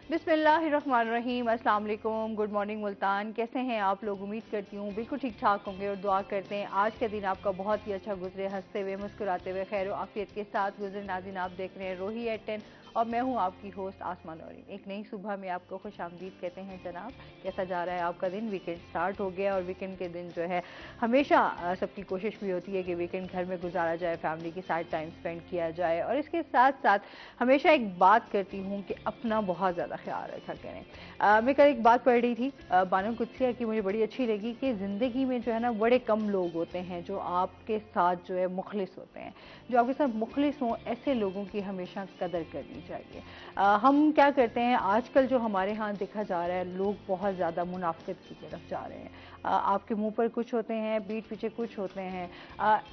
बिस्मिल्लाहिर्रहमानिर्रहीम, अस्सलाम वालेकुम, गुड मॉर्निंग मुल्तान। कैसे हैं आप लोग? उम्मीद करती हूँ बिल्कुल ठीक ठाक होंगे और दुआ करते हैं आज का दिन आपका बहुत ही अच्छा गुजरे, हंसते हुए मुस्कुराते हुए खैर आफियत के साथ गुजरे। नाज़रीन, आप देख रहे हैं रोही एट 10 और मैं हूँ आपकी होस्ट आसमा नौरीन। एक नई सुबह में आपको खुश आमदीद कहते हैं। जनाब, कैसा जा रहा है आपका दिन? वीकेंड स्टार्ट हो गया और वीकेंड के दिन जो है हमेशा सबकी कोशिश भी होती है कि वीकेंड घर में गुजारा जाए, फैमिली के साथ टाइम स्पेंड किया जाए और इसके साथ साथ हमेशा एक बात करती हूँ कि अपना बहुत ज़्यादा ख्याल रखा करें। मैं कल एक बात पढ़ रही थी बानो कुदसिया की, मुझे बड़ी अच्छी लगी कि ज़िंदगी में जो है ना बड़े कम लोग होते हैं जो आपके साथ जो है मुखलिस होते हैं, जो आपके साथ मुखलिस हों। ऐसे लोगों की हमेशा कदर करनी चाहिए। हम क्या करते हैं आजकल, जो हमारे यहाँ देखा जा रहा है, लोग बहुत ज़्यादा मुनाफिकत की तरफ जा रहे हैं। आपके मुंह पर कुछ होते हैं, पीठ पीछे कुछ होते हैं,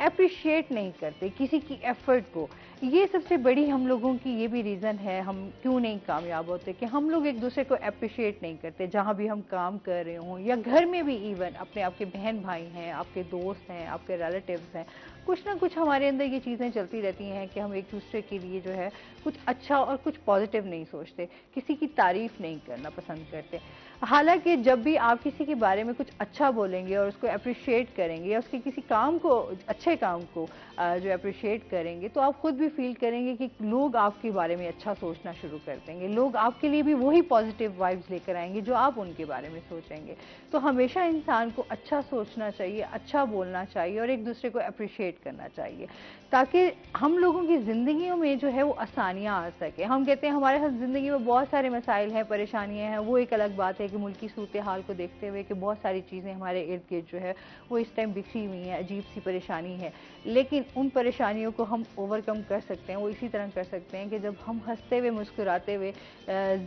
अप्रिशिएट नहीं करते किसी की एफर्ट को। ये सबसे बड़ी हम लोगों की ये भी रीज़न है हम क्यों नहीं कामयाब होते कि हम लोग एक दूसरे को अप्रिशिएट नहीं करते। जहाँ भी हम काम कर रहे हों या घर में भी, इवन अपने आपके बहन भाई हैं, आपके दोस्त हैं, आपके रिलेटिव्स हैं, कुछ ना कुछ हमारे अंदर ये चीज़ें चलती रहती हैं कि हम एक दूसरे के लिए जो है कुछ अच्छा और कुछ पॉजिटिव नहीं सोचते, किसी की तारीफ नहीं करना पसंद करते। हालांकि जब भी आप किसी के बारे में कुछ अच्छा बोलेंगे और उसको अप्रिशिएट करेंगे या उसके किसी काम को, अच्छे काम को जो अप्रिशिएट करेंगे, तो आप खुद भी फील करेंगे कि लोग आपके बारे में अच्छा सोचना शुरू कर देंगे। लोग आपके लिए भी वही पॉजिटिव वाइब्स लेकर आएंगे जो आप उनके बारे में सोचेंगे। तो हमेशा इंसान को अच्छा सोचना चाहिए, अच्छा बोलना चाहिए और एक दूसरे को अप्रिशिएट करना चाहिए, ताकि हम लोगों की ज़िंदगियों में जो है वो आसानियाँ आ सके। हम कहते हैं हमारे साथ ज़िंदगी में बहुत सारे मसाइल हैं, परेशानियाँ हैं। वो एक अलग बात है कि मुल्क की सूरत हाल को देखते हुए कि बहुत सारी चीज़ें हमारे इर्द गिर्द जो है वो इस टाइम बिखरी हुई हैं, अजीब सी परेशानी है। लेकिन उन परेशानियों को हम ओवरकम कर सकते हैं। वो इसी तरह कर सकते हैं कि जब हम हंसते हुए मुस्कुराते हुए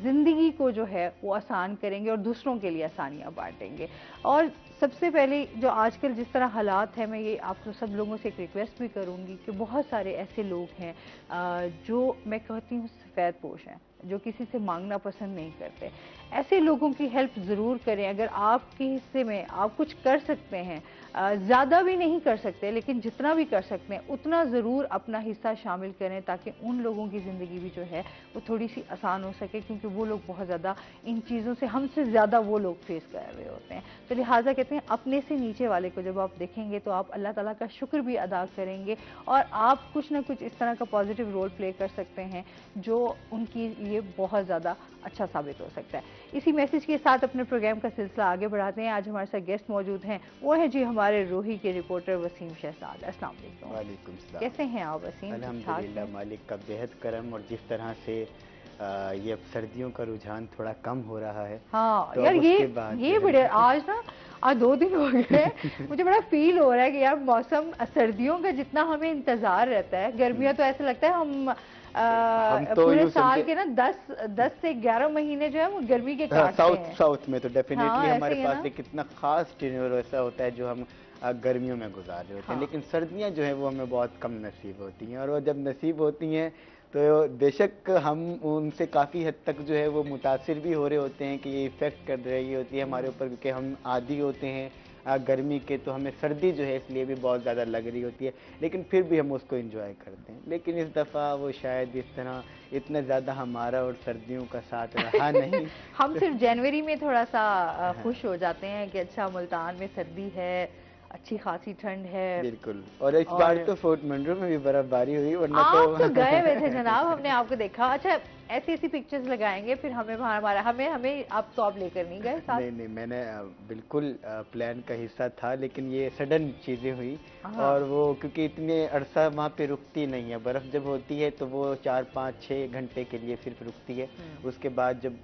ज़िंदगी को जो है वो आसान करेंगे और दूसरों के लिए आसानियाँ बांटेंगे। और सबसे पहले जो आजकल जिस तरह हालात है, मैं ये आप सब लोगों से एक रिक्वेस्ट भी करूँगी कि बहुत सारे ऐसे लोग हैं जो मैं कहती हूँ सफ़ेद पोश हैं, जो किसी से मांगना पसंद नहीं करते। ऐसे लोगों की हेल्प ज़रूर करें। अगर आपके हिस्से में आप कुछ कर सकते हैं, ज़्यादा भी नहीं कर सकते लेकिन जितना भी कर सकते हैं उतना ज़रूर अपना हिस्सा शामिल करें, ताकि उन लोगों की ज़िंदगी भी जो है वो थोड़ी सी आसान हो सके, क्योंकि वो लोग बहुत ज़्यादा इन चीज़ों से, हमसे ज़्यादा वो लोग फेस कर रहे होते हैं। तो लिहाजा कहते हैं अपने से नीचे वाले को जब आप देखेंगे तो आप अल्लाह ताला का शुक्र भी अदा करेंगे और आप कुछ ना कुछ इस तरह का पॉजिटिव रोल प्ले कर सकते हैं जो उनके लिए बहुत ज़्यादा अच्छा साबित हो सकता है। इसी मैसेज के साथ अपने प्रोग्राम का सिलसिला आगे बढ़ाते हैं। आज हमारे साथ गेस्ट मौजूद हैं, वो है जी हमारे रोही के रिपोर्टर वसीम शहजाद। अस्सलाम वालेकुम। वालेकुम सलाम। कैसे हैं आप वसीम? अल्हम्दुलिल्लाह, मालिक का बेहद करम। और जिस तरह से ये अब सर्दियों का रुझान थोड़ा कम हो रहा है, हाँ तो यार, अब उसके बाद जो ये है बड़े आज ना, आज 2 दिन हो गए मुझे बड़ा फील हो रहा है कि यार मौसम सर्दियों का जितना हमें इंतजार रहता है, गर्मियां तो ऐसे लगता है हम हम तो पूरे यूँ साल समझे। के ना 10 से 11 महीने जो है वो गर्मी के काटते साउथ हैं। साउथ में तो डेफिनेटली हाँ ऐसे हमारे ही है पास ना। एक इतना खास टेन्योर ऐसा होता है जो हम गर्मियों में गुजार रहे होते हैं, हाँ लेकिन सर्दियां जो है वो हमें बहुत कम नसीब होती हैं। और वो जब नसीब होती हैं तो बेशक हम उनसे काफ़ी हद तक जो है वो मुतासिर भी हो रहे होते हैं कि ये इफ़ेक्ट कर रही होती है हमारे ऊपर, क्योंकि हम आदी होते हैं गर्मी के, तो हमें सर्दी जो है इसलिए भी बहुत ज़्यादा लग रही होती है, लेकिन फिर भी हम उसको एंजॉय करते हैं। लेकिन इस दफ़ा वो शायद इस तरह इतना ज़्यादा हमारा और सर्दियों का साथ रहा नहीं। हम तो सिर्फ जनवरी में थोड़ा सा हाँ, खुश हो जाते हैं कि अच्छा मुल्तान में सर्दी है, अच्छी खासी ठंड है। बिल्कुल। और इस बार और तो फोर्ट मंड्रो में भी बर्फबारी हुई, वरना तो आप तो गए हुए थे जनाब, हमने आपको देखा। अच्छा, ऐसी ऐसी पिक्चर्स लगाएंगे फिर हमें हमारा हमें हमें आप तो आप लेकर नहीं गए साथ। नहीं नहीं, मैंने बिल्कुल प्लान का हिस्सा था, लेकिन ये सडन चीज़ें हुई। और हाँ। वो क्योंकि इतने अरसा वहाँ पे रुकती नहीं है, बर्फ़ जब होती है तो वो 4 5 6 घंटे के लिए सिर्फ रुकती है। उसके बाद जब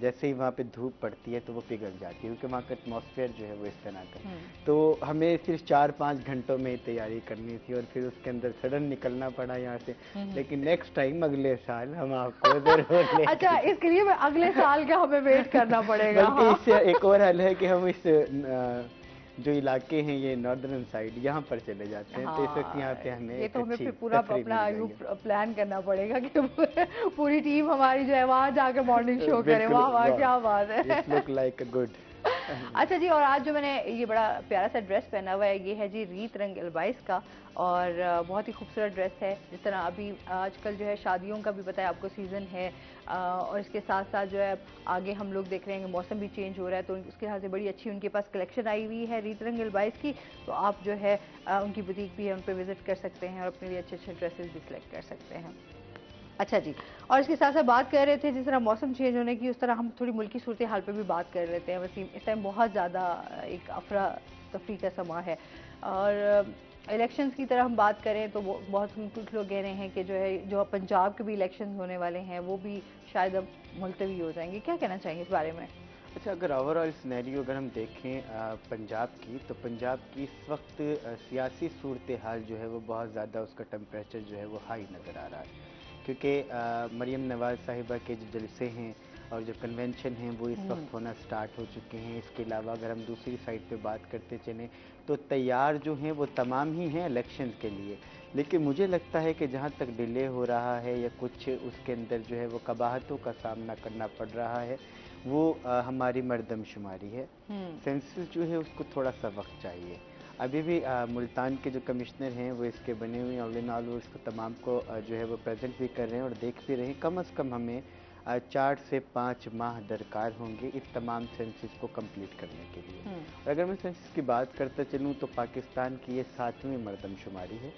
जैसे ही वहाँ पे धूप पड़ती है तो वो पिघल जाती है, क्योंकि वहाँ का एटमॉस्फेयर जो है वो इस तरह का। तो हमें सिर्फ 4 5 घंटों में ही तैयारी करनी थी और फिर उसके अंदर सडन निकलना पड़ा यहाँ से। लेकिन नेक्स्ट टाइम अगले साल हम आपको ज़रूर अच्छा, लेके इसके लिए अगले साल का हमें वेट करना पड़ेगा। बल्कि हाँ। इससे एक और हल है कि हम इस जो इलाके हैं ये नॉर्दर्न साइड, यहाँ पर चले जाते हैं, तो इस वक्त यहाँ हाँ, पे हमें ये एक तो हमें अच्छी फिर पूरा तफरीह अपना मिल यू जाएगी। प्लान करना पड़ेगा कि पूरी टीम हमारी जो है वहां जाकर मॉर्निंग शो करे। बिल्कुल, वाह वाह, वाह, क्या बात इट्स है। Look like a good. अच्छा जी, और आज जो मैंने ये बड़ा प्यारा सा ड्रेस पहना हुआ है, ये है जी रीत रंग अलबाइस का, और बहुत ही खूबसूरत ड्रेस है। जिस तरह अभी आजकल जो है शादियों का भी पता है आपको सीज़न है, और इसके साथ साथ जो है आगे हम लोग देख रहे हैं कि मौसम भी चेंज हो रहा है, तो उसके हिसाब से बड़ी अच्छी उनके पास कलेक्शन आई हुई है रीत रंग अलबाइस की। तो आप जो है उनकी बुटीक भी है, उन पर विजिट कर सकते हैं और अपने लिए अच्छे अच्छे ड्रेसेस भी सिलेक्ट कर सकते हैं। अच्छा जी, और इसके साथ साथ बात कर रहे थे जिस तरह मौसम चेंज होने की, उस तरह हम थोड़ी मुल्की सूरत हाल पे भी बात कर रहे थे। वसीम, इस टाइम बहुत ज़्यादा एक अफरा तफरी का समा है, और इलेक्शंस की तरह हम बात करें तो वो बहुत कुछ लोग कह रहे हैं कि जो है जो पंजाब के भी इलेक्शन होने वाले हैं वो भी शायद अब मुलतवी हो जाएंगे। क्या कहना चाहेंगे इस बारे में? अच्छा, अगर ओवरऑल सिनेरियो अगर हम देखें पंजाब की, तो पंजाब की इस वक्त सियासी सूरत हाल जो है वो बहुत ज़्यादा, उसका टेम्परेचर जो है वो हाई नज़र आ रहा है, क्योंकि मरीम नवाज़ साहिबा के जो जलसे हैं और जो कन्वेंशन हैं वो इस वक्त होना स्टार्ट हो चुके हैं। इसके अलावा अगर हम दूसरी साइड पे बात करते चलें तो तैयार जो हैं वो तमाम ही हैं इलेक्शन के लिए, लेकिन मुझे लगता है कि जहाँ तक डिले हो रहा है या कुछ उसके अंदर जो है वो कबाहतों का सामना करना पड़ रहा है, वो हमारी मर्दमशुमारी है। सेंसस जो है उसको थोड़ा सा वक्त चाहिए। अभी भी मुल्तान के जो कमिश्नर हैं वो इसके बने हुए हैं, ऑल इन ऑल वो इसको तमाम को जो है वो प्रेजेंट भी कर रहे हैं और देख भी रहे हैं। कम से कम हमें 4 से 5 माह दरकार होंगे इस तमाम सेंसस को कंप्लीट करने के लिए। और अगर मैं सेंसस की बात करता चलूँ तो पाकिस्तान की ये 7वीं मर्दमशुमारी है,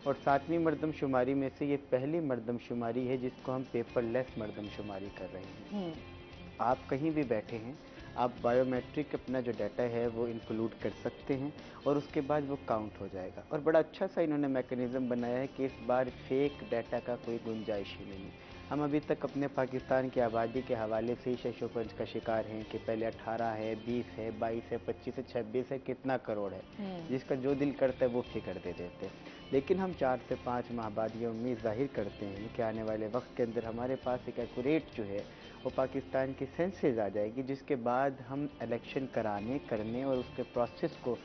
और 7वीं मर्दमशुमारी में से ये पहली मर्दमशुमारी है जिसको हम पेपरलेस मर्दमशुमारी कर रहे हैं। आप कहीं भी बैठे हैं, आप बायोमेट्रिक अपना जो डाटा है वो इंक्लूड कर सकते हैं और उसके बाद वो काउंट हो जाएगा। और बड़ा अच्छा सा इन्होंने मैकेनिज़्म बनाया है कि इस बार फेक डाटा का कोई गुंजाइश ही नहीं। हम अभी तक अपने पाकिस्तान की आबादी के हवाले से ही शशोपंज का शिकार हैं कि पहले 18 है, 20 है, 22 है, 25 है, 26 है, कितना करोड़ है, जिसका जो दिल करता है वो फिक्र दे देते हैं। लेकिन हम 4 से 5 माह बाद ये उम्मीद जाहिर करते हैं कि आने वाले वक्त के अंदर हमारे पास एक एक्यूरेट जो है वो पाकिस्तान की सेंसेस आ जाएगी, जिसके बाद हम इलेक्शन करने और उसके प्रोसेस को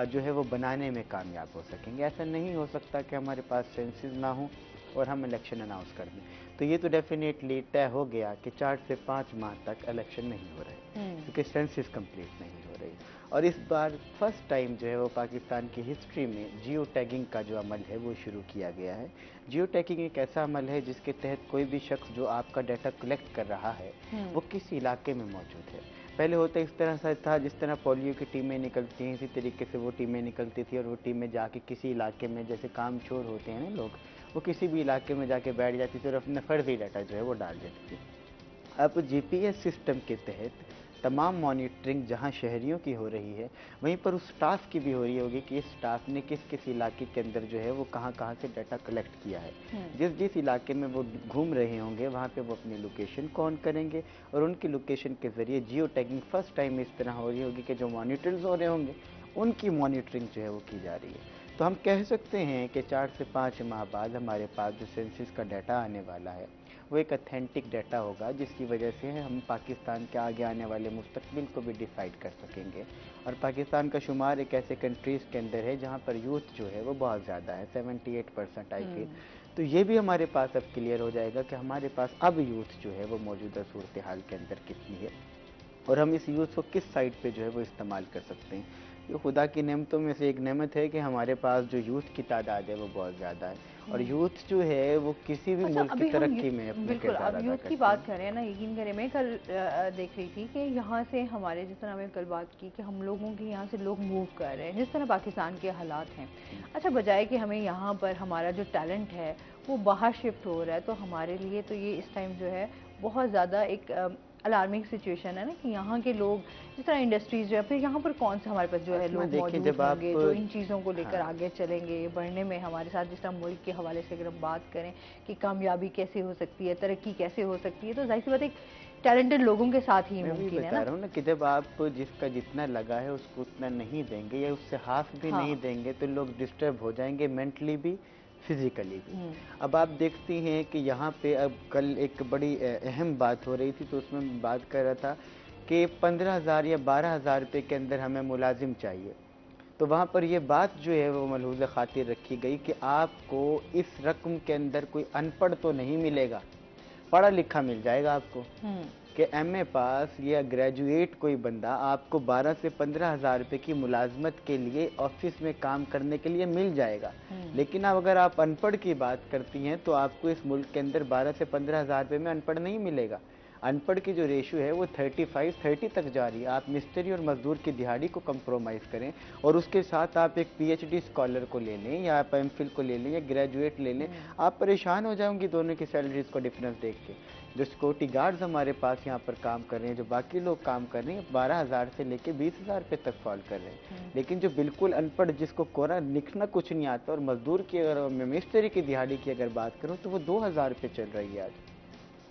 जो है वो बनाने में कामयाब हो सकेंगे। ऐसा नहीं हो सकता कि हमारे पास सेंसेस ना हो और हम इलेक्शन अनाउंस कर दें। तो ये तो डेफिनेटली तय हो गया कि 4 से 5 माह तक इलेक्शन नहीं हो रहे, क्योंकि सेंसस कंप्लीट नहीं हो रही। और इस बार फर्स्ट टाइम जो है वो पाकिस्तान की हिस्ट्री में जियो टैगिंग का जो अमल है वो शुरू किया गया है। जियो टैगिंग एक ऐसा अमल है जिसके तहत कोई भी शख्स जो आपका डाटा कलेक्ट कर रहा है वो किस इलाके में मौजूद है। पहले होता इस तरह से था, जिस तरह पोलियो की टीमें निकलती हैं इसी तरीके से वो टीमें निकलती थी और वो टीमें जाके किसी इलाके में, जैसे कामचोर होते हैं ना लोग, वो किसी भी इलाके में जाके बैठ जाती थी और अपना फर्जी डाटा जो है वो डाल देती थी। अब जीपीएस सिस्टम के तहत तमाम मॉनिटरिंग जहां शहरियों की हो रही है, वहीं पर उस स्टाफ की भी हो रही होगी कि इस स्टाफ ने किस किस इलाके के अंदर जो है वो कहां कहां से डाटा कलेक्ट किया है। जिस जिस इलाके में वो घूम रहे होंगे वहां पे वो अपनी लोकेशन को ऑन करेंगे और उनकी लोकेशन के जरिए जियो टैगिंग फर्स्ट टाइम इस तरह हो रही होगी कि जो मॉनिटर्स हो रहे होंगे उनकी मॉनिटरिंग जो है वो की जा रही है। तो हम कह सकते हैं कि 4 से 5 माह बाद हमारे पास जो सेंसस का डाटा आने वाला है वो एक अथेंटिक डाटा होगा, जिसकी वजह से हम पाकिस्तान के आगे आने वाले मुस्तकबिल को भी डिसाइड कर सकेंगे। और पाकिस्तान का शुमार एक ऐसे कंट्रीज़ के अंदर है जहाँ पर यूथ जो है वो बहुत ज़्यादा है, 78% आई फील। तो ये भी हमारे पास अब क्लियर हो जाएगा कि हमारे पास अब यूथ जो है वो मौजूदा सूरत हाल के अंदर कितनी है और हम इस यूथ को किस साइड पे जो है वो इस्तेमाल कर सकते हैं। ये खुदा की नेमतों में से एक नेमत है कि हमारे पास जो यूथ की तादाद है वो बहुत ज़्यादा है और यूथ जो है वो किसी भी अच्छा, मुल्क की अभी हम तरक्की में अपना बिल्कुल किरदार अब अदा यूथ की करते बात हैं। कर रहे हैं ना, यकीन करें मैं कल देख रही थी कि यहाँ से हमारे, जिस तरह हमने कल बात की कि हम लोगों के यहाँ से लोग मूव कर रहे हैं, जिस तरह पाकिस्तान के हालात हैं। अच्छा, बजाय कि हमें यहाँ पर हमारा जो टैलेंट है वो बाहर शिफ्ट हो रहा है, तो हमारे लिए तो ये इस टाइम जो है बहुत ज़्यादा एक अलार्मिंग सिचुएशन है ना, कि यहाँ के लोग जिस तरह इंडस्ट्रीज जो है, फिर यहाँ पर कौन सा हमारे पास जो है असमा लोग देखें, मौजूद जब आप होंगे जो इन चीज़ों को लेकर हाँ, आगे चलेंगे बढ़ने में हमारे साथ। जिस तरह मुल्क के हवाले से अगर हम बात करें कि कामयाबी कैसे हो सकती है, तरक्की कैसे हो सकती है, तो जाहिर सी बात एक टैलेंटेड लोगों के साथ ही मैं वही मुमकिन है बता ना। रहा हूँ ना कि जब आप जिसका जितना लगा है उसको उतना नहीं देंगे या उससे हाफ भी नहीं हाँ। देंगे तो लोग डिस्टर्ब हो जाएंगे, मेंटली भी फिजिकली भी। अब आप देखती हैं कि यहाँ पे अब कल एक बड़ी अहम बात हो रही थी, तो उसमें मैं बात कर रहा था कि 15,000 या 12,000 रुपये के अंदर हमें मुलाजिम चाहिए। तो वहाँ पर ये बात जो है वो मलहूज़ खातिर रखी गई कि आपको इस रकम के अंदर कोई अनपढ़ तो नहीं मिलेगा, पढ़ा लिखा मिल जाएगा आपको। कि एमए पास या ग्रेजुएट कोई बंदा आपको 12 से 15 हज़ार रुपये की मुलाजमत के लिए ऑफिस में काम करने के लिए मिल जाएगा। लेकिन अब अगर आप अनपढ़ की बात करती हैं तो आपको इस मुल्क के अंदर 12 से 15 हज़ार रुपये में अनपढ़ नहीं मिलेगा। अनपढ़ की जो रेशो है वो 35-30 तक जा रही है। आप मिस्त्री और मजदूर की दिहाड़ी को कंप्रोमाइज़ करें और उसके साथ आप एक पीएचडी स्कॉलर को ले लें या आप एमफिल को ले लें या ग्रेजुएट ले लें, आप परेशान हो जाओगे दोनों की सैलरीज को डिफरेंस देख के। जो सिक्योरिटी गार्ड्स हमारे पास यहाँ पर काम कर रहे हैं, जो बाकी लोग काम कर रहे हैं, 12 हज़ार से लेके 20 हज़ार रुपये तक फॉल कर रहे हैं। लेकिन जो बिल्कुल अनपढ़, जिसको कोरा लिखना कुछ नहीं आता, और मजदूर की अगर मैं मिस्त्री की दिहाड़ी की अगर बात करूँ तो वो 2 हज़ार रुपये चल रही है आज।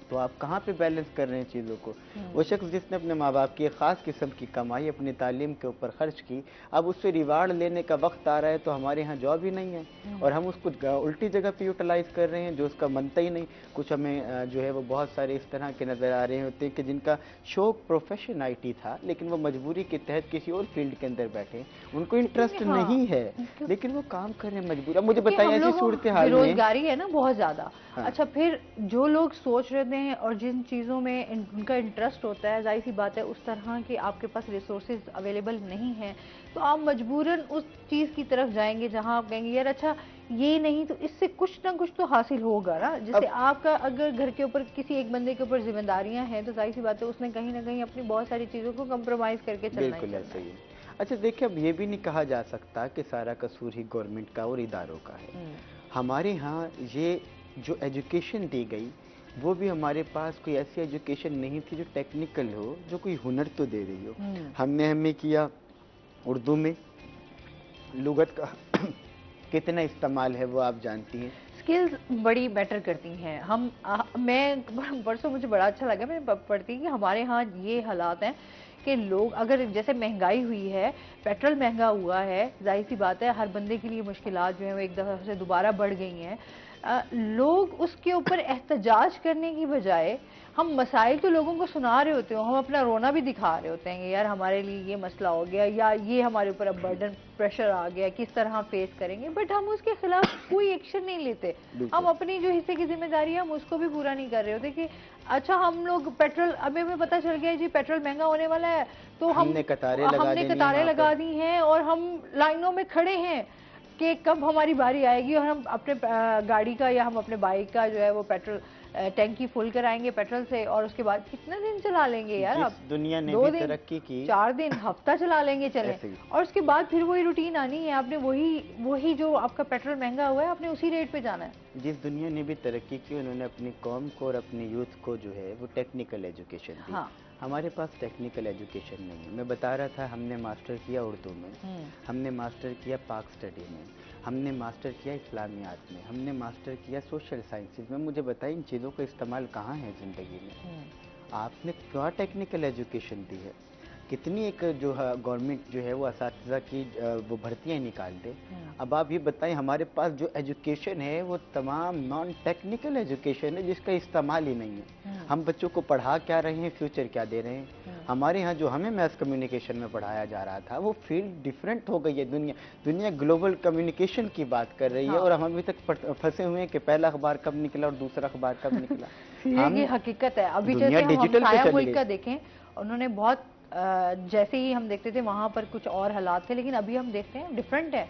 तो आप कहाँ पे बैलेंस कर रहे हैं चीज़ों को? वो शख्स जिसने अपने माँ बाप की एक ख़ास किस्म की कमाई अपनी तालीम के ऊपर खर्च की, अब उससे रिवार्ड लेने का वक्त आ रहा है तो हमारे यहाँ जॉब ही नहीं है और हम उसको उल्टी जगह पे यूटिलाइज़ कर रहे हैं जो उसका बनता ही नहीं। कुछ हमें जो है वो बहुत सारे इस तरह के नज़र आ रहे होते हैं कि जिनका शौक प्रोफेशन आईटी था, लेकिन वो मजबूरी के तहत किसी और फील्ड के अंदर बैठे, उनको इंटरेस्ट नहीं है लेकिन वो काम कर रहे हैं मजबूर। अब मुझे बताइए ऐसी सूरत हाल में बेरोजगारी है ना बहुत ज़्यादा। अच्छा, फिर जो लोग सोच रहे हैं और जिन चीज़ों में उनका इंटरेस्ट होता है, जाहिर सी बात है उस तरह के आपके पास रिसोर्सेज अवेलेबल नहीं है, तो आप मजबूरन उस चीज़ की तरफ जाएंगे जहां आप कहेंगे यार अच्छा ये नहीं तो इससे कुछ ना कुछ तो हासिल होगा ना। जैसे आपका अगर घर के ऊपर किसी एक बंदे के ऊपर जिम्मेदारियां हैं तो जाहिर सी बात है उसने कहीं ना कहीं अपनी बहुत सारी चीज़ों को कंप्रोमाइज़ करके चलना ही ऐसा ही है। अच्छा देखिए, अब ये भी नहीं कहा जा सकता कि सारा कसूर ही गवर्नमेंट का और इदारों का है। हमारे यहाँ ये जो एजुकेशन दी गई वो भी हमारे पास कोई ऐसी एजुकेशन नहीं थी जो टेक्निकल हो, जो कोई हुनर तो दे रही हो। हमने हमें किया उर्दू में लुगत का कितना इस्तेमाल है वो आप जानती हैं। स्किल्स बड़ी मैटर करती हैं। मैं परसों मुझे बड़ा अच्छा लगा, मैं पढ़ती कि हमारे यहाँ ये हालात हैं कि लोग अगर जैसे महंगाई हुई है, पेट्रोल महंगा हुआ है, जाहिर सी बात है हर बंदे के लिए मुश्किलात जो है वो एक दफ़ा से दोबारा बढ़ गई हैं। लोग उसके ऊपर एहतजाज करने की बजाय हम मसाइल तो लोगों को सुना रहे होते हो, हम अपना रोना भी दिखा रहे होते हैं कि यार हमारे लिए ये मसला हो गया या ये हमारे ऊपर अब बर्डन प्रेशर आ गया, किस तरह फेस करेंगे, बट हम उसके खिलाफ कोई एक्शन नहीं लेते। हम अपनी जो हिस्से की जिम्मेदारी है हम उसको भी पूरा नहीं कर रहे होते कि अच्छा हम लोग पेट्रोल, अभी हमें पता चल गया जी पेट्रोल महंगा होने वाला है तो हमने कतारें लगा दी हैं और हम लाइनों में खड़े हैं कि कब हमारी बारी आएगी और हम अपने गाड़ी का या हम अपने बाइक का जो है वो पेट्रोल टैंकी फुल कराएंगे पेट्रोल से, और उसके बाद कितने दिन चला लेंगे यार? आप दुनिया ने 2 भी दिन, तरक्की की, 4 दिन, हफ्ता चला लेंगे चले, और उसके बाद फिर वही रूटीन आनी है। आपने वही जो आपका पेट्रोल महंगा हुआ है आपने उसी रेट पे जाना है। जिस दुनिया ने भी तरक्की की उन्होंने अपनी कौम को और अपने यूथ को जो है वो टेक्निकल एजुकेशन दी। हमारे पास टेक्निकल एजुकेशन नहीं है। मैं बता रहा था हमने मास्टर किया उर्दू में, हमने मास्टर किया पाक स्टडी में, हमने मास्टर किया इस्लामियात में, हमने मास्टर किया सोशल साइंसेज में। मुझे बताइए इन चीज़ों का इस्तेमाल कहाँ है ज़िंदगी में? आपने क्या टेक्निकल एजुकेशन दी है? कितनी एक जो है गवर्नमेंट जो है वो असातिज़ा की वो भर्तियाँ निकाल दे। अब आप ये बताएं हमारे पास जो एजुकेशन है वो तमाम नॉन टेक्निकल एजुकेशन है जिसका इस्तेमाल ही नहीं है। हम बच्चों को पढ़ा क्या रहे हैं, फ्यूचर क्या दे रहे हैं? हमारे यहाँ जो हमें मैथ कम्युनिकेशन में पढ़ाया जा रहा था वो फील्ड डिफरेंट हो गई है। दुनिया ग्लोबल कम्युनिकेशन की बात कर रही है और हम अभी तक फंसे हुए हैं कि पहला अखबार कब निकला और दूसरा अखबार कब निकला। ये हकीकत है। अभी जैसे हम हमसाया मुल्क का देखें, उन्होंने बहुत जैसे ही हम देखते थे वहां पर कुछ और हालात थे, लेकिन अभी हम देखते हैं डिफरेंट है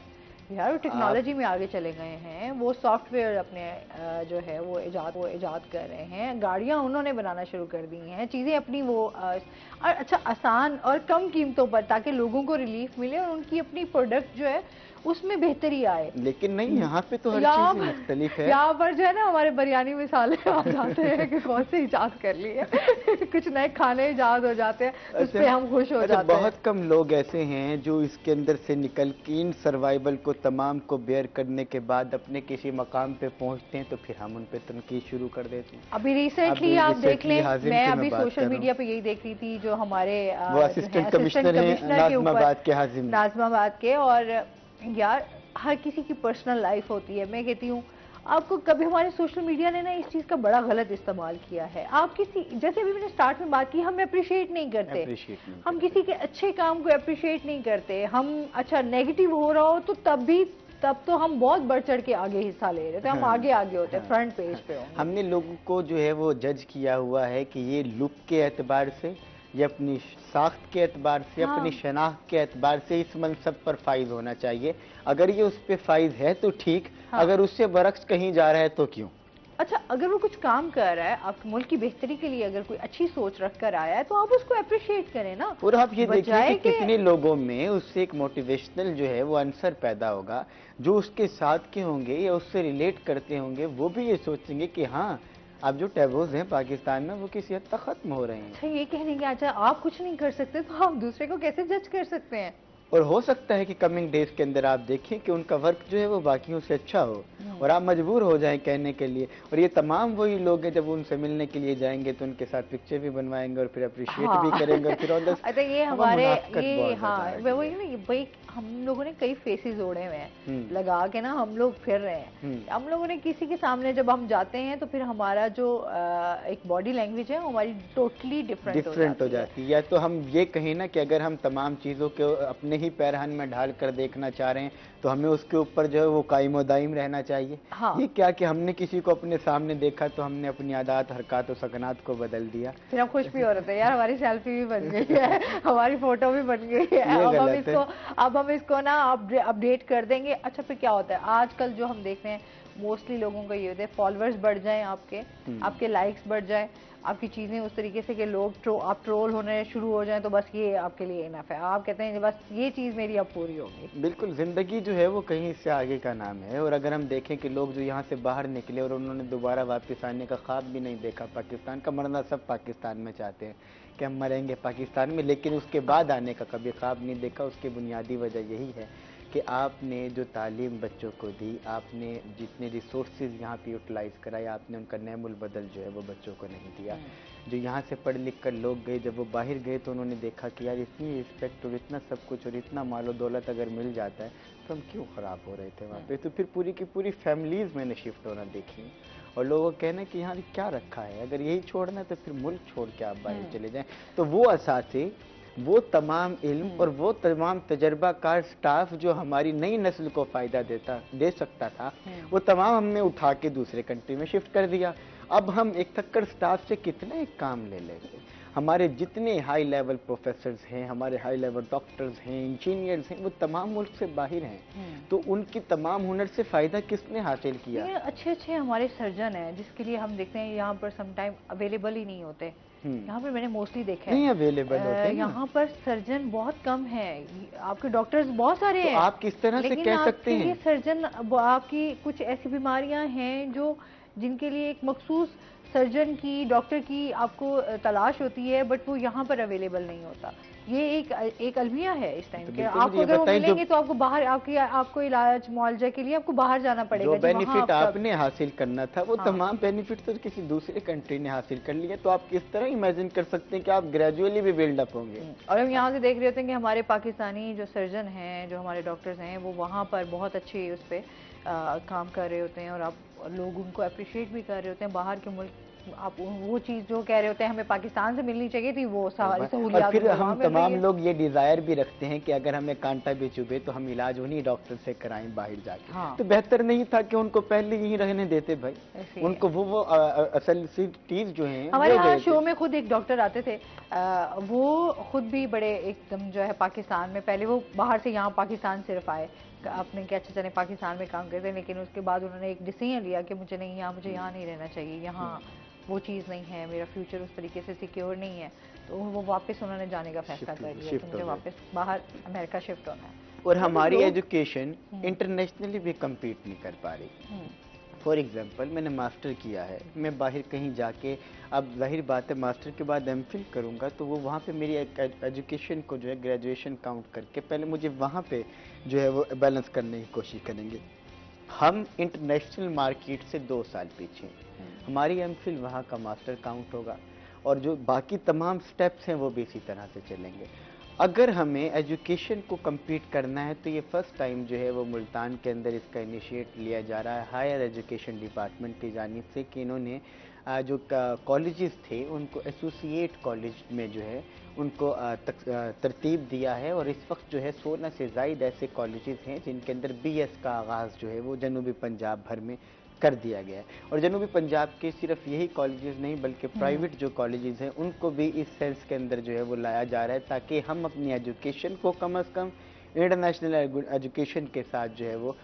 यार। टेक्नोलॉजी में आगे चले गए हैं, वो सॉफ्टवेयर अपने जो है वो इजाद कर रहे हैं, गाड़ियां उन्होंने बनाना शुरू कर दी हैं, चीज़ें अपनी वो और अच्छा आसान और कम कीमतों पर, ताकि लोगों को रिलीफ मिले और उनकी अपनी प्रोडक्ट जो है उसमें बेहतरी आए। लेकिन नहीं, यहाँ पे तो हर चीज़ मुख्तलिफ है। यहाँ पर जो है ना हमारे बिरयानी मिसालें आ जाते हैं कि कौन से इजाद कर लिए कुछ नए खाने इजाद हो जाते हैं, उस पर हम खुश हो जाते हैं। बहुत कम लोग ऐसे हैं जो इसके अंदर से निकल के इन सर्वाइवल को तमाम को बेयर करने के बाद अपने किसी मकाम पे पहुँचते हैं, तो फिर हम उन पे तनकीद शुरू कर देते हैं। अभी रिसेंटली आप देख लें, मैं अभी सोशल मीडिया पे यही देख रही थी, जो हमारे असिस्टेंट कमिश्नर हैं नाज़माबाद के, और यार हर किसी की पर्सनल लाइफ होती है। मैं कहती हूँ आपको कभी हमारे सोशल मीडिया ने ना इस चीज़ का बड़ा गलत इस्तेमाल किया है। आप किसी, जैसे अभी मैंने स्टार्ट में बात की, हम अप्रिशिएट नहीं करते, हम किसी के अच्छे काम को अप्रिशिएट नहीं करते। हम अच्छा नेगेटिव हो रहा हो तो तब भी तब तो हम बहुत बढ़ चढ़ के आगे हिस्सा ले रहे थे, हम हाँ, आगे आगे होते, हाँ, फ्रंट पेज हाँ। पे होंगे। हमने लोगों को जो है वो जज किया हुआ है कि ये लुक के एतबार से, ये अपनी साख्त के एतबार से, हाँ। अपनी शनाख्त के एतबार से इस मनसब पर फाइज होना चाहिए। अगर ये उस पर फाइज है तो ठीक, हाँ। अगर उससे बरक्स कहीं जा रहा है तो क्यों। अच्छा, अगर वो कुछ काम कर रहा है आपके मुल्क की बेहतरी के लिए, अगर कोई अच्छी सोच रख कर आया है तो आप उसको अप्रिशिएट करें ना। और आप ये देखिए बजाय कि कितने लोगों में उससे एक मोटिवेशनल जो है वो आंसर पैदा होगा, जो उसके साथ के होंगे या उससे रिलेट करते होंगे, वो भी ये सोचेंगे कि हाँ, अब जो टैबूज हैं पाकिस्तान में वो किसी हद तक खत्म हो रहे हैं। अच्छा, ये कहने के अच्छा आप कुछ नहीं कर सकते तो आप दूसरे को कैसे जज कर सकते हैं? और हो सकता है कि कमिंग डेज के अंदर आप देखें कि उनका वर्क जो है वो बाकियों से अच्छा हो और आप मजबूर हो जाएं कहने के लिए। और ये तमाम वही लोग हैं, जब उनसे मिलने के लिए जाएंगे तो उनके साथ पिक्चर भी बनवाएंगे और फिर अप्रिशिएट हाँ। भी करेंगे और फिर अच्छा, ये अब हमारे मुनाफिकत ये बहुत हाँ ज्यादा आ वही गई ना, है। ये भाई हम लोगों ने कई फेसेस ओढ़े हुए हैं लगा के ना, हम लोग फिर रहे हैं। हम लोगों ने किसी के सामने जब हम जाते हैं तो फिर हमारा जो एक बॉडी लैंग्वेज है हमारी टोटली डिफरेंट हो जाती है। या तो हम ये कहें ना कि अगर हम तमाम चीज़ों को अपने ही पैरहन में ढाल कर देखना चाह रहे हैं तो हमें उसके ऊपर जो है वो कायम दायम रहना चाहिए। हाँ। ये क्या कि हमने किसी को अपने सामने देखा तो हमने अपनी आदात, हरकत और सकनात को बदल दिया। फिर हम खुश भी हो रहे थे, यार हमारी सेल्फी भी बन गई है, हमारी फोटो भी बन गई है, अब हम इसको ना अपडेट कर देंगे। अच्छा, फिर क्या होता है आजकल जो हम देख रहे हैं, मोस्टली लोगों का ये होता है फॉलोअर्स बढ़ जाएं आपके लाइक्स बढ़ जाएं, आपकी चीजें उस तरीके से कि लोग आप ट्रोल होने शुरू हो जाएं, तो बस ये आपके लिए इनफ है। आप कहते हैं बस ये चीज मेरी अब पूरी होगी। बिल्कुल, जिंदगी जो है वो कहीं इससे आगे का नाम है। और अगर हम देखें कि लोग जो यहाँ से बाहर निकले और उन्होंने दोबारा वापस आने का ख्वाब भी नहीं देखा, पाकिस्तान का मरना सब पाकिस्तान में चाहते हैं कि हम मरेंगे पाकिस्तान में, लेकिन उसके बाद आने का कभी ख्वाब नहीं देखा। उसकी बुनियादी वजह यही है कि आपने जो तालीम बच्चों को दी, आपने जितने रिसोर्सेज यहाँ पे यूटिलाइज कराए, आपने उनका नैमुल बदल जो है वो बच्चों को नहीं दिया। जो यहाँ से पढ़ लिख कर लोग गए, जब वो बाहर गए तो उन्होंने देखा कि यार इतनी रिस्पेक्ट और इतना सब कुछ और इतना मालो दौलत अगर मिल जाता है तो हम क्यों ख़राब हो रहे थे वहाँ पे। तो फिर पूरी की पूरी फैमिलीज़ मैंने शिफ्ट होना देखी और लोगों को कहना कि यहाँ क्या रखा है, अगर यही छोड़ना है तो फिर मुल्क छोड़ के आप बाहर चले जाएं। तो वो असासे, वो तमाम इल्म और वो तमाम तजर्बाकार स्टाफ जो हमारी नई नस्ल को फ़ायदा दे सकता था, वो तमाम हमने उठा के दूसरे कंट्री में शिफ्ट कर दिया। अब हम एक थक्कड़ स्टाफ से कितना एक काम ले लेंगे। हमारे जितने हाई लेवल प्रोफेसर्स हैं, हमारे हाई लेवल डॉक्टर्स हैं, इंजीनियर्स हैं, वो तमाम मुल्क से बाहर हैं। तो उनकी तमाम हुनर से फ़ायदा किसने हासिल किया? अच्छे हमारे सर्जन हैं जिसके लिए हम देखते हैं यहाँ पर समटाइम अवेलेबल ही नहीं होते। यहाँ पर मैंने मोस्टली देखा है नहीं अवेलेबल होते हैं। यहाँ पर सर्जन बहुत कम है, आपके डॉक्टर्स बहुत सारे हैं। तो आप किस तरह से कह सकते हैं? सर्जन, आपकी कुछ ऐसी बीमारियां हैं जो जिनके लिए एक मखसूस सर्जन की, डॉक्टर की आपको तलाश होती है, बट वो यहाँ पर अवेलेबल नहीं होता। ये एक अलमिया है इस टाइम के। आपको अगर वो मिलेंगे तो आपको बाहर आपको इलाज मुआवजा के लिए आपको बाहर जाना पड़ेगा। जो बेनिफिट आपने हासिल करना था वो तमाम बेनिफिट तो किसी दूसरे कंट्री ने हासिल कर लिया। तो आप किस तरह इमेजिन कर सकते हैं कि आप ग्रेजुअली भी बिल्डअप होंगे। और हम यहाँ से देख रहे होते हैं कि हमारे पाकिस्तानी जो सर्जन हैं, जो हमारे डॉक्टर्स हैं, वो वहाँ पर बहुत अच्छे उस पर काम कर रहे होते हैं और आप लोग उनको अप्रिशिएट भी कर रहे होते हैं। बाहर के मुल्क आप वो चीज़ जो कह रहे होते हैं हमें पाकिस्तान से मिलनी चाहिए थी, वो सारी सहूलियत। और फिर हम तमाम लोग ये डिज़ायर भी रखते हैं कि अगर हमें कांटा भी चुभे तो हम इलाज उन्हीं डॉक्टर से कराएं बाहर जाके। हाँ। तो बेहतर नहीं था कि उनको पहले यहीं रहने देते भाई, उनको वो असल चीज़ जो है। हमारे यहाँ शो में खुद एक डॉक्टर आते थे, वो खुद भी बड़े एकदम जो है पाकिस्तान में, पहले वो बाहर से यहाँ पाकिस्तान सिर्फ आए, आपने क्या अच्छा चले पाकिस्तान में काम करते, लेकिन उसके बाद उन्होंने एक डिसीजन लिया कि मुझे यहाँ नहीं रहना चाहिए, यहाँ वो चीज़ नहीं है, मेरा फ्यूचर उस तरीके से सिक्योर नहीं है। तो वो वापस उन्होंने जाने का फैसला कर लिया कि मुझे वापस बाहर अमेरिका शिफ्ट होना है। और हमारी एजुकेशन इंटरनेशनली भी कम्पीट नहीं कर पा रही। फॉर एग्जाम्पल मैंने मास्टर किया है, मैं बाहर कहीं जाके, अब जाहिर बात है मास्टर के बाद एमफिल करूँगा तो वो वहाँ पे मेरी एजुकेशन को जो है ग्रेजुएशन काउंट करके पहले मुझे वहाँ पे जो है वो बैलेंस करने की कोशिश करेंगे। हम इंटरनेशनल मार्केट से 2 साल पीछे, हमारी एमफिल वहाँ का मास्टर काउंट होगा और जो बाकी तमाम स्टेप्स हैं वो भी इसी तरह से चलेंगे। अगर हमें एजुकेशन को compete करना है तो ये फर्स्ट टाइम जो है वो मुल्तान के अंदर इसका इनिशिएट लिया जा रहा है हायर एजुकेशन डिपार्टमेंट की जानिब से कि इन्होंने जो कॉलेजेस थे उनको एसोसिएट कॉलेज में जो है उनको तरतीब दिया है, और इस वक्त जो है 16 से ज़ायद ऐसे कॉलेजेस हैं जिनके अंदर बीएस का आगाज़ जो है वो जनूबी पंजाब भर में कर दिया गया है। और जनूबी पंजाब के सिर्फ यही कॉलेजेस नहीं बल्कि प्राइवेट जो कॉलेजेस हैं उनको भी इस सेंस के अंदर जो है वो लाया जा रहा है, ताकि हम अपनी एजुकेशन को कम से कम इंटरनेशनल एजुकेशन के साथ जो है वो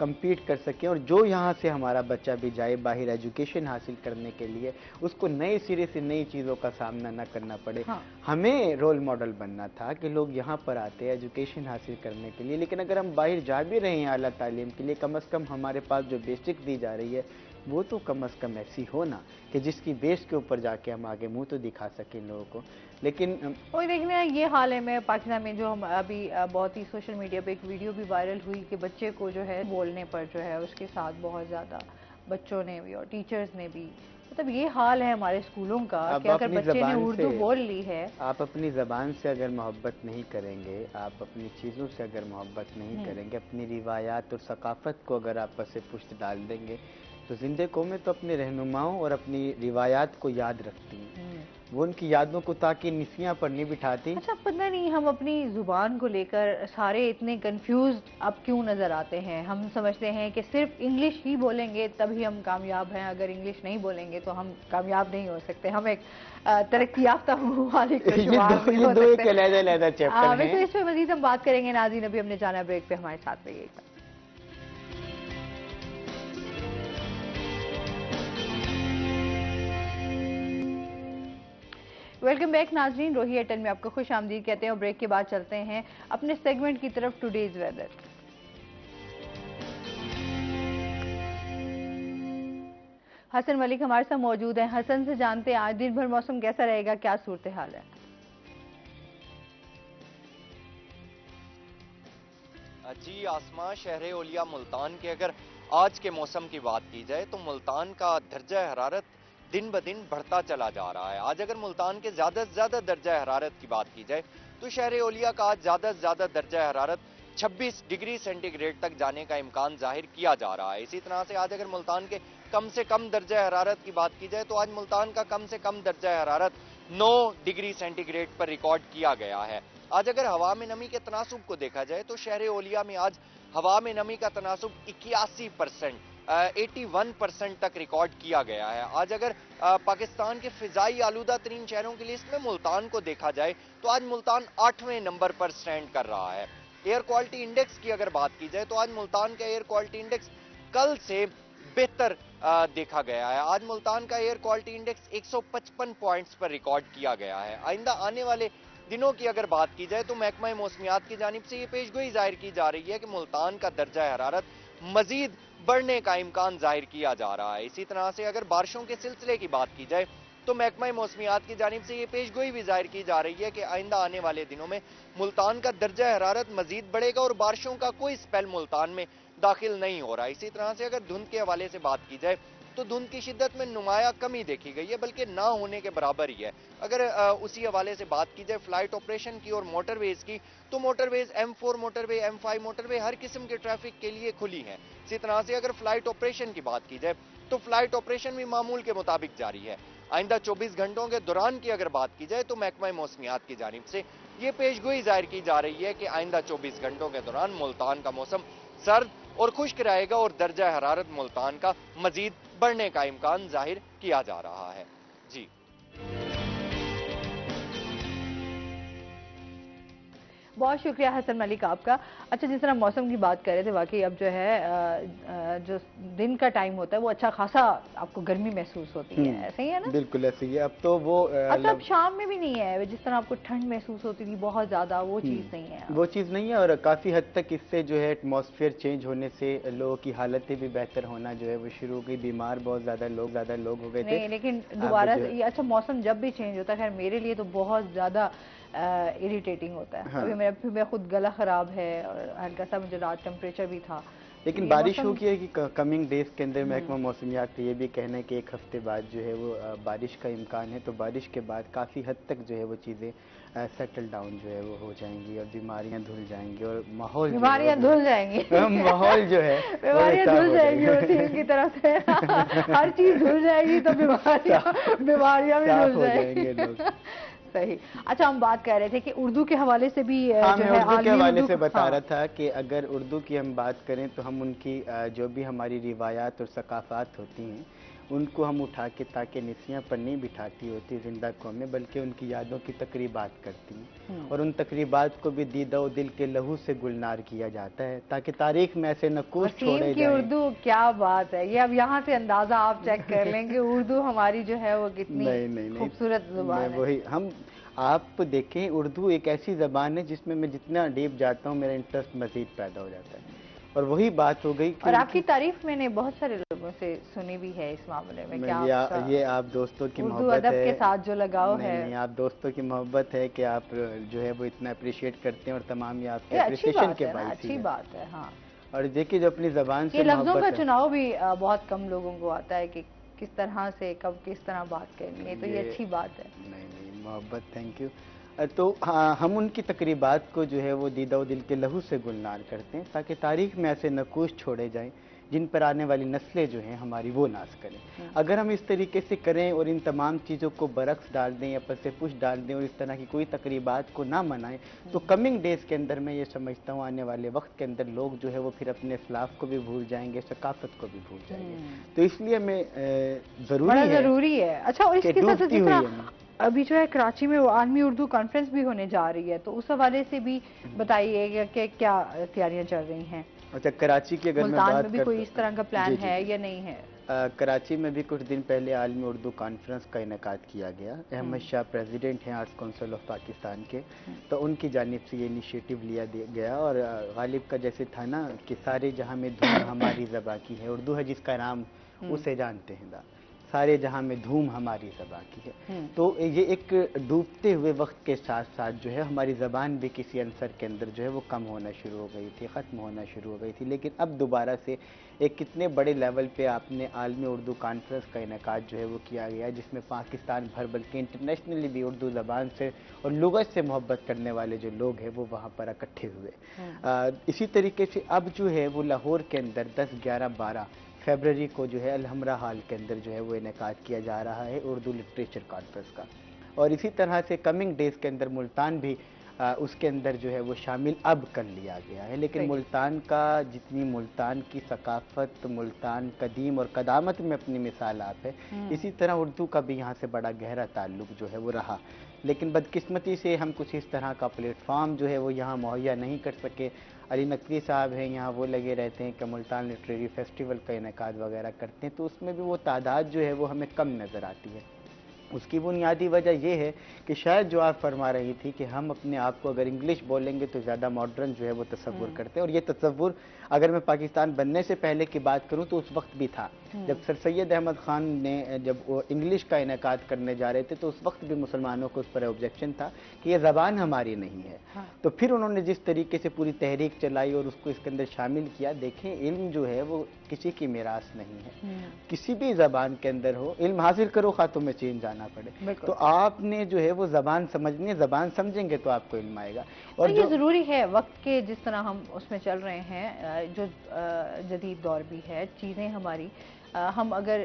compete कर सकें। और जो यहाँ से हमारा बच्चा भी जाए बाहर एजुकेशन हासिल करने के लिए, उसको नए सिरे से नई चीज़ों का सामना ना करना पड़े। हाँ। हमें रोल मॉडल बनना था कि लोग यहाँ पर आते हैं एजुकेशन हासिल करने के लिए, लेकिन अगर हम बाहर जा भी रहे हैं आला तालीम के लिए, कम से कम हमारे पास जो बेसिक दी जा रही है वो तो कम से कम ऐसी हो ना कि जिसकी बेस के ऊपर जाके हम आगे मुंह तो दिखा सकें लोगों को। लेकिन वही देखना ये हाल है। मैं पाकिस्तान में जो हम अभी बहुत ही सोशल मीडिया पे एक वीडियो भी वायरल हुई कि बच्चे को जो है बोलने पर जो है उसके साथ बहुत ज़्यादा बच्चों ने भी और टीचर्स ने भी, मतलब ये हाल है हमारे स्कूलों का कि अगर बच्चे ने उर्दू बोल ली है, आप अपनी ज़बान से अगर मोहब्बत नहीं करेंगे, आप अपनी चीज़ों से अगर मोहब्बत नहीं करेंगे, अपनी रिवायात और सकाफ़त को अगर आप से पुष्ट डाल देंगे, तो ज़िंदगी कौमें तो अपने रहनुमाओं और अपनी रिवायात को याद रखती हैं। वो उनकी यादों को ताकि निसियां पर नहीं बिठाती। अच्छा पता नहीं हम अपनी जुबान को लेकर सारे इतने कंफ्यूज अब क्यों नजर आते हैं। हम समझते हैं कि सिर्फ इंग्लिश ही बोलेंगे तभी हम कामयाब हैं, अगर इंग्लिश नहीं बोलेंगे तो हम कामयाब नहीं हो सकते। हम एक तरक्की याफ्ता ममालिक में शुमार नहीं हो सकते। वैसे इस पर मजीद हम बात करेंगे नाज़रीन, अभी हमने जाना ब्रेक पे, हमारे साथ रहिएगा। वेलकम बैक नाजरीन, रोही अटल में आपको खुश आमदीद कहते हैं और ब्रेक के बाद चलते हैं अपने सेगमेंट की तरफ, टुडेज वेदर। हसन मलिक हमारे साथ मौजूद हैं। हसन से जानते हैं आज दिन भर मौसम कैसा रहेगा, क्या सूरत हाल है? जी आसमा, शहर ओलिया मुल्तान के अगर आज के मौसम की बात की जाए तो मुल्तान का दर्जा हरारत दिन ब दिन बढ़ता चला जा रहा है। आज अगर मुल्तान के ज्यादा से ज्यादा दर्जा हरारत की बात की जाए तो शहर ओलिया का आज ज्यादा से ज्यादा दर्जा हरारत 26 डिग्री सेंटीग्रेड तक जाने का इम्कान जाहिर किया जा रहा है। इसी तरह से आज अगर मुल्तान के कम से कम दर्जा हरारत की बात की जाए तो आज मुल्तान का कम से कम दर्जा हरारत 9 डिग्री सेंटीग्रेड पर रिकॉर्ड किया गया है। आज अगर हवा में नमी के तनासुब को देखा जाए तो शहर ओलिया में आज हवा में नमी का तनासुब 81%, 81% तक रिकॉर्ड किया गया है। आज अगर पाकिस्तान के फिजाई आलूदा तरीन शहरों की लिस्ट में मुल्तान को देखा जाए तो आज मुल्तान 8वें नंबर पर स्टैंड कर रहा है। एयर क्वालिटी इंडेक्स की अगर बात की जाए तो आज मुल्तान का एयर क्वालिटी इंडेक्स कल से बेहतर देखा गया है। आज मुल्तान का एयर क्वालिटी इंडेक्स 155 पॉइंट्स पर रिकॉर्ड किया गया है। आइंदा आने वाले दिनों की अगर बात की जाए तो महकमा मौसमियात की जानिब से ये पेशगोई जाहिर की जा रही है कि मुल्तान का दर्जा हरारत मजीद बढ़ने का इम्कान जाहिर किया जा रहा है। इसी तरह से अगर बारिशों के सिलसिले की बात की जाए तो महकमा मौसमियात की जानिब से ये पेशगोई भी जाहिर की जा रही है कि आइंदा आने वाले दिनों में मुल्तान का दर्जा हरारत मजीद बढ़ेगा और बारिशों का कोई स्पेल मुल्तान में दाखिल नहीं हो रहा। इसी तरह से अगर धुंध के हवाले से बात की जाए तो धुंध की शिद्दत में नुमाया कमी देखी गई है, बल्कि ना होने के बराबर ही है। अगर उसी हवाले से बात की जाए फ्लाइट ऑपरेशन की और मोटरवेज की, तो motorways M4 motorway, M5 motorway हर किस्म के ट्रैफिक के लिए खुली हैं। इसी तरह से अगर फ्लाइट ऑपरेशन की बात की जाए तो फ्लाइट ऑपरेशन भी मामूल के मुताबिक जारी है। आइंदा 24 घंटों के दौरान की अगर बात की जाए तो महकमा मौसमियात की जानिब से ये पेशगोई जाहिर की जा रही है कि आइंदा 24 घंटों के दौरान मुल्तान का मौसम सर्द और खुश्क रहेगा और दर्जा हरारत मुल्तान का मजीद बढ़ने का इम्कान जाहिर किया जा रहा है। जी बहुत शुक्रिया हसन मलिक आपका। अच्छा, जिस तरह मौसम की बात कर रहे थे, वाकई अब जो है जो दिन का टाइम होता है वो अच्छा खासा आपको गर्मी महसूस होती है, ऐसे ही है ना? बिल्कुल ऐसे ही। अब तो वो अच्छा अब शाम में भी नहीं है, जिस तरह आपको ठंड महसूस होती थी बहुत ज्यादा, वो चीज़ नहीं है। वो चीज़ नहीं है, और काफ़ी हद तक इससे जो है एटमॉस्फेयर चेंज होने से लोगों की हालतें भी बेहतर होना जो है वो शुरू हो गई। बीमार बहुत ज़्यादा लोग हो गए थे। नहीं, लेकिन दोबारा से अच्छा मौसम जब भी चेंज होता है, खैर मेरे लिए तो बहुत ज़्यादा इरिटेटिंग होता है। हाँ। अभी मैं खुद गला ख़राब है और हल्का सा मुझे रात टेम्परेचर भी था, लेकिन ये बारिश मौसम होगी है कि कमिंग डेज के अंदर महकमा मौसमियात का ये भी कहना है कि एक हफ्ते बाद जो है वो बारिश का इम्कान है। तो बारिश के बाद काफ़ी हद तक जो है वो चीज़ें सेटल डाउन जो है वो हो जाएंगी और बीमारियां धुल जाएंगी और माहौल जो है बीमारियां धुल जाएंगी। माहौल जो है बीमारियां धुल जाएंगी वो चीन की तरफ से। हर चीज धुल जाएगी तो बीमारियां भी साफ धुल हो जाएंगे लोग। सही। अच्छा, हम बात कर रहे थे कि उर्दू के हवाले से भी हाँ, जो मैं है उर्दू के आलमी हवाले उर्दू से बता हाँ। रहा था कि अगर उर्दू की हम बात करें तो हम उनकी जो भी हमारी रिवायात और सकाफात होती हैं उनको हम उठा के ताकि निसियाँ पर नहीं बिठाती होती जिंदा कौमें, बल्कि उनकी यादों की तकरीबात करती हैं और उन तकरीबात को भी दीदा दिल के लहू से गुलनार किया जाता है ताकि तारीख में ऐसे नकूश छोड़े की जाएं। उर्दू क्या बात है, ये अब यहाँ से अंदाजा आप चेक कर लें कि उर्दू हमारी जो है वो कितनी नहीं खूबसूरत जुबान है। वही हम आप देखें, उर्दू एक ऐसी ज़बान है जिसमें मैं जितना डीप जाता हूँ मेरा इंटरेस्ट मज़ीद पैदा हो जाता है। और वही बात हो गई कि और आपकी तारीफ मैंने बहुत सारे लोगों से सुनी भी है इस मामले में। क्या ये आप दोस्तों की उर्दू मोहब्बत अदब है, के साथ जो लगाव है। नहीं, आप दोस्तों की मोहब्बत है कि आप जो है वो इतना अप्रिशिएट करते हैं और तमाम ये आपके अच्छी अप्रिसिएशन बात के है ना, बाइस अच्छी ही है। बात है। हाँ, और देखिए जो अपनी ज़बान से ये लफ्जों का मोहब्बत है, चुनाव भी बहुत कम लोगों को आता है कि किस तरह से कब किस तरह बात करनी है, तो ये अच्छी बात है। नहीं मोहब्बत, थैंक यू। तो हाँ, हम उनकी तकरीबात को जो है वो दीदा दिल के लहू से गुलनार करते हैं ताकि तारीख में ऐसे नकूश छोड़े जाएं जिन पर आने वाली नस्लें जो हैं हमारी वो नाश करें। अगर हम इस तरीके से करें और इन तमाम चीज़ों को बरक्स डाल दें या पसे पुश डाल दें और इस तरह की कोई तकरीबात को ना मनाएं तो कमिंग डेज के अंदर मैं ये समझता हूँ आने वाले वक्त के अंदर लोग जो है वो फिर अपने इस्लाफ को भी भूल जाएंगे, सकाफत को भी भूल जाएंगे। तो इसलिए मैं ज़रूरी है। अच्छा, और इसके साथ जितना अभी जो है कराची में वो आलमी उर्दू कॉन्फ्रेंस भी होने जा रही है, तो उस हवाले से भी बताइए कि क्या तैयारियां चल रही हैं। अच्छा, कराची की अगर मैं बात में भी कोई इस तरह का प्लान है या नहीं है? कराची में भी कुछ दिन पहले आलमी उर्दू कॉन्फ्रेंस का इनेकाद किया गया। अहमद शाह प्रेसिडेंट हैं आर्ट्स काउंसिल ऑफ पाकिस्तान के, तो उनकी जानिब से ये इनिशिएटिव लिया गया। और गालिब का जैसे था ना कि सारे जहां में धूम हमारी ज़बां की है, उर्दू है जिसका नाम उसे जानते हैं, सारे जहां में धूम हमारी ज़बां की है। तो ये एक डूबते हुए वक्त के साथ साथ जो है हमारी ज़बान भी किसी अंसर के अंदर जो है वो कम होना शुरू हो गई थी, ख़त्म होना शुरू हो गई थी। लेकिन अब दोबारा से एक कितने बड़े लेवल पे आपने आलमी उर्दू कॉन्फ्रेंस का इनेकाद जो है वो किया गया, जिसमें पाकिस्तान भर बल्कि इंटरनेशनली भी उर्दू ज़बान से और लुगत से मोहब्बत करने वाले जो लोग हैं वो वहाँ पर इकट्ठे हुए। इसी तरीके से अब जो है वो लाहौर के अंदर 10, 11, 12 फरवरी को जो है अलहमरा हाल के अंदर जो है वो इनेकाद किया जा रहा है उर्दू लिटरेचर कॉन्फ्रेंस का। और इसी तरह से कमिंग डेज के अंदर मुल्तान भी उसके अंदर जो है वो शामिल अब कर लिया गया है। लेकिन मुल्तान का जितनी मुल्तान की सकाफत, मुल्तान कदीम और कदामत में अपनी मिसाल आप है, इसी तरह उर्दू का भी यहाँ से बड़ा गहरा ताल्लुक जो है वो रहा। लेकिन बदकिस्मती से हम कुछ इस तरह का प्लेटफॉर्म जो है वो यहाँ मुहैया नहीं कर सके। अली नकवी साहब हैं यहाँ, वो लगे रहते हैं कि मुल्तान लिटरेरी फेस्टिवल का इनेकाद वगैरह करते हैं, तो उसमें भी वो तादाद जो है वो हमें कम नज़र आती है। उसकी बुनियादी वजह यह है कि शायद जो आप फरमा रही थी कि हम अपने आप को अगर इंग्लिश बोलेंगे तो ज़्यादा मॉडर्न जो है वो तसव्वुर करते हैं। और ये तसव्वुर अगर मैं पाकिस्तान बनने से पहले की बात करूं तो उस वक्त भी था। जब सर सैयद अहमद खान ने जब वो इंग्लिश का इनेकाद करने जा रहे थे तो उस वक्त भी मुसलमानों को उस पर ऑब्जेक्शन था कि ये ज़बान हमारी नहीं है। तो फिर उन्होंने जिस तरीके से पूरी तहरीक चलाई और उसको इसके अंदर शामिल किया, देखें इल्म जो है वो किसी की मीरास नहीं है, किसी भी ज़बान के अंदर हो, इल्म हासिल करो खा तुम्हें चीन जाना पड़े। तो आपने जो है वो ज़बान समझनी है, ज़बान समझेंगे तो आपको इल्म आएगा। और ये ज़रूरी है वक्त के जिस तरह हम उसमें चल रहे हैं, जो जदीद दौर भी है, चीज़ें हमारी, हम अगर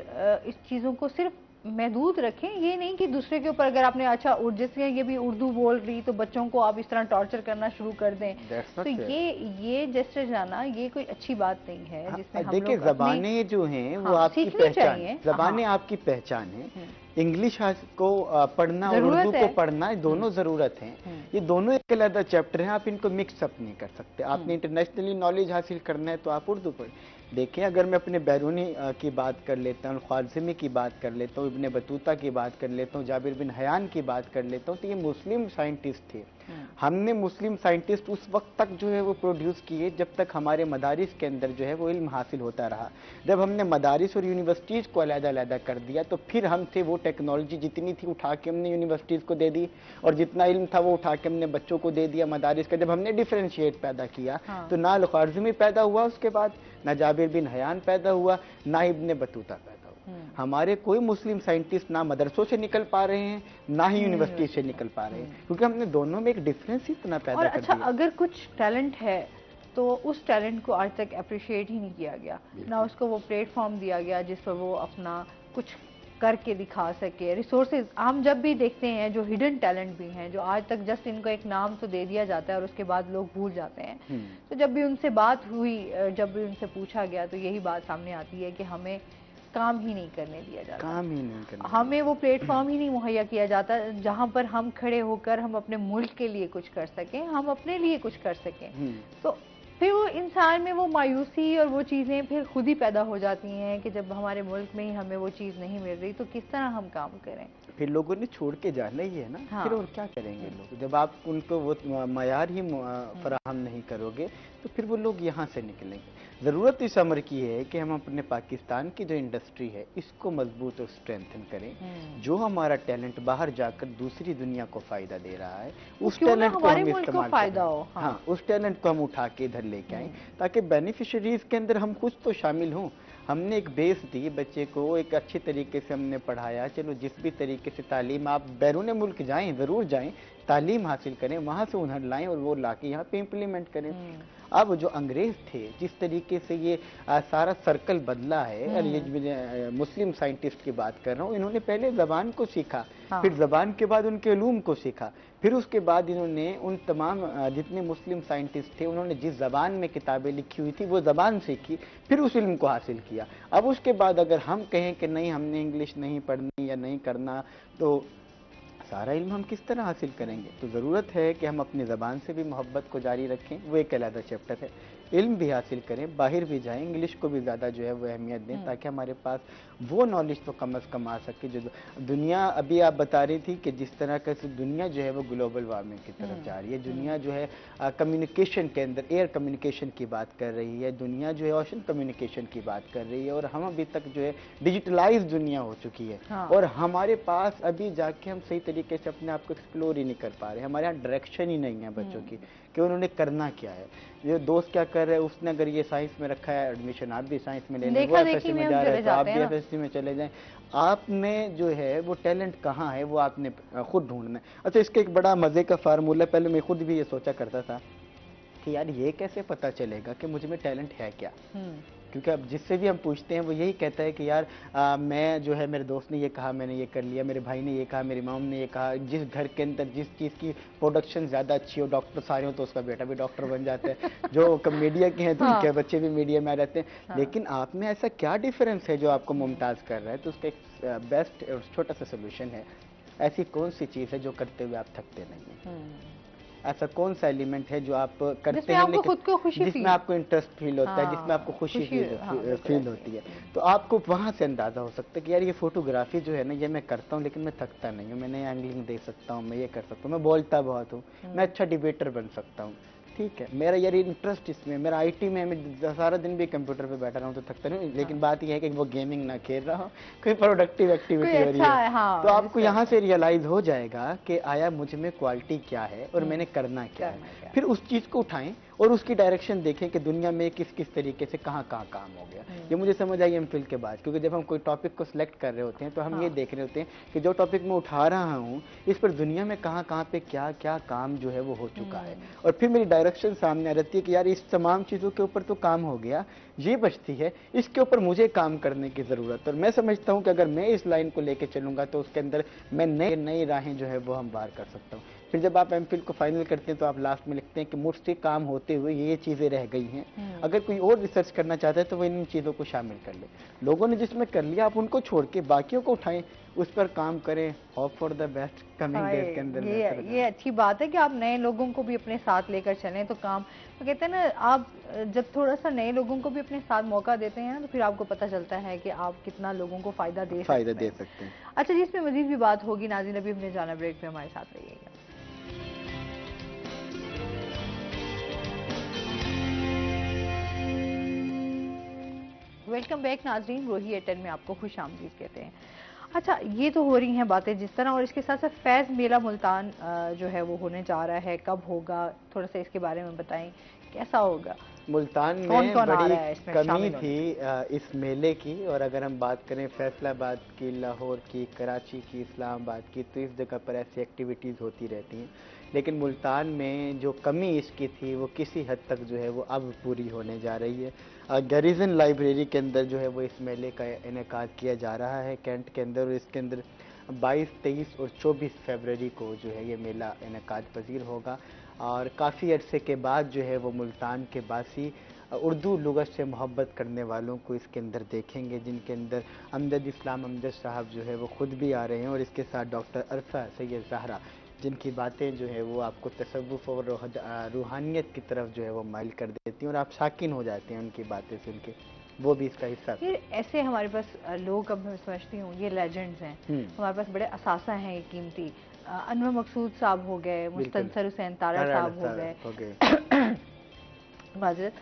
इस चीज़ों को सिर्फ महदूद रखें, ये नहीं कि दूसरे के ऊपर अगर आपने अच्छा जैसे ये भी उर्दू बोल रही तो बच्चों को आप इस तरह टॉर्चर करना शुरू कर दें, तो ये जैसे जाना ये कोई अच्छी बात नहीं है। जिसमें हम देखिए ज़बानें जो हैं वो आपकी पहचान है, ज़बानें आपकी पहचान है। इंग्लिश को पढ़ना और उर्दू को पढ़ना दोनों ज़रूरत हैं, ये दोनों एक अलग चैप्टर हैं, आप इनको मिक्स अप नहीं कर सकते। आपने इंटरनेशनली नॉलेज हासिल करना है तो आप उर्दू पढ़ें। देखें अगर मैं अपने बैरूनी की बात कर लेता हूँ, ख्वारिज़मी की बात कर लेता हूँ, इब्न बतूता की बात कर लेता हूँ, जाबिर बिन हयान की बात कर लेता हूँ, तो ये मुस्लिम साइंटिस्ट थे। हमने मुस्लिम साइंटिस्ट उस वक्त तक जो है वो प्रोड्यूस किए जब तक हमारे मदारिस के अंदर जो है वो इल्म हासिल होता रहा। जब हमने मदारिस और यूनिवर्सिटीज़ को अलग-अलग कर दिया तो फिर हम थे वो टेक्नोलॉजी जितनी थी उठा के हमने यूनिवर्सिटीज़ को दे दी, और जितना इल्म था वो उठा के हमने बच्चों को दे दिया मदारिस का। जब हमने डिफरेंशिएट पैदा किया तो ना अल-ख्वारिज़मी पैदा हुआ, उसके बाद ना जाबिर बिन हयान पैदा हुआ, ना इब्ने बतूता पैदा हुआ। हमारे कोई मुस्लिम साइंटिस्ट ना मदरसों से निकल पा रहे हैं, ना ही यूनिवर्सिटी से निकल पा रहे हैं, क्योंकि हमने दोनों में एक डिफरेंस ही इतना पैदा कर दिया। अगर कुछ टैलेंट है तो उस टैलेंट को आज तक अप्रिशिएट ही नहीं किया गया, ना उसको वो प्लेटफॉर्म दिया गया जिस पर वो अपना कुछ करके दिखा सके। रिसोर्सेज हम जब भी देखते हैं जो हिडन टैलेंट भी हैं, जो आज तक जस्ट इनको एक नाम तो दे दिया जाता है और उसके बाद लोग भूल जाते हैं। तो जब भी उनसे बात हुई, जब भी उनसे पूछा गया, तो यही बात सामने आती है कि हमें काम ही नहीं करने दिया जाता, काम ही नहीं करने, हमें वो प्लेटफॉर्म ही नहीं मुहैया किया जाता जहां पर हम खड़े होकर हम अपने मुल्क के लिए कुछ कर सकें, हम अपने लिए कुछ कर सकें। तो फिर वो इंसान में वो मायूसी और वो चीज़ें फिर खुद ही पैदा हो जाती हैं कि जब हमारे मुल्क में ही हमें वो चीज़ नहीं मिल रही तो किस तरह हम काम करें। फिर लोगों ने छोड़ के जाना ही है ना। हाँ। फिर और क्या करेंगे लोग, जब आप उनको वो मयार ही फराहम नहीं करोगे तो फिर वो लोग यहाँ से निकलेंगे। ज़रूरत इस अमर की है कि हम अपने पाकिस्तान की जो इंडस्ट्री है इसको मजबूत और स्ट्रेंथन करें। जो हमारा टैलेंट बाहर जाकर दूसरी दुनिया को फायदा दे रहा है, उस टैलेंट को हम इस्तेमाल करें। हाँ, उस टैलेंट को हम उठा के इधर लेके आए ताकि बेनिफिशरीज के अंदर हम कुछ तो शामिल हों। हमने एक बेस दी बच्चे को, एक अच्छे तरीके से हमने पढ़ाया। चलो जिस भी तरीके से तालीम, आप बैरून मुल्क जाएं, ज़रूर जाएं, तालीम हासिल करें, वहाँ से हुनर लाएं और वो ला के यहाँ पे इम्प्लीमेंट करें। अब जो अंग्रेज थे, जिस तरीके से ये सारा सर्कल बदला है, और ये मुस्लिम साइंटिस्ट की बात कर रहा हूँ, इन्होंने पहले ज़बान को सीखा, फिर ज़बान के बाद उनके उलूम को सीखा, फिर उसके बाद इन्होंने उन तमाम जितने मुस्लिम साइंटिस्ट थे उन्होंने जिस ज़बान में किताबें लिखी हुई थी वो ज़बान सीखी, फिर उस इल्म को हासिल किया। अब उसके बाद अगर हम कहें कि नहीं हमने इंग्लिश नहीं पढ़नी या नहीं करना, तो सारा इल्म हम किस तरह हासिल करेंगे? तो ज़रूरत है कि हम अपनी ज़बान से भी मोहब्बत को जारी रखें, वो एक अलग चैप्टर है। इल्म भी हासिल करें, बाहर भी जाएं, इंग्लिश को भी ज़्यादा जो है वो अहमियत दें, ताकि हमारे पास वो नॉलेज तो कम से कम आ सके। जो दुनिया अभी आप बता रही थी कि जिस तरह का दुनिया जो है वो ग्लोबल वार्मिंग की तरफ जा रही है, दुनिया जो है कम्युनिकेशन के अंदर एयर कम्युनिकेशन की बात कर रही है, दुनिया जो है ओशन कम्युनिकेशन की बात कर रही है, और हम अभी तक जो है डिजिटलाइज दुनिया हो चुकी है। और हमारे पास अभी जाके हम सही तरीके से अपने आप को एक्सप्लोर ही नहीं कर पा रहे। हमारे यहाँ डायरेक्शन ही नहीं है बच्चों की कि उन्होंने करना क्या है। ये दोस्त क्या कर रहे हैं, उसने अगर ये साइंस में रखा है एडमिशन, आप भी साइंस में लेने, वो एफएससी में जा रहे हैं तो आप भी एफएससी में चले जाएं। आप में जो है वो टैलेंट कहाँ है वो आपने खुद ढूंढना है। अच्छा, इसका एक बड़ा मजे का फार्मूला, पहले मैं खुद भी ये सोचा करता था कि यार ये कैसे पता चलेगा कि मुझ में टैलेंट है क्या, क्योंकि अब जिससे भी हम पूछते हैं वो यही कहता है कि यार मैं जो है, मेरे दोस्त ने ये कहा मैंने ये कर लिया, मेरे भाई ने ये कहा, मेरी मॉम ने ये कहा। जिस घर के अंदर जिस चीज़ की प्रोडक्शन ज़्यादा अच्छी हो, डॉक्टर सारे हो तो उसका बेटा भी डॉक्टर बन जाता है, जो मीडिया के हैं तो उनके बच्चे भी मीडिया में आ जाते हैं। लेकिन आप में ऐसा क्या डिफरेंस है जो आपको मुमताज़ कर रहा है? तो उसका एक बेस्ट और छोटा सा सोल्यूशन है, ऐसी कौन सी चीज़ है जो करते हुए आप थकते नहीं हैं? ऐसा कौन सा एलिमेंट है जो आप करते हैं लेकिन खुद को खुशी जिसमें आपको इंटरेस्ट फील होता है, जिसमें आपको खुशी फील होती है? तो आपको वहां से अंदाजा हो सकता है कि यार ये फोटोग्राफी जो है ना, ये मैं करता हूँ लेकिन मैं थकता नहीं हूँ, मैं नई एंगलिंग दे सकता हूँ, मैं ये कर सकता हूँ, मैं बोलता बहुत हूँ, मैं अच्छा डिबेटर बन सकता हूँ। ठीक है, मेरा यार इंटरेस्ट इसमें, मेरा आईटी में, मैं सारा दिन भी कंप्यूटर पे बैठा रहा हूँ तो थकता नहीं। लेकिन बात यह है कि वो गेमिंग ना खेल रहा हो, कोई प्रोडक्टिव एक्टिविटी हो रही है। तो आपको यहाँ से रियलाइज हो जाएगा कि आया मुझ में क्वालिटी क्या है और मैंने करना क्या है। फिर उस चीज को उठाएं और उसकी डायरेक्शन देखें कि दुनिया में किस किस तरीके से कहाँ काम हो गया। ये मुझे समझ आई एमफिल के बाद, क्योंकि जब हम कोई टॉपिक को सिलेक्ट कर रहे होते हैं तो हम ये देख रहे होते हैं कि जो टॉपिक मैं उठा रहा हूँ इस पर दुनिया में कहाँ पे क्या क्या काम जो है वो हो चुका है, और फिर मेरी डायरेक्शन सामने आ जाती है कि यार इस तमाम चीज़ों के ऊपर तो काम हो गया, ये बचती है, इसके ऊपर मुझे काम करने की ज़रूरत है। और मैं समझता हूँ कि अगर मैं इस लाइन को लेके चलूँगा तो उसके अंदर मैं नई राहें जो है वो हम पार कर सकता हूँ। फिर जब आप एमफिल को फाइनल करते हैं तो आप लास्ट में लिखते हैं कि मुझसे काम होते हुए ये चीज़ें रह गई हैं, अगर कोई और रिसर्च करना चाहता है तो वो इन चीज़ों को शामिल कर ले। लोगों ने जिसमें कर लिया आप उनको छोड़ के बाकियों को उठाएं, उस पर काम करें, hope for the best coming days के अंदर। ये अच्छी बात है कि आप नए लोगों को भी अपने साथ लेकर चलें तो काम, तो कहते हैं ना, आप जब थोड़ा सा नए लोगों को भी अपने साथ मौका देते हैं ना तो फिर आपको पता चलता है कि आप कितना लोगों को फायदा दे सकते हैं। अच्छा जी, इसमें मजीद भी बात होगी। नाज़रीन, अभी हमने जाना ब्रेक पे, हमारे साथ रहिएगा। वेलकम बैक नाजरीन, रोही एटेन में आपको खुश आमदीद कहते हैं। अच्छा, ये तो हो रही हैं बातें जिस तरह, और इसके साथ साथ फैज़ मेला मुल्तान जो है वो होने जा रहा है, कब होगा? थोड़ा सा इसके बारे में बताएं, कैसा होगा? मुल्तान कौन में कौन आ बड़ी रहा है इसमें कमी शामिल होने? थी इस मेले की। और अगर हम बात करें फैसलाबाद की, लाहौर की, कराची की, इस्लामाबाद की, तो इस जगह पर ऐसी एक्टिविटीज़ होती रहती हैं। लेकिन मुल्तान में जो कमी इसकी थी वो किसी हद तक जो है वो अब पूरी होने जा रही है। गैरिजन लाइब्रेरी के अंदर जो है वो इस मेले का इनेकाद किया जा रहा है कैंट के अंदर, और इसके अंदर 22, 23 और 24 फरवरी को जो है ये मेला इनेकाद पजीर होगा। और काफ़ी अरसे के बाद जो है वो मुल्तान के बासी उर्दू लुगत से मोहब्बत करने वालों को इसके अंदर देखेंगे, जिनके अंदर अमजद इस्लाम अमजद साहब जो है वो खुद भी आ रहे हैं, और इसके साथ डॉक्टर अरफा सैयद ज़हरा, जिनकी बातें जो है वो आपको तसव्वुफ़ और रूहानियत की तरफ जो है वो माइल कर देती हैं, और आप शाकिन हो जाते हैं उनकी बातें सुन के। वो भी इसका हिस्सा थे। फिर ऐसे हमारे पास लोग, अब मैं समझती हूँ ये लेजेंड्स हैं, हमारे पास बड़े असासा हैं ये कीमती। अनवर मकसूद साहब हो गए, बिल्कुल। मुस्तनसर हुसैन तारा तारा साहब हो गए, हो गए, माजरत।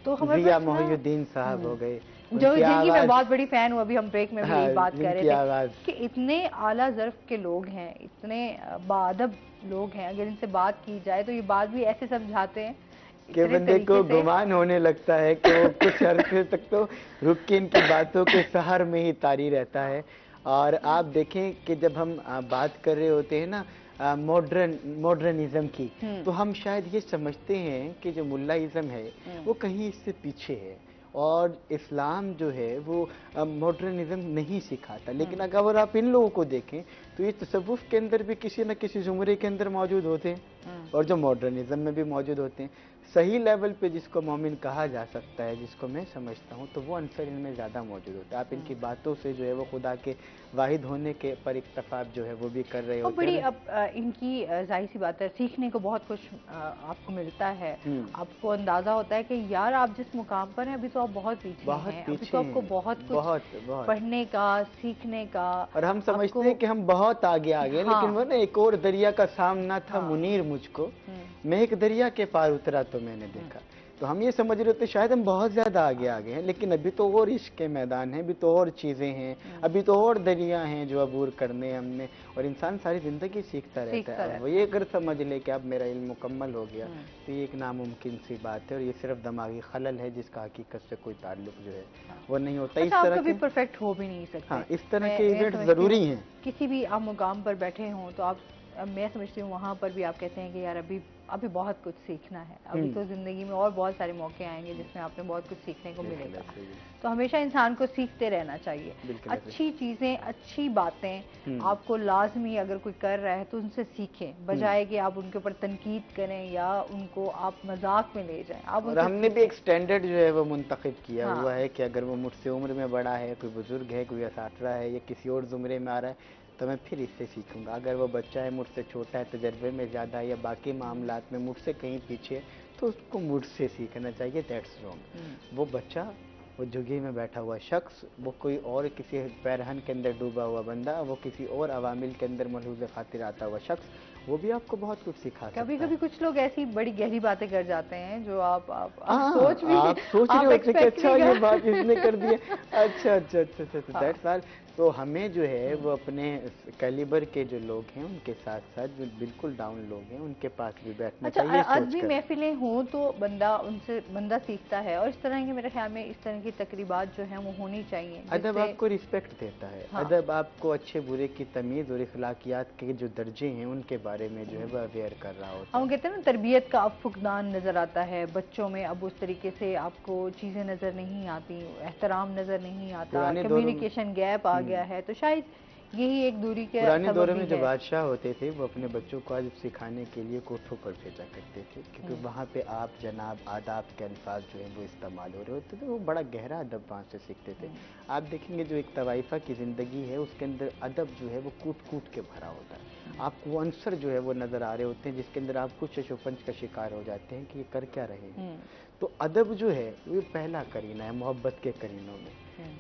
तो हमारे जिया पास ना मोहिउद्दीन साहब हो गए, जो उनकी जिनकी मैं आवाज़, बहुत बड़ी फैन हूँ, अभी हम ब्रेक में भी हाँ, यही बात कर रहे जिनकी थे आवाज़, कि इतने आला ज़र्फ के लोग हैं, इतने बाअदब लोग हैं, अगर इनसे बात की जाए तो ये बात भी ऐसे समझाते हैं के इतने बंदे को तरीके से। गुमान होने लगता है कि वो कुछ अरसे तक तो रुक के इनकी बातों के सहर में ही तारी रहता है। और आप देखें कि जब हम बात कर रहे होते हैं ना मॉडर्निज्म की, तो हम शायद ये समझते हैं कि जो मुल्लाइज्म है वो कहीं इससे पीछे है, और इस्लाम जो है वो मॉडर्निज्म नहीं सिखाता। लेकिन अगर आप इन लोगों को देखें तो ये तसव्वुफ के अंदर भी किसी न किसी जुमरे के अंदर मौजूद होते हैं, और जो मॉडर्निज्म में भी मौजूद होते हैं। सही लेवल पे जिसको मोमिन कहा जा सकता है, जिसको मैं समझता हूँ, तो वो अंसर इनमें ज़्यादा मौजूद होता है। आप इनकी बातों से जो है वो खुदा के वाहिद होने के पर इक्तफाब जो है वो भी कर रहे और होते बड़ी हैं। अब इनकी जाहिर सी बात है, सीखने को बहुत कुछ आपको मिलता है। आपको अंदाज़ा होता है कि यार आप जिस मुकाम पर हैं अभी तो आप बहुत पीछे बहुत हैं, अभी पीछे तो आपको हैं, बहुत कुछ बहुत बहुत। पढ़ने का, सीखने का। और हम समझते आपको हैं कि हम बहुत आगे आ गए, लेकिन वो हाँ ना एक और दरिया का सामना था हाँ मुनीर मुझको, मैं एक दरिया के पार उतरा तो मैंने देखा। तो हम ये समझ रहे होते शायद हम बहुत ज़्यादा आगे आ गए हैं, लेकिन अभी तो और इश्क के मैदान हैं, अभी तो और चीज़ें हैं, अभी तो और दरिया हैं जो अबूर करने हमने। और इंसान सारी ज़िंदगी सीखता रहता है। अब वो ये अगर समझ ले कि अब मेरा इल्म मुकम्मल हो गया, तो ये एक नामुमकिन सी बात है, और ये सिर्फ दिमागी खलल है जिसका हकीकत से कोई ताल्लुक जो है वो नहीं होता। अच्छा, इस आप तरह कभी के, परफेक्ट हो भी नहीं सकते। हाँ, इस तरह के मैं इवेंट समझती ज़रूरी हूँ हैं। किसी भी आप मुकाम पर बैठे हों तो आप, अब मैं समझती हूँ वहाँ पर भी आप कहते हैं कि यार अभी अभी बहुत कुछ सीखना है, अभी तो ज़िंदगी में और बहुत सारे मौके आएंगे जिसमें आपने बहुत कुछ सीखने को मिलेगा। तो हमेशा इंसान को सीखते रहना चाहिए। अच्छी चीज़ें, अच्छी बातें आपको लाजमी, अगर कोई कर रहा है तो उनसे सीखें, बजाय कि आप उनके ऊपर तनकीद करें या उनको आप मजाक में ले जाएं। आप और उनसे हमने भी एक सीखें। स्टैंडर्ड जो है वो मुंतखब किया हाँ हुआ है कि अगर वो मुझसे उम्र में बड़ा है, कोई बुजुर्ग है, कोई असातिज़ा है, या किसी और ज़ुमरे में आ रहा है, तो मैं फिर इससे सीखूंगा। अगर वो बच्चा है, मुझसे छोटा है, तजर्बे में ज़्यादा है, या बाकी मामलात में मुझसे कहीं पीछे है, तो उसको मुझसे सीखना चाहिए। That's wrong. वो बच्चा, वो झुग्गी में बैठा हुआ शख्स, वो कोई और किसी पैरहन के अंदर डूबा हुआ बंदा, वो किसी और अवामिल के अंदर मलहूज़ खातिर आता हुआ शख्स, वो भी आपको बहुत कुछ सिखा सकता कभी है। कभी कुछ लोग ऐसी बड़ी गहरी बातें कर जाते हैं जो आप हाँ, सोच भी, आप सोच रहे आप होते हैं कि एक्सपेक्ट अच्छा नहीं ये कर। बात इसने कर दी है। अच्छा अच्छा अच्छा अच्छा, हाँ। That's all. तो हमें जो है वो अपने कैलिबर के जो लोग हैं उनके साथ साथ जो बिल्कुल डाउन लोग हैं उनके पास भी बैठना अच्छा, चाहिए सोच अदबी कर। महफिलें हों तो बंदा उनसे बंदा सीखता है, और इस तरह के मेरे ख्याल में इस तरह की तकरीबात जो हैं वो होनी चाहिए अदब जिससे। आपको रिस्पेक्ट देता है। हाँ अदब आपको अच्छे बुरे की तमीज़ और इखलाकियात के जो दर्जे हैं उनके बारे में जो है वो अवेयर कर रहा होता हम है। कहते हैं ना, तरबियत का अब फुकदान नज़र आता है बच्चों में, अब उस तरीके से आपको चीज़ें नज़र नहीं आती, एहतराम नज़र नहीं आता, पुराने दौरों में, कम्युनिकेशन गैप आ गया है, तो शायद यही एक दूरी का पुराने सबब दौरों भी में जो है। बादशाह होते थे वो अपने बच्चों को अदब सिखाने के लिए कोठों पर भेजा करते थे, क्योंकि वहाँ पे आप, जनाब, आदाब के अल्फाज जो हैं वो इस्तेमाल हो रहे होते थे। वो बड़ा गहरा अदब वहाँ से सीखते थे। आप देखेंगे जो एक तवाइफा की ज़िंदगी है उसके अंदर अदब जो है वो कूट कूट के भरा होता है। आपको वो अंसर जो है वो नज़र आ रहे होते हैं जिसके अंदर आप कुछ शशोपंज का शिकार हो जाते हैं कि ये कर क्या रहे हैं। तो अदब जो है वो पहला करीना है मोहब्बत के करीनों में।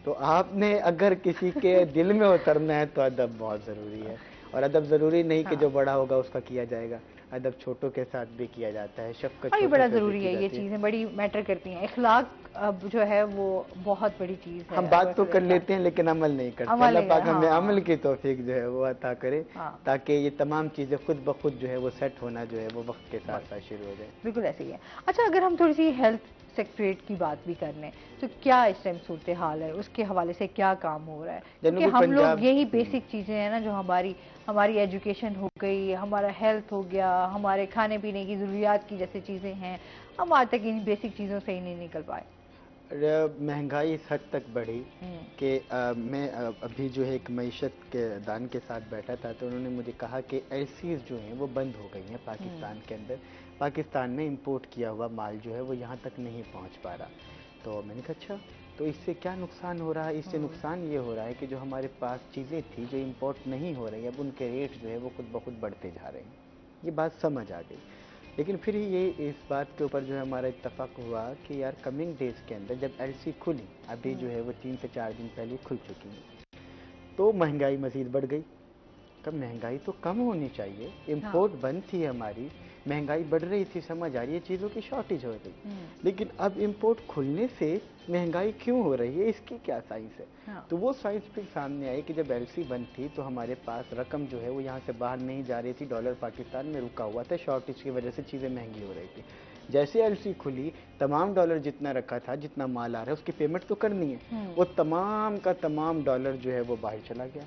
तो आपने अगर किसी के दिल में उतरना है तो अदब बहुत ज़रूरी है। और अदब ज़रूरी नहीं कि जो बड़ा होगा उसका किया जाएगा। अदब छोटों के साथ भी किया जाता है, शफ़क़त और ये छोटों बड़ा से भी ज़रूरी की है, ये जाती है। चीज़ें बड़ी मैटर करती हैं। इखलाक अब जो है वो बहुत बड़ी चीज़ है। हम बात तो कर इखलाक लेते हैं लेकिन अमल नहीं करते। अमल अल्लाह नहीं पाक कर, हमें अमल हाँ की तौफीक जो है वो अता करे, हाँ ताकि ये तमाम चीज़ें खुद ब खुद जो है वो सेट होना जो है वो वक्त के साथ बस साथ शुरू हो जाए। बिल्कुल ऐसे ही है। अच्छा, अगर हम थोड़ी सी हेल्थ सेक्रेटरीट की बात भी कर लें तो क्या इस टाइम सूरत हाल है, उसके हवाले से क्या काम हो रहा है? क्योंकि जनूबी हम लोग पंजाब। यही बेसिक चीज़ें हैं ना, जो हमारी हमारी एजुकेशन हो गई, हमारा हेल्थ हो गया, हमारे खाने पीने की ज़रूरियात की जैसे चीज़ें हैं, हम आज तक इन बेसिक चीज़ों से ही नहीं निकल पाए। महंगाई इस हद तक बढ़ी हम्म कि मैं अभी जो है एक मईशत के दान के साथ बैठा था, तो उन्होंने मुझे कहा कि एलसीज जो हैं वो बंद हो गई हैं हम्म पाकिस्तान के अंदर। पाकिस्तान में इंपोर्ट किया हुआ माल जो है वो यहाँ तक नहीं पहुँच पा रहा। तो मैंने कहा अच्छा, तो इससे क्या नुकसान हो रहा है? इससे हम्म नुकसान ये हो रहा है कि जो हमारे पास चीज़ें थी जो इंपोर्ट नहीं हो रही, अब उनके रेट जो है वो खुद ब खुद बढ़ते जा रहे हैं। ये बात समझ आ गई। लेकिन फिर ही ये इस बात के ऊपर जो है हमारा इत्तेफाक हुआ कि यार कमिंग डेज के अंदर जब एलसी खुली, अभी जो है वो 3 से 4 दिन पहले खुल चुकी है, तो महंगाई मज़ीद बढ़ गई। तब महंगाई तो कम होनी चाहिए, हाँ इंपोर्ट बंद थी हमारी, महंगाई बढ़ रही थी, समझ आ रही है, चीज़ों की शॉर्टेज हो रही। लेकिन अब इंपोर्ट खुलने से महंगाई क्यों हो रही है, इसकी क्या साइंस है? हाँ तो वो साइंस फिर सामने आई कि जब एलसी बंद थी तो हमारे पास रकम जो है वो यहाँ से बाहर नहीं जा रही थी, डॉलर पाकिस्तान में रुका हुआ था, शॉर्टेज की वजह से चीज़ें महंगी हो रही थी। जैसे एलसी खुली, तमाम डॉलर जितना रखा था, जितना माल आ रहा है उसकी पेमेंट तो करनी है, वो तमाम का तमाम डॉलर जो है वो बाहर चला गया।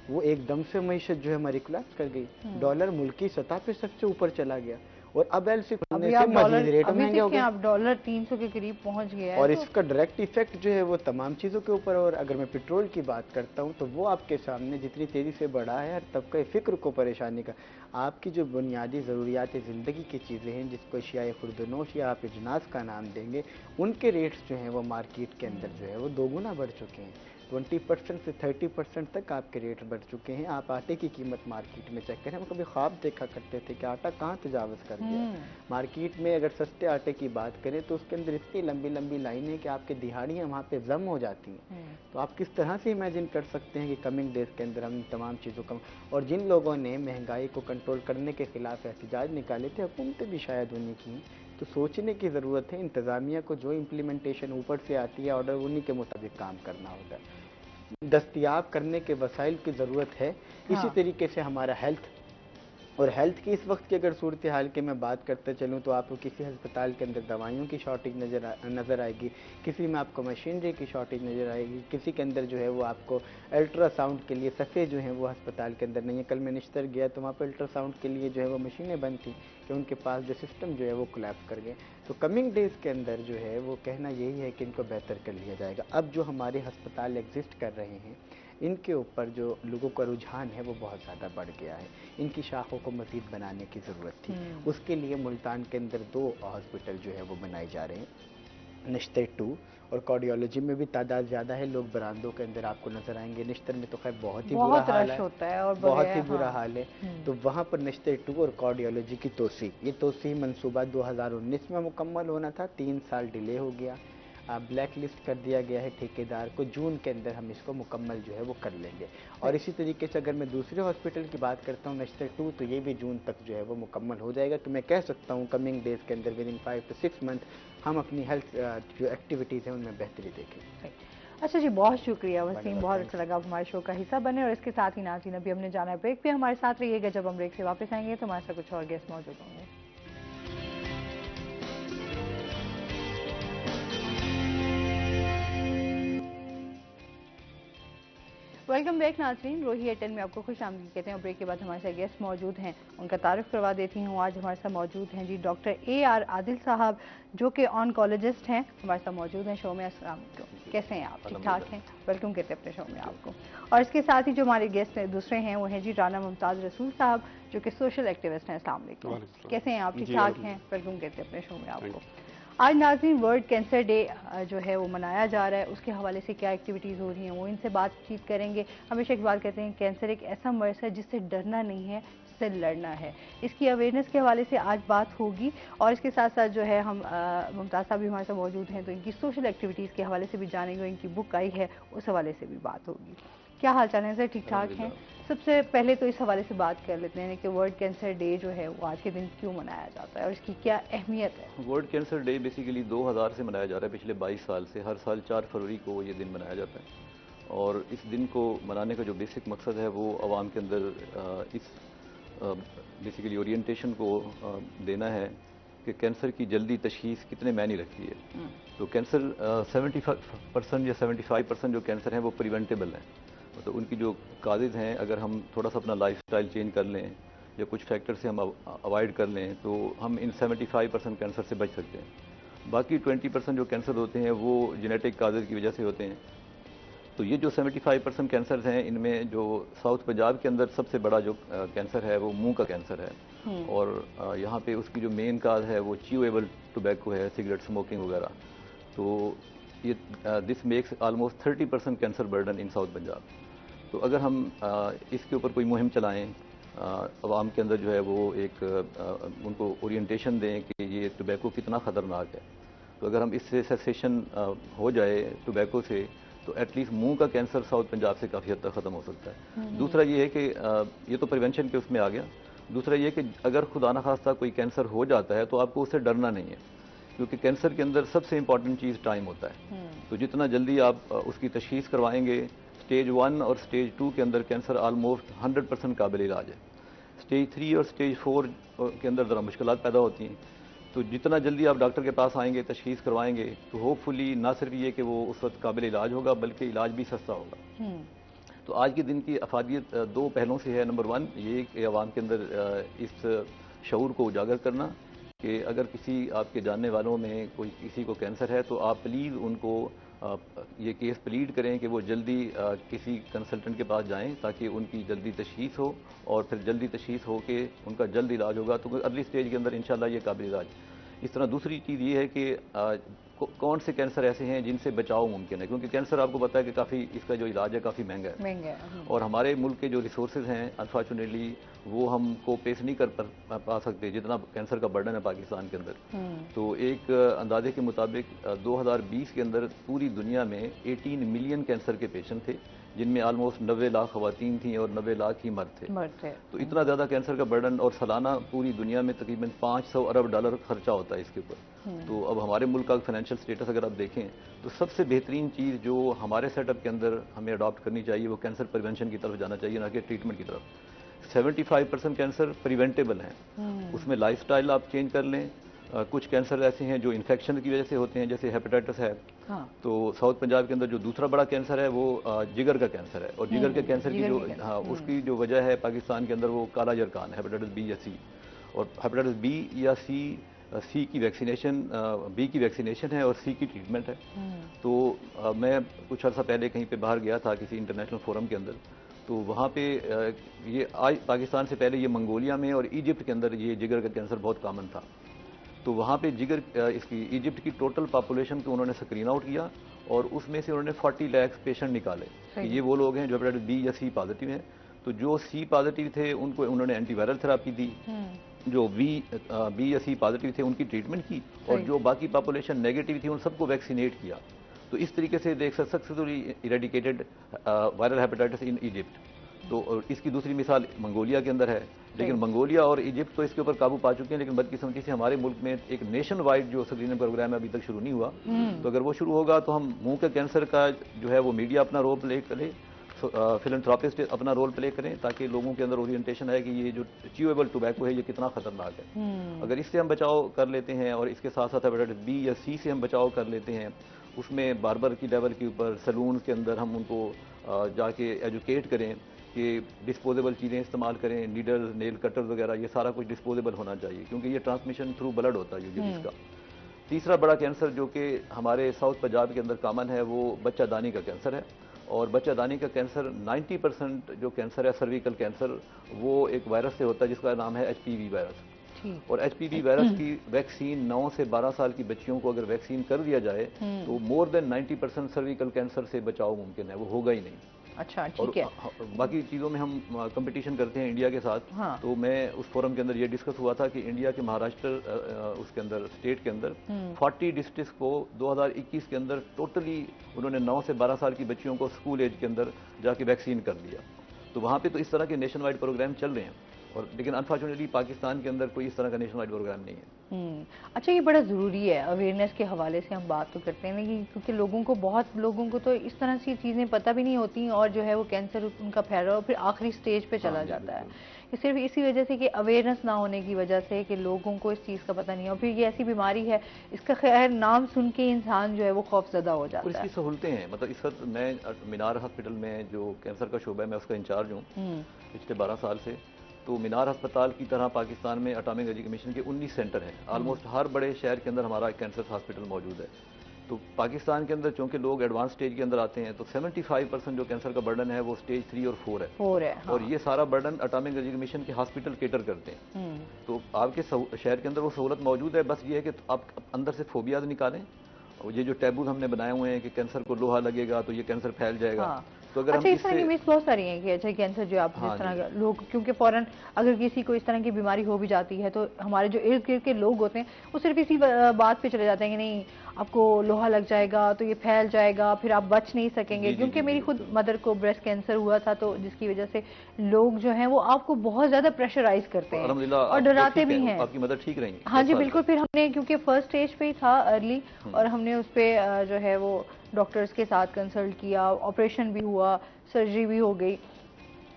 वो एकदम से मईशत जो है हमारी कोलैप्स कर गई। डॉलर मुल्की सतह पे सबसे ऊपर चला गया, और अब एलसी खुलने अभी से आप मजीद डॉलर, रेट अभी महंगे हो देखें गए। आप डॉलर 300 के करीब पहुंच गया है और तो इसका डायरेक्ट इफेक्ट जो है वो तमाम चीज़ों के ऊपर। और अगर मैं पेट्रोल की बात करता हूँ तो वो आपके सामने जितनी तेज़ी से बढ़ा है, हर तबका फ़िक्र को परेशानी का। आपकी जो बुनियादी ज़रूरियात ज़िंदगी की चीज़ें हैं, जिसको अशियाए खुर्दनोश या आप इजनास का नाम देंगे, उनके रेट्स जो हैं वो मार्केट के अंदर जो है वो दोगुना बढ़ चुके हैं। 20% से 30% तक आपके रेट बढ़ चुके हैं। आप आटे की कीमत मार्केट में चेक करें, हम कभी ख्वाब देखा करते थे कि आटा कहाँ तजावज़ कर गया। मार्केट में अगर सस्ते आटे की बात करें तो उसके अंदर इतनी लंबी लंबी लाइनें कि आपकी दिहाड़ियाँ वहाँ पे जम हो जाती हैं। तो आप किस तरह से इमेजिन कर सकते हैं कि कमिंग डेज के अंदर हम इन तमाम चीज़ों का। और जिन लोगों ने महंगाई को कंट्रोल करने के खिलाफ एहतजाज निकाले थे, हुकूमतें भी शायद उन्हीं की हैं। तो सोचने की ज़रूरत है, इंतज़ामिया को जो इम्प्लीमेंटेशन ऊपर से आती है ऑर्डर, उन्हीं के मुताबिक काम करना होगा। दस्तयाब करने के वसाइल की ज़रूरत है। इसी हाँ तरीके से हमारा हेल्थ, और हेल्थ की इस वक्त की अगर सूरत हाल की मैं बात करते चलूँ तो आपको किसी अस्पताल के अंदर दवाइयों की शॉर्टेज नज़र आएगी, किसी में आपको मशीनरी की शॉर्टेज नज़र आएगी, किसी के अंदर जो है वो आपको अल्ट्रासाउंड के लिए सफ़े जो हैं वो अस्पताल के अंदर नहीं है। कल मैं निश्तर गया तो वहाँ पर अल्ट्रासाउंड के लिए जो है वो मशीनें बंद थी कि उनके पास जो सिस्टम जो है वो कोलैप्स कर गए। तो कमिंग डेज़ के अंदर जो है वो कहना यही है कि इनको बेहतर कर लिया जाएगा। अब जो हमारे अस्पताल एग्जिस्ट कर रहे हैं, इनके ऊपर जो लोगों का रुझान है वो बहुत ज़्यादा बढ़ गया है। इनकी शाखों को मज़ीद बनाने की ज़रूरत थी। उसके लिए मुल्तान के अंदर 2 हॉस्पिटल जो है वो बनाए जा रहे हैं, नश्तर 2, और कार्डियोलॉजी में भी तादाद ज़्यादा है, लोग बरामदों के अंदर आपको नज़र आएंगे। नश्तर में तो खैर बहुत ही बुरा बहुत हाल रश है, होता है और बहुत ही बगैर बुरा हाँ हाल है। तो वहाँ पर नश्तर 2 और कार्डियोलॉजी की तोसी, ये तोसी मनसूबा 2019 में मुकम्मल होना था, 3 साल डिले हो गया। ब्लैक लिस्ट कर दिया गया है ठेकेदार को, जून के अंदर हम इसको मुकम्मल जो है वो कर लेंगे। और इसी तरीके से अगर मैं दूसरे हॉस्पिटल की बात करता हूँ नश्तर 2, तो ये भी जून तक जो है वो मुकम्मल हो जाएगा। तो मैं कह सकता हूँ कमिंग डेज़ के अंदर विदिन 5 to 6 मंथ हम अपनी हेल्थ जो एक्टिविटीज़ हैं उनमें बेहतरी देखें। अच्छा जी, बहुत शुक्रिया वसीम, बहुत अच्छा लगा आप हमारे शो का हिस्सा बने। और इसके साथ ही नाज़रीन, अभी हमने जाना है ब्रेक पे, हमारे साथ रहिएगा। जब हम ब्रेक से वापस आएंगे तो हमारे साथ कुछ और गेस्ट मौजूद होंगे। वेलकम बैक नाज़रीन, रोही एयरटेल में आपको खुश आमदीद कहते हैं। और ब्रेक के बाद हमारे साथ गेस्ट मौजूद हैं, उनका तारुफ करवा देती हूँ। आज हमारे साथ मौजूद हैं जी डॉक्टर AR आदिल साहब, जो कि ऑनकोलॉजिस्ट हैं, हमारे साथ मौजूद हैं शो में। अस्सलाम वालेकुम, कैसे हैं आप? ठीक ठाक हैं? वेलकम कहते हैं अपने शो में आपको। और इसके साथ ही जो हमारे गेस्ट दूसरे हैं वो हैं जी राना मुमताज़ रसूल साहब, जो कि सोशल एक्टिविस्ट हैं। अस्सलाम वालेकुम, कैसे हैं आप? ठीक ठाक हैं? वेलकम कहते हैं अपने शो में आपको। आज नाज़रीन वर्ल्ड कैंसर डे जो है वो मनाया जा रहा है, उसके हवाले से क्या एक्टिविटीज़ हो रही हैं वो इनसे बातचीत करेंगे। हमेशा एक बात कहते हैं, कैंसर एक ऐसा मर्ज़ है जिससे डरना नहीं है, जिससे लड़ना है। इसकी अवेयरनेस के हवाले से आज बात होगी। और इसके साथ साथ जो है हम मुमताज़ साहब भी हमारे साथ मौजूद हैं, तो इनकी सोशल एक्टिविटीज़ के हवाले से भी जानेंगे। इनकी बुक आई है, उस हवाले से भी बात होगी। क्या हाल चाल है सर? ठीक ठाक हैं? सबसे पहले तो इस हवाले से बात कर लेते हैं कि वर्ल्ड कैंसर डे जो है वो आज के दिन क्यों मनाया जाता है और इसकी क्या अहमियत है? वर्ल्ड कैंसर डे बेसिकली 2000 से मनाया जा रहा है, पिछले 22 साल से। हर साल 4 फरवरी को ये दिन मनाया जाता है और इस दिन को मनाने का जो बेसिक मकसद है वो आवाम के अंदर इस बेसिकली ओरिएंटेशन को देना है कि कैंसर की जल्दी तशखीस कितने मायने रखती है। तो कैंसर 75% या 75% जो कैंसर हैं वो प्रिवेंटेबल हैं, मतलब उनकी जो काजेज़ हैं, अगर हम थोड़ा सा अपना लाइफस्टाइल चेंज कर लें या कुछ फैक्टर से हम अवॉइड कर लें तो हम इन 75% कैंसर से बच सकते हैं। बाकी 20% जो कैंसर होते हैं वो जेनेटिक काजेज़ की वजह से होते हैं। तो ये जो 75% कैंसर हैं, इनमें जो साउथ पंजाब के अंदर सबसे बड़ा जो कैंसर है वो मुंह का कैंसर है और यहाँ पे उसकी जो मेन काज है वो च्यूएबल टोबैको है, सिगरेट स्मोकिंग वगैरह। तो ये this makes almost 30% cancer burden in south Punjab. तो अगर हम इसके ऊपर कोई मुहिम चलाएं, आवाम के अंदर जो है वो एक उनको ओरिएंटेशन दें कि ये टोबैको कितना ख़तरनाक है, तो अगर हम इससे सेसेशन हो जाए टोबैको से तो एटलीस्ट मुंह का कैंसर साउथ पंजाब से काफ़ी हद तक ख़त्म हो सकता है। दूसरा ये है कि ये तो प्रिवेंशन के उसमें आ गया। दूसरा ये कि अगर खुदा न खास्ता कोई कैंसर हो जाता है तो आपको उससे डरना नहीं है, क्योंकि कैंसर के अंदर सबसे इंपॉर्टेंट चीज़ टाइम होता है। तो जितना जल्दी आप उसकी तशखीस करवाएंगे, स्टेज 1 और स्टेज 2 के अंदर कैंसर ऑलमोस्ट 100% काबिल इलाज है। स्टेज 3 और स्टेज 4 के अंदर ज़रा मुश्किलात पैदा होती हैं। तो जितना जल्दी आप डॉक्टर के पास आएंगे, तशखीस करवाएंगे, तो होपफुली ना सिर्फ ये कि वो उस वक्त काबिल इलाज होगा बल्कि इलाज भी सस्ता होगा। तो आज के दिन की अफादियत दो पहलों से है। नंबर 1 ये कि आवाम के अंदर इस शऊर को उजागर करना कि अगर किसी आपके जानने वालों में कोई किसी को कैंसर है तो आप प्लीज़ उनको ये केस प्लीड करें कि वो जल्दी किसी कंसल्टेंट के पास जाएं ताकि उनकी जल्दी तशखीस हो और फिर जल्दी तशखीस हो के उनका जल्द इलाज होगा तो अर्ली स्टेज के अंदर इंशाल्लाह ये काबिल इलाज। इस तरह दूसरी चीज़ ये है कि कौन से कैंसर ऐसे हैं जिनसे बचाव मुमकिन है, क्योंकि कैंसर आपको पता है कि काफ़ी इसका जो इलाज है काफ़ी महंगा है और हमारे मुल्क के जो रिसोर्सेज हैं अनफॉर्चुनेटली वो हम को पेश नहीं कर पा सकते जितना कैंसर का बर्डन है पाकिस्तान के अंदर। तो एक अंदाजे के मुताबिक 2020 के अंदर पूरी दुनिया में 18 मिलियन कैंसर के पेशेंट थे, जिनमें ऑलमोस्ट 90 लाख खवातीन थी और 90 लाख ही मर्द थे। तो इतना ज़्यादा कैंसर का बर्डन और सालाना पूरी दुनिया में तकरीबन $500 अरब खर्चा होता है इसके ऊपर। तो अब हमारे मुल्क का फाइनेंशियल स्टेटस अगर आप देखें तो सबसे बेहतरीन चीज़ जो हमारे सेटअप के अंदर हमें अडॉप्ट करनी चाहिए वो कैंसर प्रिवेंशन की तरफ जाना चाहिए, ना कि ट्रीटमेंट की तरफ। 75% कैंसर प्रिवेंटेबल हैं, उसमें लाइफस्टाइल आप चेंज कर लें। कुछ कैंसर ऐसे हैं जो इन्फेक्शन की वजह से होते हैं, जैसे हेपेटाइटिस है। तो साउथ पंजाब के अंदर जो दूसरा बड़ा कैंसर है वो जिगर का कैंसर है और जिगर के कैंसर की जो उसकी जो वजह है पाकिस्तान के अंदर वो काला जरकान, हेपेटाइटिस बी या सी। और हेपेटाइटिस बी या सी की वैक्सीनेशन, बी की वैक्सीनेशन है और सी की ट्रीटमेंट है। तो मैं कुछ अर्सा पहले कहीं पे बाहर गया था किसी इंटरनेशनल फोरम के अंदर, तो वहाँ पे ये आज पाकिस्तान से पहले ये मंगोलिया में और इजिप्ट के अंदर ये जिगर का कैंसर बहुत कॉमन था। तो वहाँ पे जिगर इसकी इजिप्ट की टोटल पॉपुलेशन को उन्होंने स्क्रीन आउट किया और उसमें से उन्होंने 40 लाख पेशेंट निकाले कि ये वो लोग हैं जो हेपेटाइटिस बी या सी पॉजिटिव हैं। तो जो सी पॉजिटिव थे उनको उन्होंने एंटीवायरल थेरापी दी, जो बी या सी पॉजिटिव थे उनकी ट्रीटमेंट की और जो बाकी पॉपुलेशन नेगेटिव थी उन सबको वैक्सीनेट किया। तो इस तरीके से देख successfully eradicated viral hepatitis in Egypt. तो इसकी दूसरी मिसाल मंगोलिया के अंदर है, लेकिन मंगोलिया और इजिप्ट तो इसके ऊपर काबू पा चुके हैं, लेकिन बदकिस्मती से हमारे मुल्क में एक नेशन वाइड जो स्क्रीनिंग प्रोग्राम है अभी तक शुरू नहीं हुआ। तो अगर वो शुरू होगा तो हम मुंह के कैंसर का जो है वो मीडिया अपना रोल प्ले करे, फिलैंथ्रोपिस्ट अपना रोल प्ले करें ताकि लोगों के अंदर ओरिएंटेशन है कि ये जो च्यूएबल टोबैको है ये कितना खतरनाक है। अगर इससे हम बचाव कर लेते हैं और इसके साथ साथ हेपेटाइटिस बी या सी से हम बचाव कर लेते हैं, उसमें बार्बर की लेवल के ऊपर सैलून के अंदर हम उनको जाके एजुकेट करें कि डिस्पोजेबल चीज़ें इस्तेमाल करें, नीडल, नेल कटर वगैरह, ये सारा कुछ डिस्पोजेबल होना चाहिए क्योंकि ये ट्रांसमिशन थ्रू ब्लड होता है यूजुअली इसका। तीसरा बड़ा कैंसर जो कि हमारे साउथ पंजाब के अंदर कॉमन है वो बच्चादानी का कैंसर है और बच्चादानी का कैंसर 90% जो कैंसर है सर्विकल कैंसर वो एक वायरस से होता है जिसका नाम है HPV वायरस। और HPV वायरस की वैक्सीन 9 से 12 साल की बच्चियों को अगर वैक्सीन कर दिया जाए तो मोर देन 90% सर्विकल कैंसर से बचाव मुमकिन है, वो होगा ही नहीं। अच्छा, और ठीक है। बाकी चीज़ों में हम कंपटीशन करते हैं इंडिया के साथ। हाँ। तो मैं उस फोरम के अंदर ये डिस्कस हुआ था कि इंडिया के महाराष्ट्र उसके अंदर स्टेट के अंदर 40 डिस्ट्रिक्ट को 2021 के अंदर टोटली उन्होंने 9 से 12 साल की बच्चियों को स्कूल एज के अंदर जाके वैक्सीन कर दिया। तो वहाँ पे तो इस तरह के नेशन वाइड प्रोग्राम चल रहे हैं, और लेकिन अनफॉर्चुनेटली पाकिस्तान के अंदर कोई इस तरह का नेशन वाइड प्रोग्राम नहीं है। अच्छा, ये बड़ा ज़रूरी है, अवेयरनेस के हवाले से हम बात तो करते हैं लेकिन क्योंकि बहुत लोगों को तो इस तरह की चीज़ें पता भी नहीं होती और जो है वो कैंसर उनका फैलाव फिर आखिरी स्टेज पे चला जाता है। ये सिर्फ इसी वजह से कि अवेयरनेस ना होने की वजह से कि लोगों को इस चीज़ का पता नहीं है, और फिर ये ऐसी बीमारी है, इसका खैर नाम सुन के इंसान जो है वो खौफजदा हो और जाता इसकी है। सहूलतें हैं, मतलब इस वक्त मैं मीनार हॉस्पिटल में जो कैंसर का शोबा है मैं उसका इंचार्ज हूँ पिछले 12 साल से। तो मीनार अस्पताल की तरह पाकिस्तान में एटॉमिक एनर्जी कमीशन के 19 सेंटर हैं। ऑलमोस्ट हर बड़े शहर के अंदर हमारा कैंसर हॉस्पिटल मौजूद है। तो पाकिस्तान के अंदर चूंकि लोग एडवांस स्टेज के अंदर आते हैं, तो 75% जो कैंसर का बर्डन है वो स्टेज 3 और 4 है। हाँ। और ये सारा बर्डन एटॉमिक एनर्जी कमीशन के हॉस्पिटल केटर करते हैं। तो आपके शहर के अंदर वो सहूलत मौजूद है, बस ये है कि आप अंदर से फोबियाज निकालें। और ये जो टैबूज हमने बनाए हुए हैं कि कैंसर को लोहा लगेगा तो ये कैंसर फैल जाएगा। हाँ। तो अगर अच्छा, हम इस तरह की मिथ बहुत सारी हैं कि अच्छा कैंसर जो आप जिस तरह लोग, क्योंकि फौरन अगर किसी को इस तरह की बीमारी हो भी जाती है तो हमारे जो इर्द गिर्द के लोग होते हैं वो सिर्फ इसी बात पे चले जाते हैं कि नहीं आपको लोहा लग जाएगा तो ये फैल जाएगा, फिर आप बच नहीं सकेंगे। क्योंकि मेरी खुद मदर को ब्रेस्ट कैंसर हुआ था, तो जिसकी वजह से लोग जो हैं वो आपको बहुत ज्यादा प्रेशराइज करते हैं और डराते भी हैं। आपकी मदर ठीक रही? हाँ जी बिल्कुल। फिर हमने, क्योंकि फर्स्ट स्टेज पे ही था अर्ली, और हमने उस पर जो है वो डॉक्टर्स के साथ कंसल्ट किया, ऑपरेशन भी हुआ, सर्जरी भी हो गई।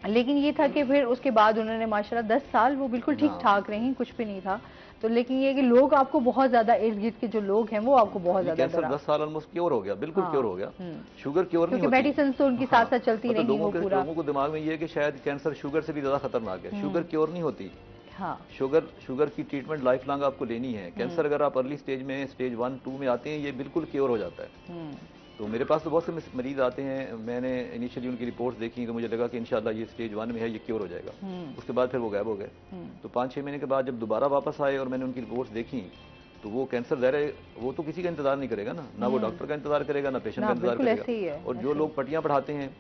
लेकिन ये था कि फिर उसके बाद उन्होंने माशाल्लाह 10 साल वो बिल्कुल ठीक ठाक रही, कुछ भी नहीं था। तो लेकिन ये कि लोग आपको बहुत ज्यादा, इर्द गिर्द के जो लोग हैं वो आपको बहुत ज्यादा कैंसर 10 साल ऑलमोस्ट क्योर हो गया, बिल्कुल क्योर हो गया। शुगर क्योर नहीं होती, क्योंकि मेडिसिन तो उनकी साथ साथ चलती रही। लोगों को दिमाग में ये है कि शायद कैंसर शुगर से भी ज्यादा खतरनाक है। शुगर क्योर नहीं होती। हाँ। शुगर की ट्रीटमेंट लाइफ लॉन्ग आपको लेनी है। कैंसर अगर आप अर्ली स्टेज में, स्टेज 1, 2 में आते हैं, ये बिल्कुल क्योर हो जाता है। तो मेरे पास तो बहुत से मरीज आते हैं, मैंने इनिशियली उनकी रिपोर्ट्स देखी तो मुझे लगा कि इंशाल्लाह ये स्टेज 1 में है, ये क्योर हो जाएगा। उसके बाद फिर वो गायब हो गए। तो 5-6 महीने के बाद जब दोबारा वापस आए और मैंने उनकी रिपोर्ट्स देखी, तो वो कैंसर ज़ाहिर है वो तो किसी का इंतजार नहीं करेगा ना वो डॉक्टर का इंतजार करेगा, ना पेशेंट का इंतजार करेगा। और जो लोग पट्टियां पढ़ाते हैं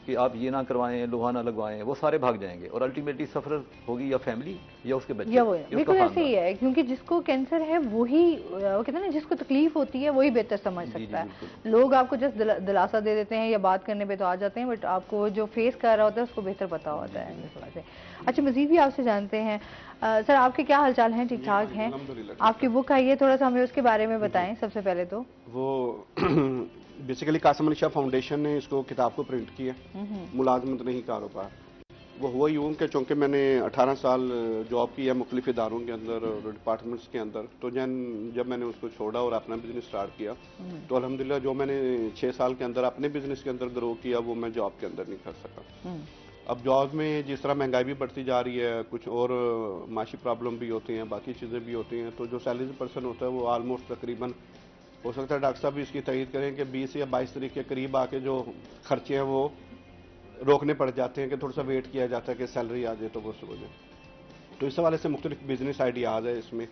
कि आप ये ना करवाएं, लोहा ना लगवाएं, वो सारे भाग जाएंगे और अल्टीमेटली सफर होगी या फैमिली या उसके बच्चे या बिल्कुल ऐसे ही है। क्योंकि जिसको कैंसर है वही, वो कहते हैं ना, जिसको तकलीफ होती है वही बेहतर समझ सकता है। लोग आपको जस्ट दिलासा दे देते हैं या बात करने पे तो आ जाते हैं, बट आपको जो फेस कर रहा होता है उसको बेहतर पता होता है इस वजह से। अच्छा, मजीद भी आपसे जानते हैं सर, आपके क्या हालचाल हैं? ठीक ठाक हैं? आपकी बुक आई है, थोड़ा सा हमें उसके बारे में बताएं सबसे पहले तो। वो बेसिकली कासिम अली शाह फाउंडेशन ने इसको किताब को प्रिंट किया, मुलाजमत नहीं कारोबार। वो हुआ यूं कि चूँकि मैंने 18 साल जॉब की है मुख्तलिफ इदारों के अंदर और डिपार्टमेंट्स के अंदर, तो जब मैंने उसको छोड़ा और अपना बिजनेस स्टार्ट किया, तो अल्हम्दुलिल्लाह जो मैंने 6 साल के अंदर अपने बिजनेस के अंदर ग्रो किया वो मैं जॉब के अंदर नहीं कर सका। अब जॉब में जिस तरह महंगाई भी बढ़ती जा रही है, कुछ और माशी प्रॉब्लम भी होती हैं, बाकी चीज़ें भी होती हैं, तो जो सैलरी पर्सन होता है वो आलमोस्ट तकरीबन, हो सकता है डॉक्टर साहब भी इसकी तईद करें कि 20 या 22 तारीख के करीब आके जो खर्चे हैं वो रोकने पड़ जाते हैं कि थोड़ा सा वेट किया जाता है कि सैलरी आ जाए तो वो हो जाए। तो इस हवाले से मुख्तलिफ बिजनेस आइडियाज़ है इसमें।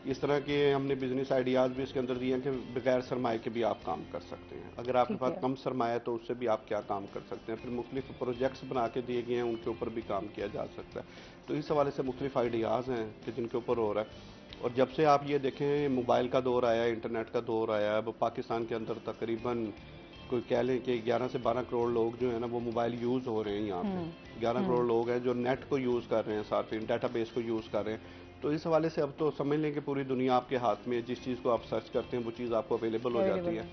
इस तरह के हमने बिजनेस आइडियाज़ भी इसके अंदर दिए हैं कि बगैर सरमाए के भी आप काम कर सकते हैं। अगर आपके पास कम सरमाया है तो उससे भी आप क्या काम कर सकते हैं। फिर मुख्तलिफ प्रोजेक्ट्स बना के दिए गए हैं, उनके ऊपर भी काम किया जा सकता है। तो इस हवाले से मुख्तलिफ आइडियाज़ हैं कि जिनके ऊपर हो रहा है। और जब से आप ये देखें मोबाइल का दौर आया है, इंटरनेट का दौर आया है, अब पाकिस्तान के अंदर तकरीबन कोई कह लें कि 11 से 12 करोड़ लोग जो है ना वो मोबाइल यूज़ हो रहे हैं। यहाँ पे 11 करोड़ लोग हैं जो नेट को यूज़ कर रहे हैं, साथ ही डेटाबेस को यूज़ कर रहे हैं। तो इस हवाले से अब तो समझ लें कि पूरी दुनिया आपके हाथ में, जिस चीज़ को आप सर्च करते हैं वो चीज़ आपको अवेलेबल हो जाती है।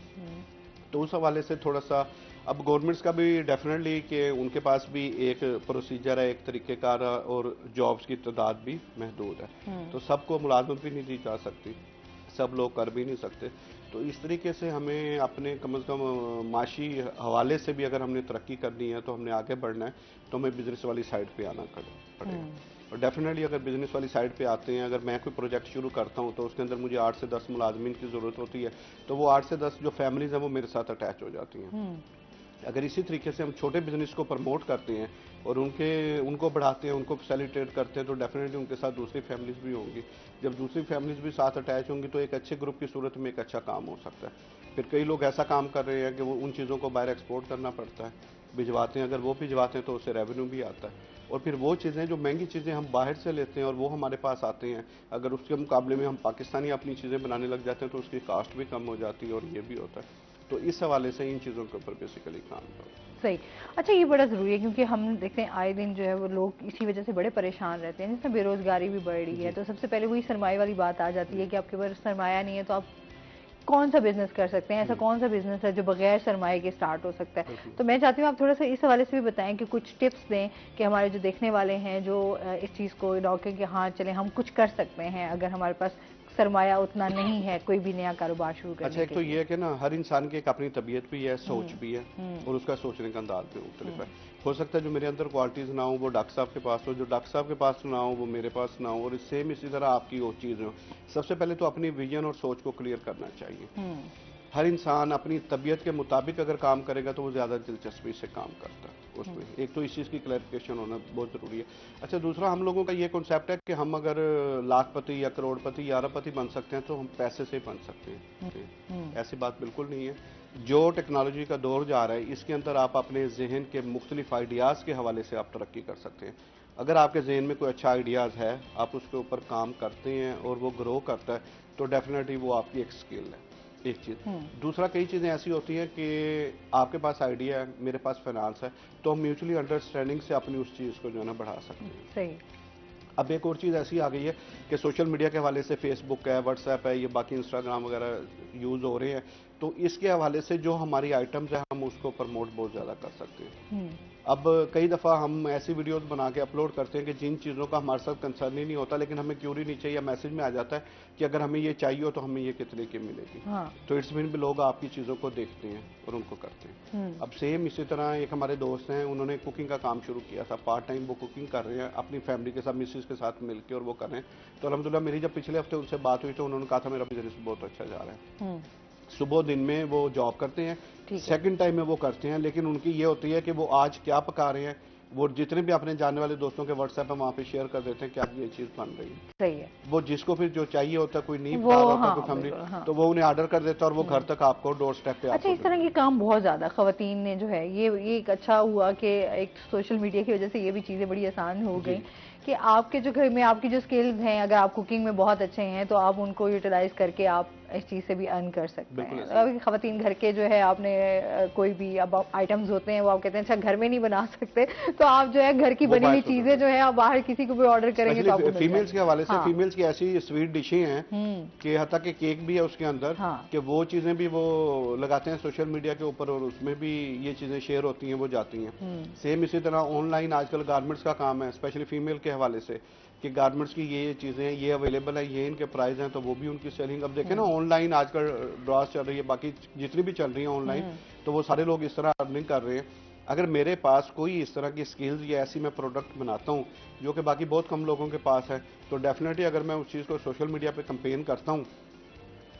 तो उस हवाले से थोड़ा सा अब गवर्नमेंट्स का भी डेफिनेटली कि उनके पास भी एक प्रोसीजर है, एक तरीक़ेकार, और जॉब्स की तादाद भी महदूद है। तो सबको मुलाजमत भी नहीं दी जा सकती, सब लोग कर भी नहीं सकते। तो इस तरीके से हमें अपने कम अज़ कम माशी हवाले से भी अगर हमने तरक्की करनी है, तो हमने आगे बढ़ना है, तो हमें बिज़नेस वाली साइड पे आना पड़ेगा। और डेफिनेटली अगर बिज़नेस वाली साइड पे आते हैं, अगर मैं कोई प्रोजेक्ट शुरू करता हूँ तो उसके अंदर मुझे 8 से 10 मुलाजमीन की ज़रूरत होती है, तो वो 8 से 10 जो फैमिलीज़ हैं वो मेरे साथ अटैच हो जाती हैं। अगर इसी तरीके से हम छोटे बिजनेस को प्रमोट करते हैं और उनको बढ़ाते हैं, उनको फैसिलिटेट करते हैं, तो डेफिनेटली उनके साथ दूसरी फैमिलीज भी होंगी। जब दूसरी फैमिलीज भी साथ अटैच होंगी तो एक अच्छे ग्रुप की सूरत में एक अच्छा काम हो सकता है। फिर कई लोग ऐसा काम कर रहे हैं कि वो उन चीज़ों को बाहर एक्सपोर्ट करना पड़ता है, भिजवाते हैं, अगर वो भिजवाते हैं तो उससे रेवेन्यू भी आता है। और फिर वो चीज़ें जो महंगी चीज़ें हम बाहर से लेते हैं और वो हमारे पास आते हैं, अगर उसके मुकाबले में हम पाकिस्तानी अपनी चीज़ें बनाने लग जाते हैं तो उसकी कास्ट भी कम हो जाती है और ये भी होता है। तो इस हवाले से इन चीज़ों के ऊपर बेसिकली काम करो। सही। अच्छा, ये बड़ा ज़रूरी है क्योंकि हम देखते हैं आए दिन जो है वो लोग इसी वजह से बड़े परेशान रहते हैं, जिसमें बेरोज़गारी भी बढ़ रही है। तो सबसे पहले वही सरमाए वाली बात आ जाती है कि आपके पास सरमाया नहीं है तो आप कौन सा बिजनेस कर सकते हैं, ऐसा कौन सा बिजनेस है जो बगैर सरमाए के स्टार्ट हो सकता है। तो मैं चाहती हूँ आप थोड़ा सा इस हवाले से भी बताएं कि कुछ टिप्स दें कि हमारे जो देखने वाले हैं जो इस चीज़ को डॉक्टर के हाँ चले हम कुछ कर सकते हैं अगर हमारे पास सरमाया उतना नहीं है कोई भी नया कारोबार शुरू करने अच्छा, एक के तो लिए। ये है कि ना हर इंसान की एक अपनी तबीयत भी है, सोच भी है और उसका सोचने का अंदाज भी मुख्तलिफ है। हो सकता है जो मेरे अंदर क्वालिटीज़ ना हो वो डॉक्टर साहब के पास हो, जो डॉक्टर साहब के पास ना हो वो मेरे पास ना हो, और सेम इसी तरह आपकी वो चीज़ हो। सबसे पहले तो अपनी विजन और सोच को क्लियर करना चाहिए। हर इंसान अपनी तबीयत के मुताबिक अगर काम करेगा तो वो ज़्यादा दिलचस्पी से काम करता है उसमें। एक तो इस चीज़ की क्लैरिफिकेशन होना बहुत ज़रूरी है। अच्छा, दूसरा हम लोगों का ये कॉन्सेप्ट है कि हम अगर लाखपति या करोड़पति या अरबपति बन सकते हैं तो हम पैसे से बन सकते हैं। ऐसी बात बिल्कुल नहीं है। जो टेक्नोलॉजी का दौर जा रहा है इसके अंदर आप अपने जहन के मुख्तलिफ आइडियाज़ के हवाले से आप तरक्की कर सकते हैं। अगर आपके जहन में कोई अच्छा आइडियाज़ है, आप उसके ऊपर काम करते हैं और वो ग्रो करता है तो डेफिनेटली वो आपकी एक स्किल है, एक चीज़। दूसरा, कई चीज़ें ऐसी होती हैं कि आपके पास आइडिया है, मेरे पास फाइनेंस है, तो हम म्यूचुअली अंडरस्टैंडिंग से अपनी उस चीज़ को जो है ना बढ़ा सकते हैं। सही। अब एक और चीज़ ऐसी आ गई है कि सोशल मीडिया के हवाले से फेसबुक है, व्हाट्सएप है, ये बाकी इंस्टाग्राम वगैरह यूज़ हो रहे हैं, तो इसके हवाले से जो हमारी आइटम्स है हम उसको प्रमोट बहुत ज़्यादा कर सकते हैं। अब कई दफ़ा हम ऐसी वीडियोस बना के अपलोड करते हैं कि जिन चीज़ों का हमारे साथ कंसर्न ही नहीं होता, लेकिन हमें क्यूरी नीचे या मैसेज में आ जाता है कि अगर हमें ये चाहिए हो तो हमें ये कितने की मिलेगी। तो इट्स मीन भी लोग आपकी चीज़ों को देखते हैं और उनको करते हैं। अब सेम इसी तरह एक हमारे दोस्त हैं, उन्होंने कुकिंग का काम शुरू किया था, पार्ट टाइम वो कुकिंग कर रहे हैं अपनी फैमिली के साथ, मिसेज के साथ मिलकर, और वो कर रहे हैं। तो अल्हम्दुलिल्लाह मेरी जब पिछले हफ्ते उनसे बात हुई तो उन्होंने कहा था मेरा बिजनेस बहुत अच्छा जा रहा है। सुबह दिन में वो जॉब करते हैं, सेकंड टाइम में वो करते हैं, लेकिन उनकी ये होती है कि वो आज क्या पका रहे हैं वो जितने भी अपने जानने वाले दोस्तों के व्हाट्सएप पे वहाँ पे शेयर कर देते हैं कि आज ये चीज़ बन रही है। सही है। वो जिसको फिर जो चाहिए होता है, कोई नहीं बता रहा होता, कोई फैमिली, तो वो उन्हें ऑर्डर कर देता है और वो घर तक आपको डोर स्टेप पे। अच्छा, इस तरह के काम बहुत ज़्यादा ख़वातीन ने जो है ये एक अच्छा हुआ कि एक सोशल मीडिया की वजह से ये भी चीज़ें बड़ी आसान हो गई कि आपके जो घर में आपकी जो स्किल्स हैं, अगर आप कुकिंग में बहुत अच्छे हैं तो आप उनको यूटिलाइज करके आप इस चीज़ से भी अर्न कर सकते हैं। अभी ख़वातीन घर के जो है आपने कोई भी अब आइटम्स होते हैं वो आप कहते हैं अच्छा घर में नहीं बना सकते तो आप जो है घर की बनी हुई चीज़ें जो है आप बाहर किसी को भी ऑर्डर करेंगे तो आपको फीमेल्स के हवाले से फीमेल्स की ऐसी स्वीट डिशें हैं कि हत्ता के केक भी है उसके अंदर कि वो चीज़ें भी वो लगाते हैं सोशल मीडिया के ऊपर और उसमें भी ये चीज़ें शेयर होती हैं, वो जाती हैं। सेम इसी तरह ऑनलाइन आजकल गारमेंट्स का काम है, स्पेशली फीमेल के हवाले से कि गारमेंट्स की ये चीज़ें ये अवेलेबल है, ये इनके प्राइस हैं, तो वो भी उनकी सेलिंग। अब देखें ना ऑनलाइन आजकल ड्रॉस चल रही है, बाकी जितनी भी चल रही है ऑनलाइन, तो वो सारे लोग इस तरह अर्निंग कर रहे हैं। अगर मेरे पास कोई इस तरह की स्किल्स या ऐसी मैं प्रोडक्ट बनाता हूँ जो कि बाकी बहुत कम लोगों के पास है, तो डेफिनेटली अगर मैं उस चीज़ को सोशल मीडिया पे कंपेन करता हूँ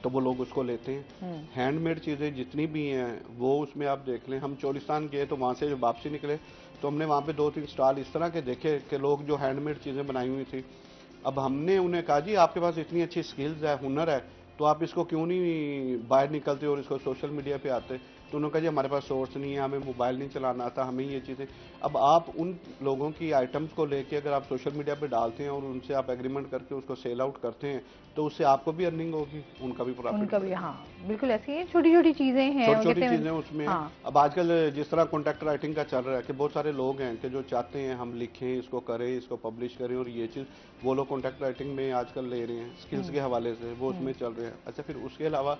तो वो लोग उसको लेते हैं। हैंडमेड चीज़ें जितनी भी हैं वो उसमें आप देख लें, हम चोलिस्तान गए तो वहाँ से जब वापसी निकले तो हमने वहाँ पे 2-3 स्टॉल इस तरह के देखे कि लोग जो हैंडमेड चीज़ें बनाई हुई थी। अब हमने उन्हें कहा जी आपके पास इतनी अच्छी स्किल्स है, हुनर है, तो आप इसको क्यों नहीं बाहर निकलते और इसको सोशल मीडिया पे आते। तो उन्होंने कहा जी हमारे पास सोर्स नहीं है, हमें मोबाइल नहीं चलाना आता, हमें ये चीज़ें। अब आप उन लोगों की आइटम्स को लेके अगर आप सोशल मीडिया पे डालते हैं और उनसे आप एग्रीमेंट करके उसको सेल आउट करते हैं तो उससे आपको भी अर्निंग होगी, उनका भी प्रॉफिट, उनका भी। हाँ बिल्कुल, ऐसी है छोटी छोटी चीज़ें हैं, छोटी छोटी चीज़ें उसमें। अब आजकल जिस तरह कॉन्टैक्ट राइटिंग का चल रहा है कि बहुत सारे लोग हैं कि जो चाहते हैं हम लिखें, इसको करें, इसको पब्लिश करें, और ये चीज़ वो लोग कॉन्टैक्ट राइटिंग में आजकल ले रहे हैं स्किल्स के हवाले से, वो उसमें चल रहे हैं। अच्छा, फिर उसके अलावा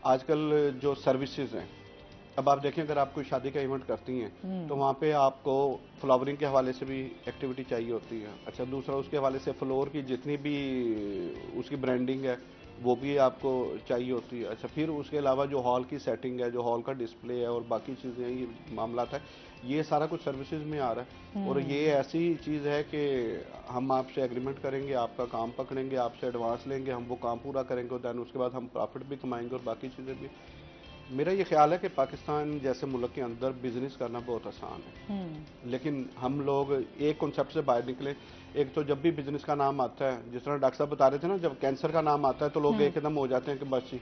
आजकल जो सर्विसेज हैं, अब आप देखें अगर आप कोई शादी का इवेंट करती हैं तो वहाँ पे आपको फ्लावरिंग के हवाले से भी एक्टिविटी चाहिए होती है। अच्छा, दूसरा उसके हवाले से फ्लोर की जितनी भी उसकी ब्रांडिंग है वो भी आपको चाहिए होती है। अच्छा, फिर उसके अलावा जो हॉल की सेटिंग है, जो हॉल का डिस्प्ले है और बाकी चीज़ें, ये मामला है, ये सारा कुछ सर्विसेज में आ रहा है। और ये ऐसी चीज़ है कि हम आपसे एग्रीमेंट करेंगे, आपका काम पकड़ेंगे, आपसे एडवांस लेंगे, हम वो काम पूरा करेंगे और दैन उसके बाद हम प्रॉफिट भी कमाएंगे और बाकी चीज़ें भी। मेरा ये ख्याल है कि पाकिस्तान जैसे मुल्क के अंदर बिजनेस करना बहुत आसान है, लेकिन हम लोग एक कॉन्सेप्ट से बाहर निकले। एक तो जब भी बिजनेस का नाम आता है, जिस तरह डॉक्टर साहब बता रहे थे ना, जब कैंसर का नाम आता है तो लोग एकदम हो जाते हैं कि बस जी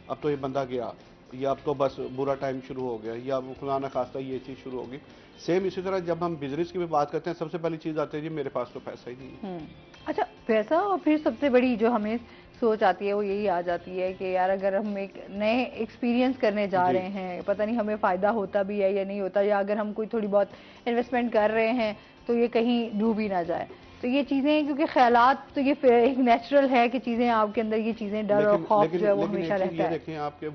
अब तो ये बंदा गया, या अब तो बस बुरा टाइम शुरू हो गया, या अब खुदा न खास्ता ये चीज़ शुरू होगी। सेम इसी तरह जब हम बिजनेस की भी बात करते हैं, सबसे पहली चीज़ आती है जी मेरे पास तो पैसा ही नहीं है। अच्छा, पैसा, और फिर सबसे बड़ी जो हमें सोच आती है वो यही आ जाती है कि यार अगर हम एक नए एक्सपीरियंस करने जा रहे हैं, पता नहीं हमें फ़ायदा होता भी है या नहीं होता, या अगर हम कोई थोड़ी बहुत इन्वेस्टमेंट कर रहे हैं तो ये कहीं डूब ही ना जाए। तो ये चीज़ें, क्योंकि ख्यालात तो ये एक नेचुरल है कि चीज़ें आपके अंदर, ये चीज़ें डर और खौफ जो है वो हमेशा रहता है। देखें आपके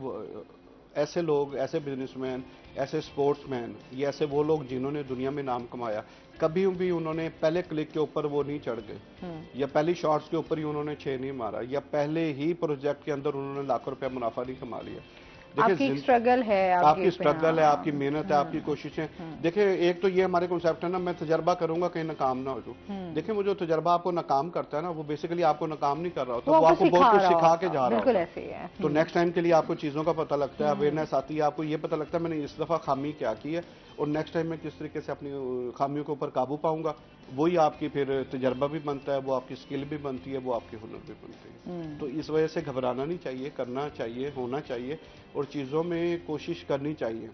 ऐसे लोग, ऐसे बिजनेसमैन, ऐसे स्पोर्ट्समैन, ये ऐसे वो लोग जिन्होंने दुनिया में नाम कमाया, कभी भी उन्होंने पहले क्लिक के ऊपर वो नहीं चढ़ गए, या पहली शॉट्स के ऊपर ही उन्होंने 6 नहीं मारा, या पहले ही प्रोजेक्ट के अंदर उन्होंने लाखों रुपया मुनाफा नहीं कमा लिया। आपकी स्ट्रगल है, आपकी स्ट्रगल है, आपकी मेहनत है, आपकी कोशिशें। देखिए एक तो ये हमारे कॉन्सेप्ट है ना, मैं तजर्बा करूंगा कहीं नाकाम ना हो जाऊं। देखिए वो जो तजर्बा आपको नाकाम करता है ना, वो बेसिकली आपको नाकाम नहीं कर रहा होता, वो आपको बहुत कुछ सिखा के जा रहा होता है। तो नेक्स्ट टाइम के लिए आपको चीजों का पता लगता है, अवेयरनेस आती है, आपको ये पता लगता है मैंने इस दफा खामी क्या की है और नेक्स्ट टाइम मैं किस तरीके से अपनी खामियों के ऊपर काबू पाऊंगा। वही आपकी फिर तजर्बा भी बनता है, वो आपकी स्किल भी बनती है, वो आपकी हुनर भी बनती है। तो इस वजह से घबराना नहीं चाहिए, करना चाहिए, होना चाहिए और चीज़ों में कोशिश करनी चाहिए।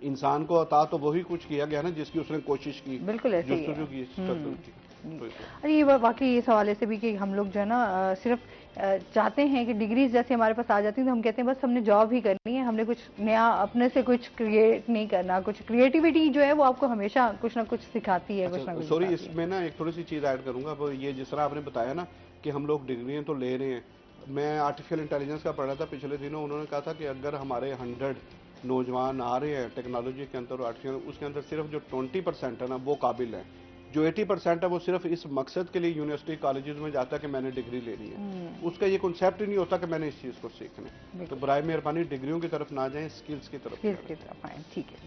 इंसान को अता तो वही कुछ किया गया ना जिसकी उसने कोशिश की, बिल्कुल ऐसे ही है। की स्ट्रगल की। अरे ये वाकई इस हवाले से भी कि हम लोग जो है ना सिर्फ चाहते हैं कि डिग्रीज जैसे हमारे पास आ जाती हैं तो हम कहते हैं बस हमने जॉब ही करनी है, हमने कुछ नया अपने से कुछ क्रिएट नहीं करना। कुछ क्रिएटिविटी जो है वो आपको हमेशा कुछ ना कुछ सिखाती है। कुछ ना कुछ सॉरी, इसमें ना एक थोड़ी सी चीज़ ऐड करूंगा। अब ये जिस तरह आपने बताया ना कि हम लोग डिग्रियाँ तो ले रहे हैं, मैं आर्टिफिशियल इंटेलिजेंस का पढ़ा था पिछले दिनों, उन्होंने कहा था कि अगर हमारे 100 नौजवान आ रहे हैं टेक्नोलॉजी के अंदर, आर्टिफिशियल, उसके अंदर सिर्फ जो 20% है ना वो काबिल है, जो 80% है वो सिर्फ इस मकसद के लिए यूनिवर्सिटी कॉलेजेस में जाता है कि मैंने डिग्री लेनी है, उसका ये कॉन्सेप्ट ही नहीं होता कि मैंने इस चीज़ को सीखना है। तो बराए मेहरबानी डिग्रियों की तरफ ना जाएं, स्किल्स की तरफ आए। ठीक है।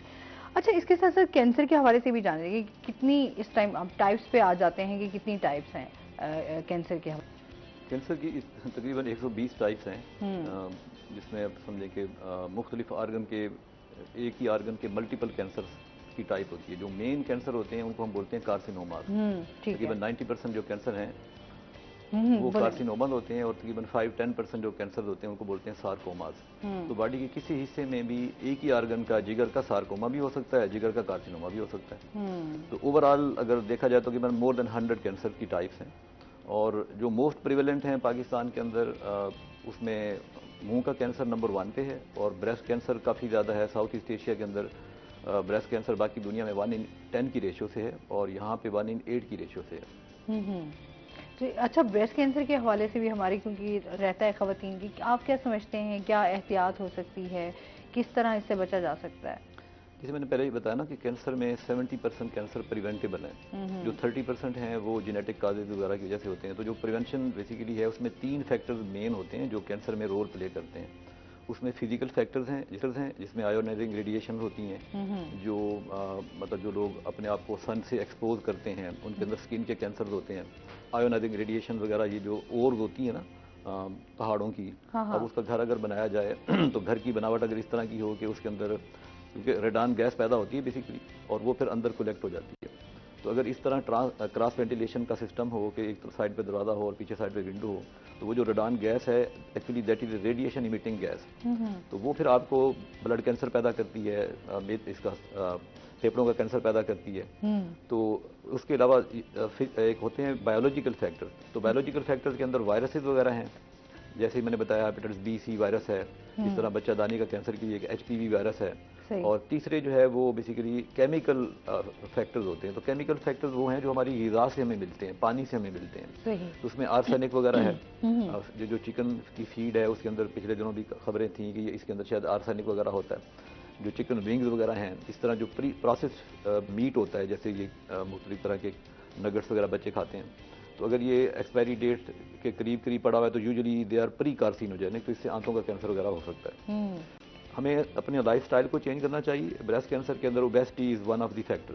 अच्छा, इसके साथ साथ कैंसर के हवाले से भी जान रहे कि कितनी इस टाइम आप टाइप्स पे आ जाते हैं कि कितनी टाइप्स हैं कैंसर के हवाले? कैंसर की तकरीबन 120 टाइप्स हैं, जिसमें आप समझें कि मुख्तलिफ आर्गन के, एक ही आर्गन के मल्टीपल कैंसर की टाइप होती है। जो मेन कैंसर होते हैं उनको हम बोलते हैं कार्सिनोमास। तकरीबन 90% जो कैंसर हैं वो कार्सिनोमल होते हैं और तकरीबन 5-10% जो कैंसर होते हैं उनको बोलते हैं सार्कोमास। तो बॉडी के किसी हिस्से में भी एक ही आर्गन का, जिगर का सार्कोमा भी हो सकता है, जिगर का कार्सिनोमा भी हो सकता है। तो ओवरऑल अगर देखा जाए तो तकरीबन मोर देन 100 कैंसर की टाइप्स हैं। और जो मोस्ट प्रिवेलेंट हैं पाकिस्तान के अंदर, उसमें मुंह का कैंसर नंबर 1 पे है और ब्रेस्ट कैंसर काफ़ी ज़्यादा है। साउथ ईस्ट एशिया के अंदर ब्रेस्ट कैंसर बाकी दुनिया में 1:10 की रेशियो से है और यहाँ पे 1:8 की रेशियो से है। तो अच्छा, ब्रेस्ट कैंसर के हवाले से भी हमारी क्योंकि रहता है ख़वातीन की, आप क्या समझते हैं क्या एहतियात हो सकती है, किस तरह इससे बचा जा सकता है? जैसे मैंने पहले ही बताया ना कि कैंसर में 70% कैंसर प्रिवेंटेबल है, जो 30% हैं वो जेनेटिक काजेज वगैरह की वजह से होते हैं। तो जो प्रिवेंशन बेसिकली है उसमें 3 फैक्टर्स मेन होते हैं जो कैंसर में रोल प्ले करते हैं। उसमें फिजिकल फैक्टर्स हैं जिसमें आयोनाइजिंग रेडिएशन होती हैं, जो मतलब जो लोग अपने आप को सन से एक्सपोज करते हैं उनके अंदर स्किन के कैंसर होते हैं। आयोनाइजिंग रेडिएशन वगैरह ये जो ओर्स होती है ना पहाड़ों की, अब उसका घर अगर बनाया जाए तो घर की बनावट अगर इस तरह की हो कि उसके अंदर, क्योंकि रेडान गैस पैदा होती है बेसिकली और वो फिर अंदर कलेक्ट हो जाती है। तो अगर इस तरह क्रॉस वेंटिलेशन का सिस्टम हो कि एक साइड पे दरवाज़ा हो और पीछे साइड पे विंडो हो, तो वो जो रेडान गैस है actually that is radiation emitting gas, तो वो फिर आपको ब्लड कैंसर पैदा करती है, इसका फेफड़ों का कैंसर पैदा करती है। तो उसके अलावा एक होते हैं बायोलॉजिकल फैक्टर। तो बायोलॉजिकल फैक्टर के अंदर वायरसेस वगैरह हैं, जैसे मैंने बताया हेपेटाइटिस बी-सी वायरस है, इस तरह बच्चादानी का कैंसर की एक HPV वायरस है। और तीसरे जो है वो बेसिकली केमिकल फैक्टर्स होते हैं। तो केमिकल फैक्टर्स वो हैं जो हमारी ग़िज़ा से हमें मिलते हैं, पानी से हमें मिलते हैं। तो उसमें आर्सेनिक वगैरह है, जो चिकन की फीड है उसके अंदर पिछले दिनों भी खबरें थी कि इसके अंदर शायद आर्सेनिक वगैरह होता है। जो चिकन विंग्स वगैरह हैं, इस तरह जो प्री प्रोसेस मीट होता है, जैसे ये मुख्तलिफ तरह के नगट्स वगैरह बच्चे खाते हैं, तो अगर ये एक्सपायरी डेट के करीब करीब पड़ा हुआ है तो usually they are precarcinogenic, तो इससे आंतों का कैंसर वगैरह हो सकता है। हमें अपने लाइफस्टाइल को चेंज करना चाहिए। ब्रेस्ट कैंसर के अंदर obesity is one of the factor.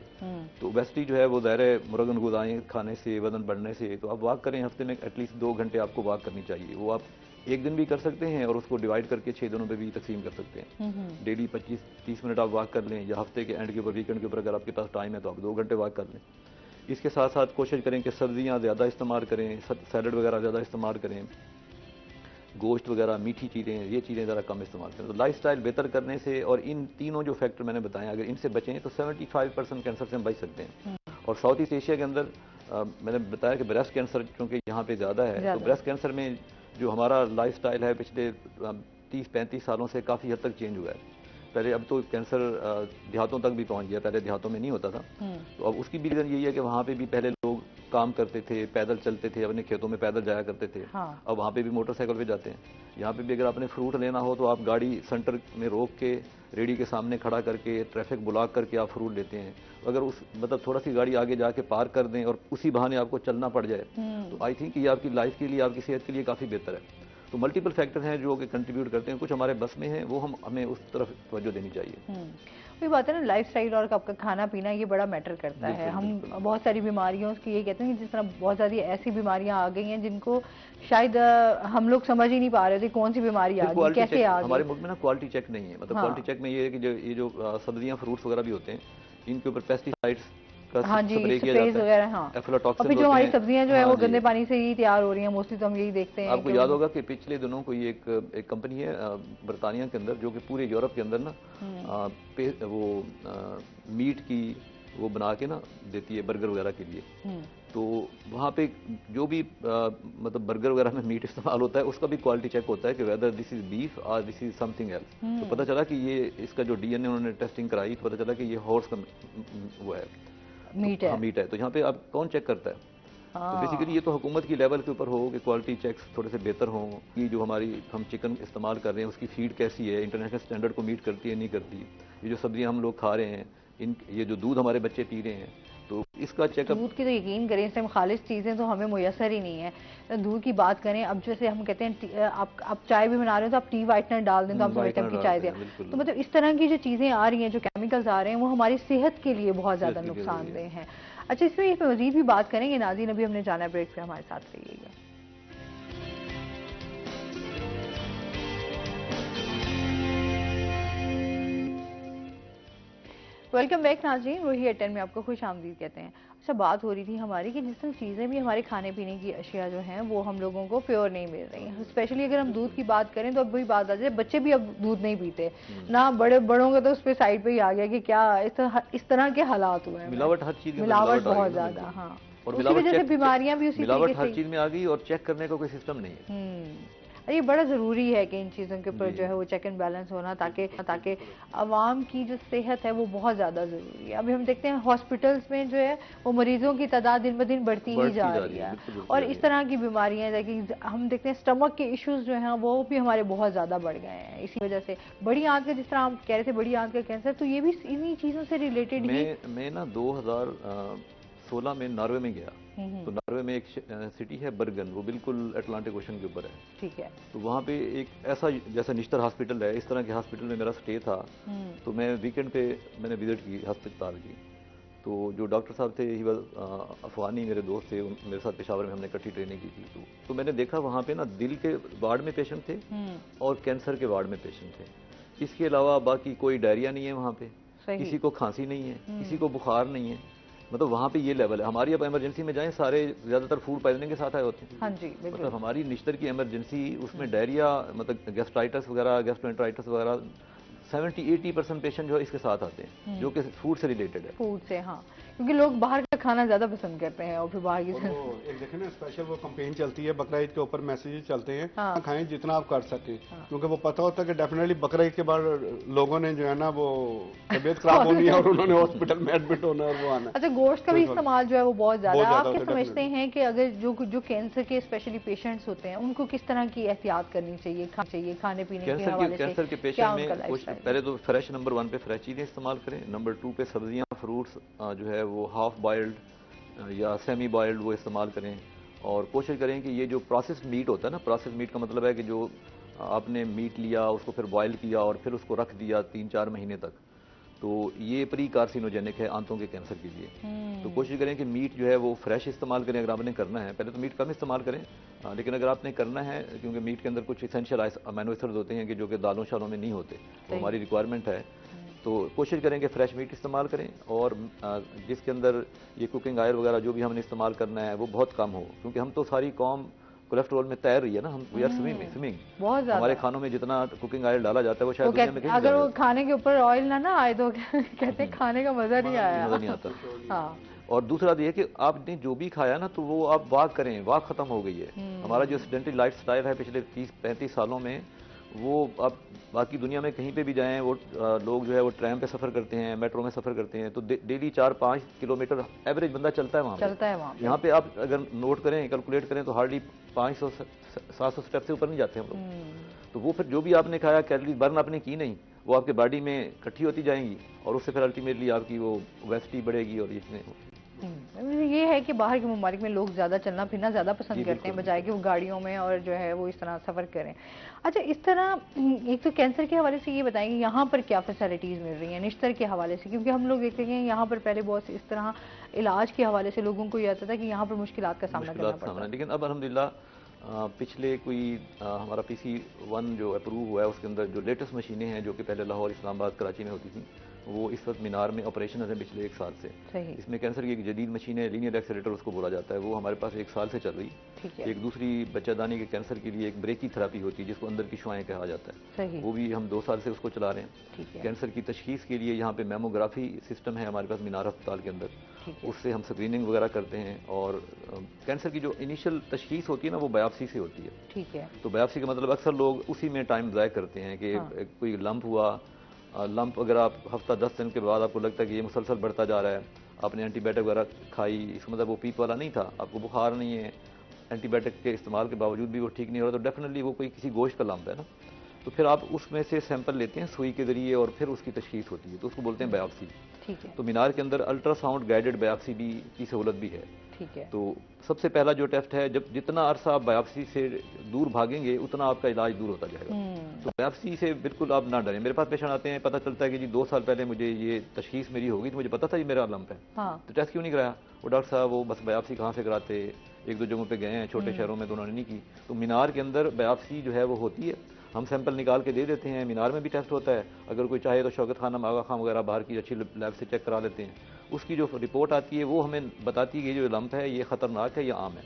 तो ओबेसिटी जो है वो ज़ाहिर है मुरगन गुज़ाएँ खाने से, वजन बढ़ने से, तो आप वॉक करें, हफ्ते में एटलीस्ट 2 घंटे आपको वॉक करनी चाहिए। वो आप एक दिन भी कर सकते हैं और उसको डिवाइड करके 6 दिनों में भी तकसीम कर सकते हैं। डेली 25-30 मिनट आप वॉक कर लें, या हफ्ते के एंड के ऊपर, वीकेंड के ऊपर अगर आपके पास टाइम है तो आप 2 घंटे वॉक कर लें। इसके साथ साथ कोशिश करें कि सब्जियां ज़्यादा इस्तेमाल करें, सैलड वगैरह ज़्यादा इस्तेमाल करें। गोश्त वगैरह, मीठी चीज़ें, ये चीज़ें ज़रा कम इस्तेमाल करें। तो लाइफस्टाइल बेहतर करने से और इन तीनों जो फैक्टर मैंने बताए, अगर इनसे बचें तो 75% कैंसर से हम बच सकते हैं। और साउथ ईस्ट एशिया के अंदर मैंने बताया कि ब्रेस्ट कैंसर चूँकि यहाँ पे ज़्यादा है, तो ब्रेस्ट कैंसर में जो हमारा लाइफस्टाइल है पिछले 30-35 सालों से काफ़ी हद तक चेंज हुआ है। पहले, अब तो कैंसर देहातों तक भी पहुंच गया, पहले देहातों में नहीं होता था। तो अब उसकी भी रीज़न यही है कि वहाँ पे भी पहले लोग काम करते थे, पैदल चलते थे, अपने खेतों में पैदल जाया करते थे। हाँ। अब वहाँ पे भी मोटरसाइकिल पे जाते हैं। यहाँ पे भी अगर आपने फ्रूट लेना हो तो आप गाड़ी सेंटर में रोक के, रेडी के सामने खड़ा करके, ट्रैफिक ब्लॉक करके आप फ्रूट लेते हैं। अगर उस मतलब थोड़ा सी गाड़ी आगे जाके पार्क कर दें और उसी बहाने आपको चलना पड़ जाए, तो आई थिंक ये आपकी लाइफ के लिए, आपकी सेहत के लिए काफ़ी बेहतर है। तो मल्टीपल फैक्टर हैं जो कि कंट्रीब्यूट करते हैं, कुछ हमारे बस में हैं, वो हमें उस तरफ तवज्जो देनी चाहिए। वही बात है ना, लाइफस्टाइल और आपका खाना पीना ये बड़ा मैटर करता है। हम बहुत सारी बीमारियों की ये कहते हैं कि जिस तरह बहुत सारी ऐसी बीमारियां आ गई हैं जिनको शायद हम लोग समझ ही नहीं पा रहे थे कौन सी बीमारी आ गई, कैसे आ गई। हमारे मुल्क में ना क्वालिटी चेक नहीं है। मतलब क्वालिटी चेक में ये है कि ये जो सब्जियां, फ्रूट्स वगैरह भी होते हैं, इनके ऊपर पेस्टिसाइड्स हाँ जी, स्प्रेज वगैरह। हाँ, अभी जो हमारी सब्जियां जो है वो गंदे पानी से ही तैयार हो रही हैं मोस्टली, तो हम यही देखते हैं। आपको याद होगा कि पिछले दिनों को ये एक कंपनी है बरतानिया के अंदर, जो कि पूरे यूरोप के अंदर ना वो मीट की वो बना के ना देती है बर्गर वगैरह के लिए। तो वहाँ पे जो भी मतलब बर्गर वगैरह में मीट इस्तेमाल होता है, उसका भी क्वालिटी चेक होता है कि वेदर दिस इज बीफ और दिस इज समथिंग एल्स। तो पता चला कि ये इसका जो डीएनए उन्होंने टेस्टिंग कराई, तो पता चला कि ये हॉर्स का वो है, मीट है। हाँ, मीट है। तो यहाँ पे अब कौन चेक करता है? तो बेसिकली ये तो हुकूमत की लेवल के ऊपर हो कि क्वालिटी चेक्स थोड़े से बेहतर हों। ये जो हमारी हम चिकन इस्तेमाल कर रहे हैं उसकी फीड कैसी है, इंटरनेशनल स्टैंडर्ड को मीट करती है नहीं करती। ये जो सब्जियां हम लोग खा रहे हैं, ये जो दूध हमारे बच्चे पी रहे हैं, तो इसका चेकअप। दूध की तो यकीन करें, इस टाइम खालिश चीज़ें तो हमें मुयसर ही नहीं है। दूध की बात करें, अब जैसे हम कहते हैं आप चाय भी बना रहे हो तो आप टी वाइटनर डाल दें तो आप समझते हैं कि चाय दिया। तो मतलब इस तरह की जो चीज़ें आ रही हैं, जो केमिकल्स आ रहे हैं, वो हमारी सेहत के लिए बहुत ज़्यादा नुकसानदेह हैं। अच्छा, इसमें इस पर मजीद भी बात करेंगे। नाज़रीन, अभी हमने जाना ब्रेक पे, हमारे साथ रहिएगा। वेलकम बैक नाज़रीन, वही एट 10 में आपको खुश आमदीद कहते हैं। अच्छा, बात हो रही थी हमारी कि जिस तरह चीज़ें भी, हमारे खाने पीने की अशिया जो हैं वो हम लोगों को प्योर नहीं मिल रही हैं। स्पेशली अगर हम दूध की बात करें तो अब वही बात आ जाए, बच्चे भी अब दूध नहीं पीते ना, बड़ों का तो उस पर साइड पे ही आ गया कि क्या इस तरह के हालात हुए हैं। मिलावट हर चीज में, मिलावट बहुत ज़्यादा। हाँ, और उसी वजह से बीमारियां भी उसी मिलावट हर चीज में आ गई और चेक करने का कोई सिस्टम नहीं है। ये बड़ा ज़रूरी है कि इन चीज़ों के ऊपर जो है वो चेक एंड बैलेंस होना, ताकि आवाम की जो सेहत है वो बहुत ज़्यादा ज़रूरी है। अभी हम देखते हैं हॉस्पिटल्स में जो है वो मरीजों की तादाद दिन ब दिन बढ़ती ही जा रही है। और इस तरह की बीमारियां, जैसे हम देखते हैं स्टमक के इश्यूज जो हैं वो भी हमारे बहुत ज़्यादा बढ़ गए हैं। इसी वजह से बड़ी आंत का, जिस तरह हम कह रहे थे बड़ी आंत का कैंसर, तो ये भी इन्हीं चीज़ों से रिलेटेड ही। मैं ना 2016 में नॉर्वे में गया। तो नॉर्वे में एक सिटी है बर्गन, वो बिल्कुल अटलांटिक ओशन के ऊपर है। ठीक है। तो वहाँ पे एक ऐसा जैसा निश्तर हॉस्पिटल है, इस तरह के हॉस्पिटल में मेरा स्टे था। तो मैं वीकेंड पे मैंने विजिट की अस्पताल की। तो जो डॉक्टर साहब थे, ही वॉज अफगानी, मेरे दोस्त थे, मेरे साथ पेशावर में हमने इकट्ठी ट्रेनिंग की थी। तो मैंने देखा वहाँ पे ना दिल के वार्ड में पेशेंट थे और कैंसर के वार्ड में पेशेंट थे। इसके अलावा बाकी कोई डायरिया नहीं है वहाँ पे, किसी को खांसी नहीं है, किसी को बुखार नहीं है। मतलब वहाँ पे ये लेवल है। हमारी अब इमरजेंसी में जाएं, सारे ज्यादातर फूड पॉइजनिंग के साथ आए होते हैं। हाँ जी, मतलब हमारी निश्तर की इमरजेंसी, उसमें डायरिया, मतलब गैस्ट्राइटिस वगैरह, गैस्ट्रोएंटराइटिस वगैरह 70-80% पेशेंट जो है इसके साथ आते हैं, जो कि फूड से रिलेटेड है। फूड से, हाँ, क्योंकि लोग बाहर का खाना ज्यादा पसंद करते हैं और फिर बाहर की एक देखें ना, स्पेशल वो कैंपेन चलती है, बकरा ईद के ऊपर मैसेज चलते हैं, हाँ, खाएं जितना आप कर सकें। हाँ। क्योंकि वो पता होता है कि डेफिनेटली बकरा ईद के बाद लोगों ने जो है ना वो तबीयत खराब होनी है और उन्होंने हॉस्पिटल में एडमिट होना है और वो आना। अच्छा, गोश्त का भी इस्तेमाल जो है वो बहुत ज्यादा है। आप क्या समझते हैं कि अगर जो कैंसर के स्पेशली पेशेंट्स होते हैं उनको किस तरह की एहतियात करनी चाहिए खाने पीने के हवाले से? कैंसर के पेशेंट में पहले तो फ्रेश, नंबर 1 पे फ्रेश चीजें इस्तेमाल करें। नंबर 2 पे सब्जियां, फ्रूट्स जो है वो हाफ बॉइल्ड या सेमी बॉइल्ड वो इस्तेमाल करें। और कोशिश करें कि ये जो प्रोसेस्ड मीट होता है ना, प्रोसेस्ड मीट का मतलब है कि जो आपने मीट लिया, उसको फिर बॉयल किया और फिर उसको रख दिया 3-4 महीने तक, तो ये प्री कार्सिनोजेनिक है आंतों के कैंसर के लिए। तो कोशिश करें कि मीट जो है वो फ्रेश इस्तेमाल करें। अगर आपने करना है, पहले तो मीट कम इस्तेमाल करें, लेकिन अगर आपने करना है, क्योंकि मीट के अंदर कुछ इसेंशियल अमीनो एसिड्स होते हैं कि जो कि दालों शालों में नहीं होते, तो हमारी रिक्वायरमेंट है। तो कोशिश करें कि फ्रेश मीट इस्तेमाल करें और जिसके अंदर ये कुकिंग ऑयल वगैरह जो भी हमने इस्तेमाल करना है वो बहुत कम हो, क्योंकि हम तो सारी कौम कोलेस्ट्रॉल में तैर रही है ना, हम वी आर स्विमिंग। बहुत ज्यादा हमारे खानों में जितना कुकिंग ऑयल डाला जाता है वो शायद वो दुनिया में कहीं नहीं अगर वो जाएगा। खाने के ऊपर ऑयल ना आए तो कहते खाने का मजा नहीं आया। मजा नहीं आता। हाँ। और दूसरा ये है कि आपने जो भी खाया ना तो वो आप वॉक करें, वॉक खत्म हो गई है। हमारा जो सेडेंटरी लाइफ स्टाइल है पिछले 30-35 सालों में, वो अब बाकी दुनिया में कहीं पे भी जाएं वो लोग जो है वो ट्रैम पे सफ़र करते हैं, मेट्रो में सफ़र करते हैं, तो डेली 4-5 किलोमीटर एवरेज बंदा चलता है वहाँ पे। यहाँ पे आप अगर नोट करें, कैलकुलेट करें तो हार्डली 500-700 स्टेप से ऊपर नहीं जाते हम लोग। तो वो फिर जो भी आपने खाया, कैलोरी बर्न आपने की नहीं, वो आपके बॉडी में इकट्ठी होती जाएंगी और उससे फिर अल्टीमेटली आपकी वो ओबेसिटी बढ़ेगी और इसमें ये है कि बाहर के ममालिक में लोग ज़्यादा चलना फिरना ज़्यादा पसंद करते हैं बजाय कि वो गाड़ियों में और जो है वो इस तरह सफ़र करें। अच्छा, इस तरह एक तो कैंसर के हवाले से ये बताएंगे यहाँ पर क्या फैसिलिटीज़ मिल रही हैं निश्तर के हवाले से, क्योंकि हम लोग देखते हैं यहाँ पर पहले बहुत इस तरह इलाज के हवाले से लोगों को ये आता था कि यहाँ पर मुश्किलात का सामना करना पड़ता है, लेकिन अब अल्हम्दुलिल्लाह पिछले कोई हमारा PC1 जो अप्रूव हुआ है उसके अंदर जो लेटेस्ट मशीनें हैं जो कि पहले लाहौर, इस्लामाबाद, कराची में होती थी, वो इस वक्त मीनार में ऑपरेशन है पिछले 1 साल से। इसमें कैंसर की एक जदीद मशीन है, लीनियर एक्सेलेरेटर उसको बोला जाता है, वो हमारे पास 1 साल से चल रही है। एक दूसरी बच्चादानी के कैंसर के लिए एक ब्रेकी थेरापी होती है जिसको अंदर की शुआएं कहा जाता है, वो भी हम 2 साल से उसको चला रहे हैं। कैंसर की तशखीस के लिए यहाँ पे मेमोग्राफी सिस्टम है हमारे पास मीनार अस्पताल के अंदर, उससे हम स्क्रीनिंग वगैरह करते हैं। और कैंसर की जो इनिशियल तशखीस होती है ना वो बायोप्सी से होती है। ठीक है। तो बायोप्सी का मतलब अक्सर लोग उसी में टाइम ज़ाय करते हैं कि कोई लंप हुआ, लंप अगर आप हफ्ता 10 दिन के बाद आपको लगता है कि ये मुसलसल बढ़ता जा रहा है, आपने एंटीबायोटिक वगैरह खाई, इसका मतलब वो पीप वाला नहीं था, आपको बुखार नहीं है, एंटीबायोटिक के इस्तेमाल के बावजूद भी वो ठीक नहीं हो रहा, तो डेफिनेटली वो कोई किसी गोश्त का लंप है ना। तो फिर आप उसमें से सैंपल लेते हैं सुई के जरिए और फिर उसकी तशखीस होती है, तो उसको बोलते हैं बायोप्सी। ठीक है। तो मीनार के अंदर अल्ट्रासाउंड गाइडेड बायोप्सी भी की सहूलत भी है। ठीक है। तो सबसे पहला जो टेस्ट है, जब जितना अरसा आप बायोप्सी से दूर भागेंगे उतना आपका इलाज दूर होता जाएगा। तो बायोप्सी से बिल्कुल आप ना डरें। मेरे पास पेशेंट आते हैं, पता चलता है कि जी 2 साल पहले मुझे ये तशखीस मेरी होगी, तो मुझे पता था ये मेरा लंप है, तो टेस्ट क्यों नहीं कराया? वो डॉक्टर साहब वो बस बायोप्सी कहाँ से कराते, 1-2 जगहों पे गए हैं छोटे शहरों में तो उन्होंने नहीं की। तो मीनार के अंदर बायोप्सी जो है वो होती है, हम सैंपल निकाल के दे देते हैं, मीनार में भी टेस्ट होता है, अगर कोई चाहे तो शौकत खानम, आगा खान वगैरह बाहर की अच्छी लैब से चेक करा लेते हैं। उसकी जो रिपोर्ट आती है वो हमें बताती है कि जो लंप है ये खतरनाक है या आम है।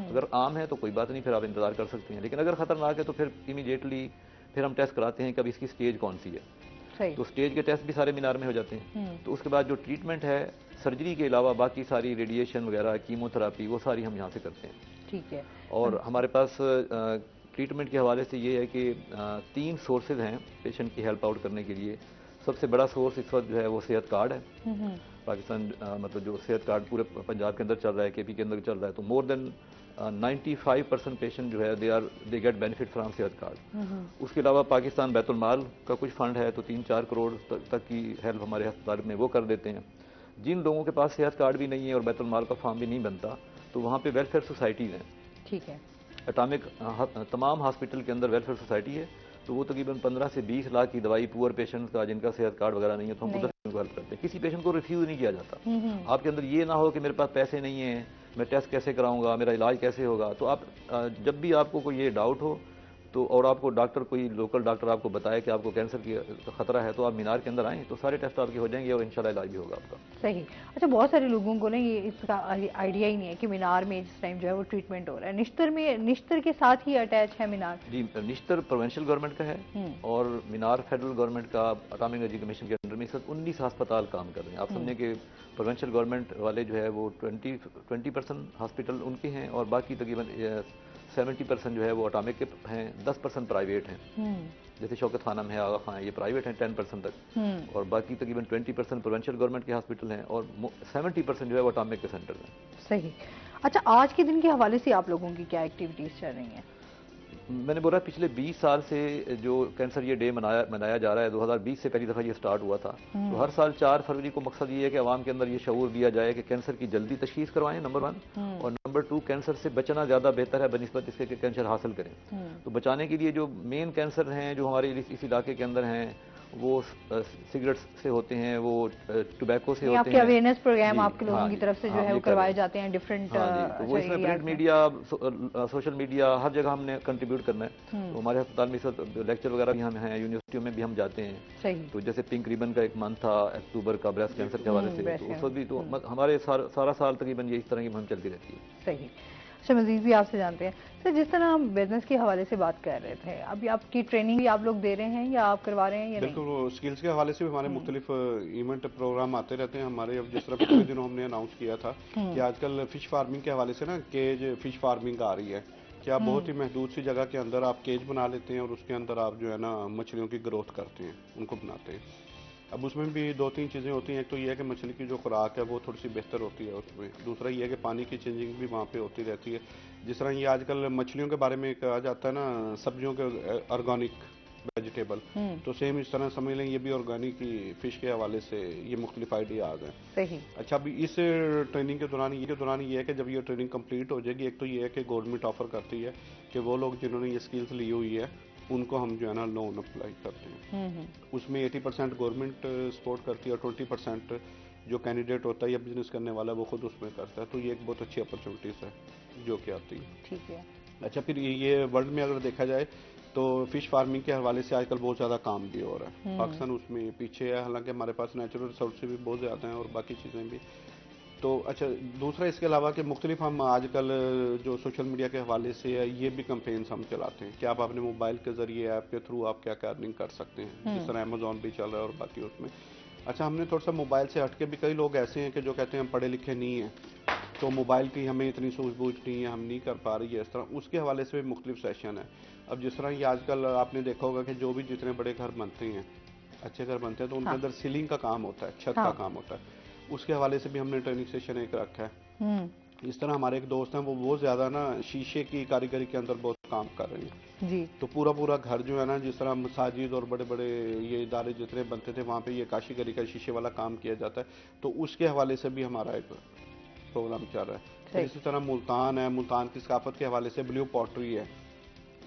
अगर आम है तो कोई बात नहीं, फिर आप इंतजार कर सकते हैं, लेकिन अगर खतरनाक है तो फिर इमीडिएटली फिर हम टेस्ट कराते हैं कि अब इसकी स्टेज कौन सी है। तो स्टेज के टेस्ट भी सारे मीनार में हो जाते हैं। तो उसके बाद जो ट्रीटमेंट है सर्जरी के अलावा बाकी सारी रेडिएशन वगैरह, कीमोथेरापी, वो सारी हम यहाँ से करते हैं। ठीक है। और हमारे पास ट्रीटमेंट के हवाले से ये है कि 3 सोर्सेज हैं पेशेंट की हेल्प आउट करने के लिए। सबसे बड़ा सोर्स इस वक्त जो है वो सेहत कार्ड है। पाकिस्तान मतलब जो सेहत कार्ड पूरे पंजाब के अंदर चल रहा है, KP के अंदर चल रहा है, तो मोर देन 95% पेशेंट जो है दे गेट बेनिफिट फ्राम सेहत कार्ड। उसके अलावा पाकिस्तान बैतुल माल का कुछ फंड है, तो 3-4 करोड़ तक की हेल्प हमारे अस्पताल में वो कर देते हैं। जिन लोगों के पास सेहत कार्ड भी नहीं है और बैतुल माल का फॉर्म भी नहीं बनता, तो वहाँ पे वेलफेयर सोसाइटीज़ हैं। ठीक है। एटॉमिक तमाम हॉस्पिटल के अंदर वेलफेयर सोसाइटी है, तो वो तकरीबन 15 से 20 लाख की दवाई पुअर पेशेंट का जिनका सेहत कार्ड वगैरह नहीं है, तो हम उधर हेल्प करते हैं। किसी पेशेंट को रिफ्यूज़ नहीं किया जाता। आपके अंदर ये ना हो कि मेरे पास पैसे नहीं है, मैं टेस्ट कैसे कराऊंगा, मेरा इलाज कैसे होगा। तो आप जब भी आपको कोई ये डाउट हो तो और आपको डॉक्टर कोई लोकल डॉक्टर आपको बताए कि आपको कैंसर की खतरा है, तो आप मीनार के अंदर आएँ, तो सारे टेस्ट आपके हो जाएंगे और इंशाल्लाह इलाज भी होगा आपका। सही। अच्छा, बहुत सारे लोगों को ना ये इसका आइडिया ही नहीं है कि मीनार में जिस टाइम जो है वो ट्रीटमेंट हो रहा है। निश्तर के साथ ही अटैच है मीनार? जी, निश्तर प्रोविंशियल गवर्नमेंट का है और मीनार फेडरल गवर्नमेंट का एटॉमिक एनर्जी कमीशन के अंडर में 19 अस्पताल काम कर रहे हैं। आप समझें कि प्रोविंशियल गवर्नमेंट वाले जो है वो 20% हॉस्पिटल उनके हैं और बाकी तकरीबन 70% जो है वो एटॉमिक के हैं, 10% प्राइवेट हैं। जैसे शौकत खानम है, आगा खान है, ये प्राइवेट हैं 10% तक, और बाकी तकरीबन 20% प्रोविंशियल गवर्नमेंट के हॉस्पिटल हैं और 70% जो है वो एटॉमिक के सेंटर हैं। सही। अच्छा, आज के दिन के हवाले से आप लोगों की क्या एक्टिविटीज़ चल रही हैं? मैंने बोला पिछले 20 साल से जो कैंसर ये डे मनाया जा रहा है, 2020 से पहली दफ़ा ये स्टार्ट हुआ था। तो हर साल 4 फरवरी को मकसद ये है कि आवाम के अंदर ये शऊर दिया जाए कि कैंसर की जल्दी तशखीस करवाएं, नंबर 1, और नंबर 2 कैंसर से बचना ज़्यादा बेहतर है बनिस्बत इसके कि कैंसर हासिल करें। तो बचाने के लिए जो मेन कैंसर हैं जो हमारे इस इलाके के अंदर हैं, वो सिगरेट से होते हैं, वो टोबैको से होते हैं। अवेयरनेस प्रोग्राम आपके लोगों की तरफ से जो है वो करवाए जाते हैं डिफरेंट। तो वो इसमें प्रिंट मीडिया, सोशल मीडिया, हर जगह हमने कंट्रीब्यूट करना है। तो हमारे अस्पताल में इस वक्त लेक्चर वगैरह भी हम हैं, यूनिवर्सिटियों में भी हम जाते हैं। सही। तो जैसे पिंक रिबन का एक मंथ था अक्टूबर का ब्रेस्ट कैंसर के हवाले से, तो उस वक्त भी तो हमारे सारा साल तकरीबन ये इस तरह की मुहिम चलती रहती है। सही। अच्छा, मजीद भी आपसे जानते हैं सर, जिस तरह हम बिजनेस के हवाले से बात कर रहे थे, अभी आपकी ट्रेनिंग भी आप लोग दे रहे हैं या आप करवा रहे हैं या बिल्कुल, नहीं? वो स्किल्स के हवाले से भी हमारे मुख्तलिफ इवेंट प्रोग्राम आते रहते हैं हमारे। अब जिस तरह पिछले दिनों हमने अनाउंस किया था कि आजकल फिश फार्मिंग के हवाले से ना केज फिश फार्मिंग आ रही है, कि आप बहुत ही महदूद सी जगह के अंदर आप केज बना लेते हैं और उसके अंदर आप जो है ना मछलियों की ग्रोथ करते हैं, उनको बनाते हैं। अब उसमें भी दो तीन चीज़ें होती हैं। एक तो ये है कि मछली की जो खुराक है वो थोड़ी सी बेहतर होती है उसमें। दूसरा ये है कि पानी की चेंजिंग भी वहाँ पे होती रहती है। जिस तरह ये आजकल मछलियों के बारे में कहा जाता है ना, सब्जियों के ऑर्गेनिक वेजिटेबल, तो सेम इस तरह समझ लें ये भी ऑर्गेनिक ही फिश के हवाले से ये मुख्तलिफ आइडियाज़ हैं। सही। अच्छा, अभी इस ट्रेनिंग के दौरान ये है कि जब ये ट्रेनिंग कंप्लीट हो जाएगी, एक तो ये है कि गवर्नमेंट ऑफर करती है कि वो लोग जिन्होंने ये स्किल्स ली हुई है उनको हम जो है ना लोन अप्लाई करते हैं। उसमें 80% गवर्नमेंट सपोर्ट करती है और 20% जो कैंडिडेट होता है या बिजनेस करने वाला वो खुद उसमें करता है। तो ये एक बहुत अच्छी अपॉर्चुनिटीज़ है जो कि आती है। ठीक है। अच्छा, फिर ये वर्ल्ड में अगर देखा जाए तो फिश फार्मिंग के हवाले से आजकल बहुत ज़्यादा काम भी हो रहा है। पाकिस्तान उसमें पीछे है, हालांकि हमारे पास नेचुरल रिसोर्स भी बहुत ज़्यादा हैं और बाकी चीज़ें भी। तो अच्छा, दूसरा इसके अलावा कि मुख्तलिफ हम आजकल जो सोशल मीडिया के हवाले से है ये भी कंपेन्स हम चलाते हैं कि आप अपने मोबाइल के ज़रिए ऐप के थ्रू आप क्या क्या अर्निंग कर सकते हैं, जिस तरह अमेजोन भी चल रहा है और बाकी उसमें। अच्छा, हमने थोड़ा सा मोबाइल से हट के भी, कई लोग ऐसे हैं कि जो कहते हैं हम पढ़े लिखे नहीं हैं तो मोबाइल की हमें इतनी सूझबूझ नहीं है, हम नहीं कर पा रही है इस तरह, उसके हवाले से भी मुख्तलिफ सेशन है। अब जिस तरह ये आजकल आपने देखा होगा कि जो भी जितने बड़े घर बनते हैं, अच्छे घर बनते हैं, तो उनके अंदर सीलिंग का काम होता है, छत का काम होता है। उसके हवाले से भी हमने ट्रेनिंग सेशन एक रखा है। इस तरह हमारे एक दोस्त हैं, वो बहुत ज़्यादा ना शीशे की कारीगरी के अंदर बहुत काम कर रहे हैं जी। तो पूरा पूरा घर जो है ना, जिस तरह मसाजिद और बड़े बड़े ये इदारे जितने बनते थे वहाँ पे ये काशीगरी का शीशे वाला काम किया जाता है, तो उसके हवाले से भी हमारा एक प्रोग्राम चल रहा है। फिर इसी तरह मुल्तान है, मुल्तान की सकाफत के हवाले से ब्लू पॉटरी है,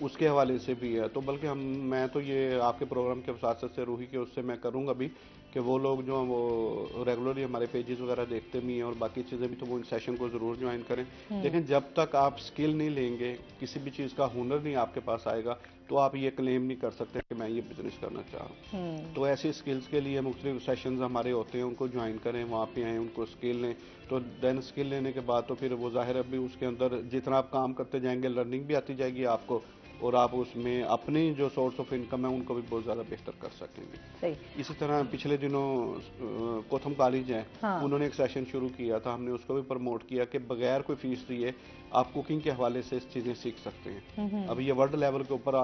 उसके हवाले से भी है। तो बल्कि मैं तो ये आपके प्रोग्राम के वसासत से रूही के उससे मैं करूँगा भी कि वो लोग जो वो रेगुलरली हमारे पेजेस वगैरह देखते भी हैं और बाकी चीज़ें भी, तो वो इन सेशन को ज़रूर ज्वाइन करें। लेकिन जब तक आप स्किल नहीं लेंगे, किसी भी चीज़ का हुनर नहीं आपके पास आएगा, तो आप ये क्लेम नहीं कर सकते कि मैं ये बिजनेस करना चाह रहा हूँ। तो ऐसी स्किल्स के लिए मुख्तलिफ सेशंस हमारे होते हैं, उनको ज्वाइन करें, वहाँ पे आएँ, उनको स्किल लें। तो देन स्किल लेने के बाद तो फिर वो ज़ाहिर है भी उसके अंदर जितना आप काम करते जाएंगे लर्निंग भी आती जाएगी आपको, और आप उसमें अपनी जो सोर्स ऑफ इनकम है उनको भी बहुत ज़्यादा बेहतर कर सकेंगे। सही। इसी तरह पिछले दिनों कोथम कॉलेज है, उन्होंने एक सेशन शुरू किया था, हमने उसको भी प्रमोट किया कि बगैर कोई फीस दिए आप कुकिंग के हवाले से चीज़ें सीख सकते हैं। अब ये वर्ल्ड लेवल के ऊपर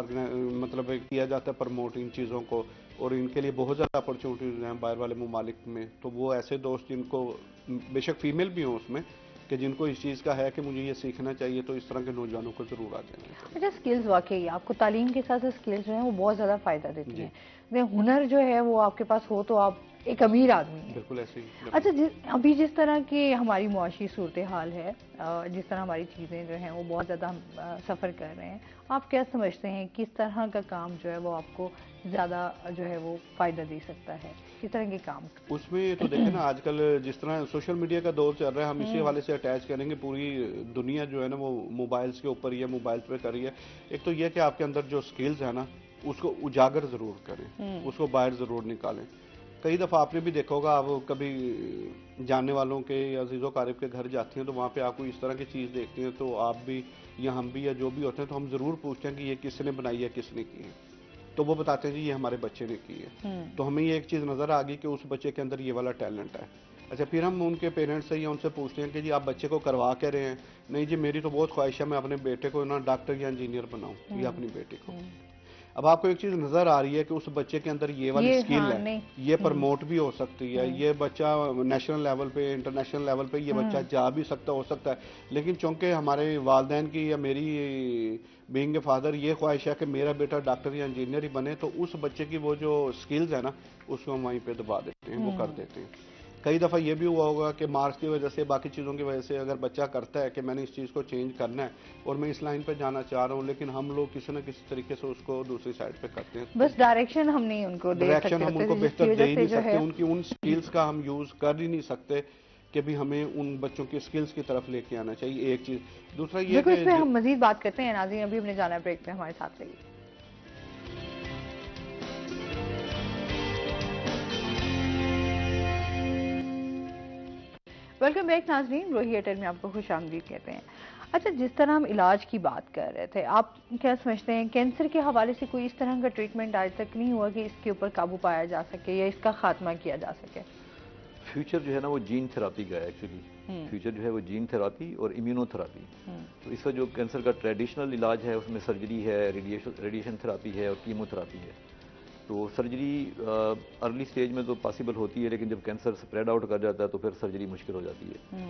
मतलब किया जाता है प्रमोट इन चीज़ों को, और इनके लिए बहुत ज़्यादा अपॉर्चुनिटीज़ हैं बाहर वाले ममालिक में। तो वो ऐसे दोस्त जिनको बेशक फीमेल भी हों उसमें, कि जिनको इस चीज़ का है कि मुझे ये सीखना चाहिए, तो इस तरह के नौजवानों को ज़रूर आ जाना चाहिए। अच्छा, स्किल्स वाकई आपको तालीम के साथ स्किल्स जो हैं वो बहुत ज़्यादा फ़ायदा देती हैं। हुनर जो है वो आपके पास हो तो आप एक अमीर आदमी हैं। बिल्कुल ऐसे ही। अच्छा, अभी जिस तरह की हमारी मुआशी सूरत हाल है, जिस तरह हमारी चीज़ें जो हैं वो बहुत ज़्यादा हम सफ़र कर रहे हैं, आप क्या समझते हैं किस तरह का काम जो है वो आपको ज़्यादा जो है वो फ़ायदा दे सकता है, किस तरह के काम? उसमें तो देखें ना, आजकल जिस तरह सोशल मीडिया का दौर चल रहा है, हम इसी हवाले से अटैच करेंगे, पूरी दुनिया जो है ना वो मोबाइल्स के ऊपर ही है, मोबाइल्स पे कर रही है। एक तो ये कि आपके अंदर जो स्किल्स है ना उसको उजागर ज़रूर करें, उसको बाहर ज़रूर निकालें। कई दफ़ा आपने भी देखा होगा, आप कभी जानने वालों के या अजीज़ो कारिब के घर जाती हैं तो वहाँ पे आपको इस तरह की चीज़ देखती हैं, तो आप भी या हम भी या जो भी होते हैं तो हम ज़रूर पूछते हैं कि ये किसने बनाई है, किसने की है। तो वो बताते हैं जी ये हमारे बच्चे ने की है। तो हमें ये एक चीज़ नज़र आ गई कि उस बच्चे के अंदर ये वाला टैलेंट है। अच्छा, फिर हम उनके पेरेंट्स से या उनसे पूछते हैं कि जी आप बच्चे को करवा के रहे हैं? नहीं जी, मेरी तो बहुत ख्वाहिश है मैं अपने बेटे को ना डॉक्टर या इंजीनियर बनाऊं, या अपनी बेटी को। अब आपको एक चीज़ नज़र आ रही है कि उस बच्चे के अंदर ये वाली स्किल है, ये प्रमोट भी हो सकती है, ये बच्चा नेशनल लेवल पे, इंटरनेशनल लेवल पे ये बच्चा जा भी सकता हो सकता है। लेकिन चूंकि हमारे वालिदैन की या मेरी बीइंग ए फादर ये ख्वाहिश है कि मेरा बेटा डॉक्टर या इंजीनियर ही बने, तो उस बच्चे की वो जो स्किल्स है ना उसको हम वहीं पे दबा देते हैं, वो कर देते हैं। कई दफ़ा ये भी हुआ होगा कि मार्क्स की वजह से, बाकी चीज़ों की वजह से, अगर बच्चा करता है कि मैंने इस चीज़ को चेंज करना है और मैं इस लाइन पे जाना चाह रहा हूँ, लेकिन हम लोग किसी न किसी तरीके से उसको दूसरी साइड पे करते हैं। बस डायरेक्शन हम नहीं उनको दे सकते, डायरेक्शन हम उनको बेहतर दे ही नहीं सकते, उनकी उन स्किल्स का हम यूज़ कर ही नहीं सकते कि भी हमें उन बच्चों की स्किल्स की तरफ लेके आना चाहिए, एक चीज़। दूसरा ये कि इस पे हम मजीद बात करते हैं। नाज़रीन, अभी हमने जाना है ब्रेक पे, हमारे साथ रहिए। वेलकम बैक नाज़रीन, रोही एयरटेल में आपको खुश आमदीद कहते हैं। अच्छा, जिस तरह हम इलाज की बात कर रहे थे, आप क्या समझते हैं कैंसर के हवाले से कोई इस तरह का ट्रीटमेंट आज तक नहीं हुआ कि इसके ऊपर काबू पाया जा सके या इसका खात्मा किया जा सके? फ्यूचर जो है ना वो जीन थेरापी का है एक्चुअली। फ्यूचर जो है वो जीन थेरापी और इम्यूनोथेरापी। तो इसका जो कैंसर का ट्रेडिशनल इलाज है उसमें सर्जरी है, रेडिएशन थेरापी है और कीमोथेरापी है। तो सर्जरी अर्ली स्टेज में तो पॉसिबल होती है, लेकिन जब कैंसर स्प्रेड आउट कर जाता है तो फिर सर्जरी मुश्किल हो जाती है।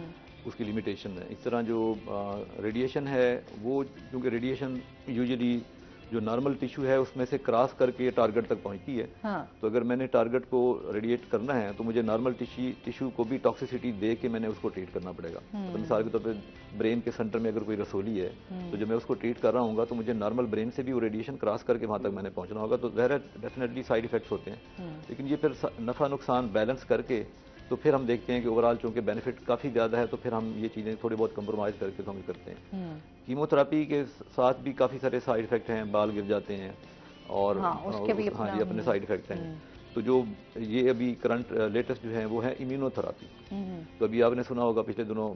उसकी लिमिटेशन है। इस तरह जो रेडिएशन है वो, क्योंकि रेडिएशन यूजुअली जो नॉर्मल टिश्यू है उसमें से क्रॉस करके टारगेट तक पहुंचती है। हाँ। तो अगर मैंने टारगेट को रेडिएट करना है तो मुझे नॉर्मल टिश्यू को भी टॉक्सिसिटी दे के मैंने उसको ट्रीट करना पड़ेगा। तो मिसाल के तौर पे ब्रेन के सेंटर में अगर कोई रसोली है तो जब मैं उसको ट्रीट कर रहा हूँ तो मुझे नॉर्मल ब्रेन से भी वो रेडिएशन क्रॉस करके वहां तक मैंने पहुंचना होगा। तो ज़ाहिर है डेफिनेटली साइड इफेक्ट्स होते हैं, लेकिन ये फिर नफा नुकसान बैलेंस करके तो फिर हम देखते हैं कि ओवरऑल चूंकि बेनिफिट काफ़ी ज़्यादा है तो फिर हम ये चीज़ें थोड़ी बहुत कंप्रोमाइज़ करके तो हम करते हैं। कीमोथेरापी के साथ भी काफ़ी सारे साइड इफेक्ट हैं, बाल गिर जाते हैं और उसके भी हाँ जी अपने साइड इफेक्ट हैं। तो जो ये अभी करंट लेटेस्ट जो है वो है इम्यूनोथेरापी। तो अभी आपने सुना होगा पिछले दिनों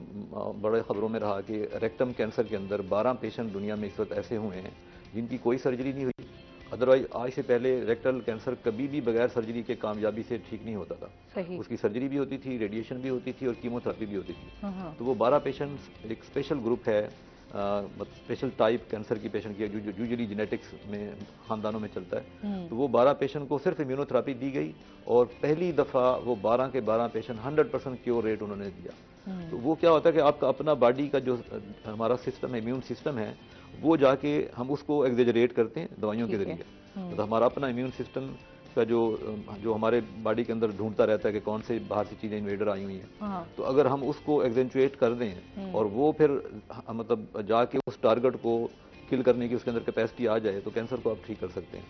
बड़े खबरों में रहा कि रेक्टम कैंसर के अंदर 12 पेशेंट दुनिया में इस वक्त ऐसे हुए हैं जिनकी कोई सर्जरी नहीं हुई। अदरवाइज आज से पहले रेक्टल कैंसर कभी भी बगैर सर्जरी के कामयाबी से ठीक नहीं होता था। सही। उसकी सर्जरी भी होती थी, रेडिएशन भी होती थी और कीमोथेरापी भी होती थी। तो वो 12 पेशेंट्स एक स्पेशल ग्रुप है, स्पेशल टाइप कैंसर की पेशेंट की जो यूजुअली जेनेटिक्स में खानदानों में चलता है। तो वो 12 पेशेंट को सिर्फ इम्यूनोथेरापी दी गई और पहली दफ़ा वो 12 के 12 पेशेंट 100% क्योर रेट उन्होंने दिया। तो वो क्या होता है कि आपका अपना बॉडी का जो हमारा सिस्टम है, इम्यून सिस्टम है, वो जाके हम उसको एग्जेजरेट करते हैं दवाइयों के जरिए। तो हमारा अपना इम्यून सिस्टम का जो हमारे बॉडी के अंदर ढूंढता रहता है कि कौन से बाहर से चीजें इन्वेडर आई हुई हैं। तो अगर हम उसको एग्जेंचुएट कर दें और वो फिर मतलब जाके उस टारगेट को किल करने की उसके अंदर कैपेसिटी आ जाए तो कैंसर को आप ठीक कर सकते हैं।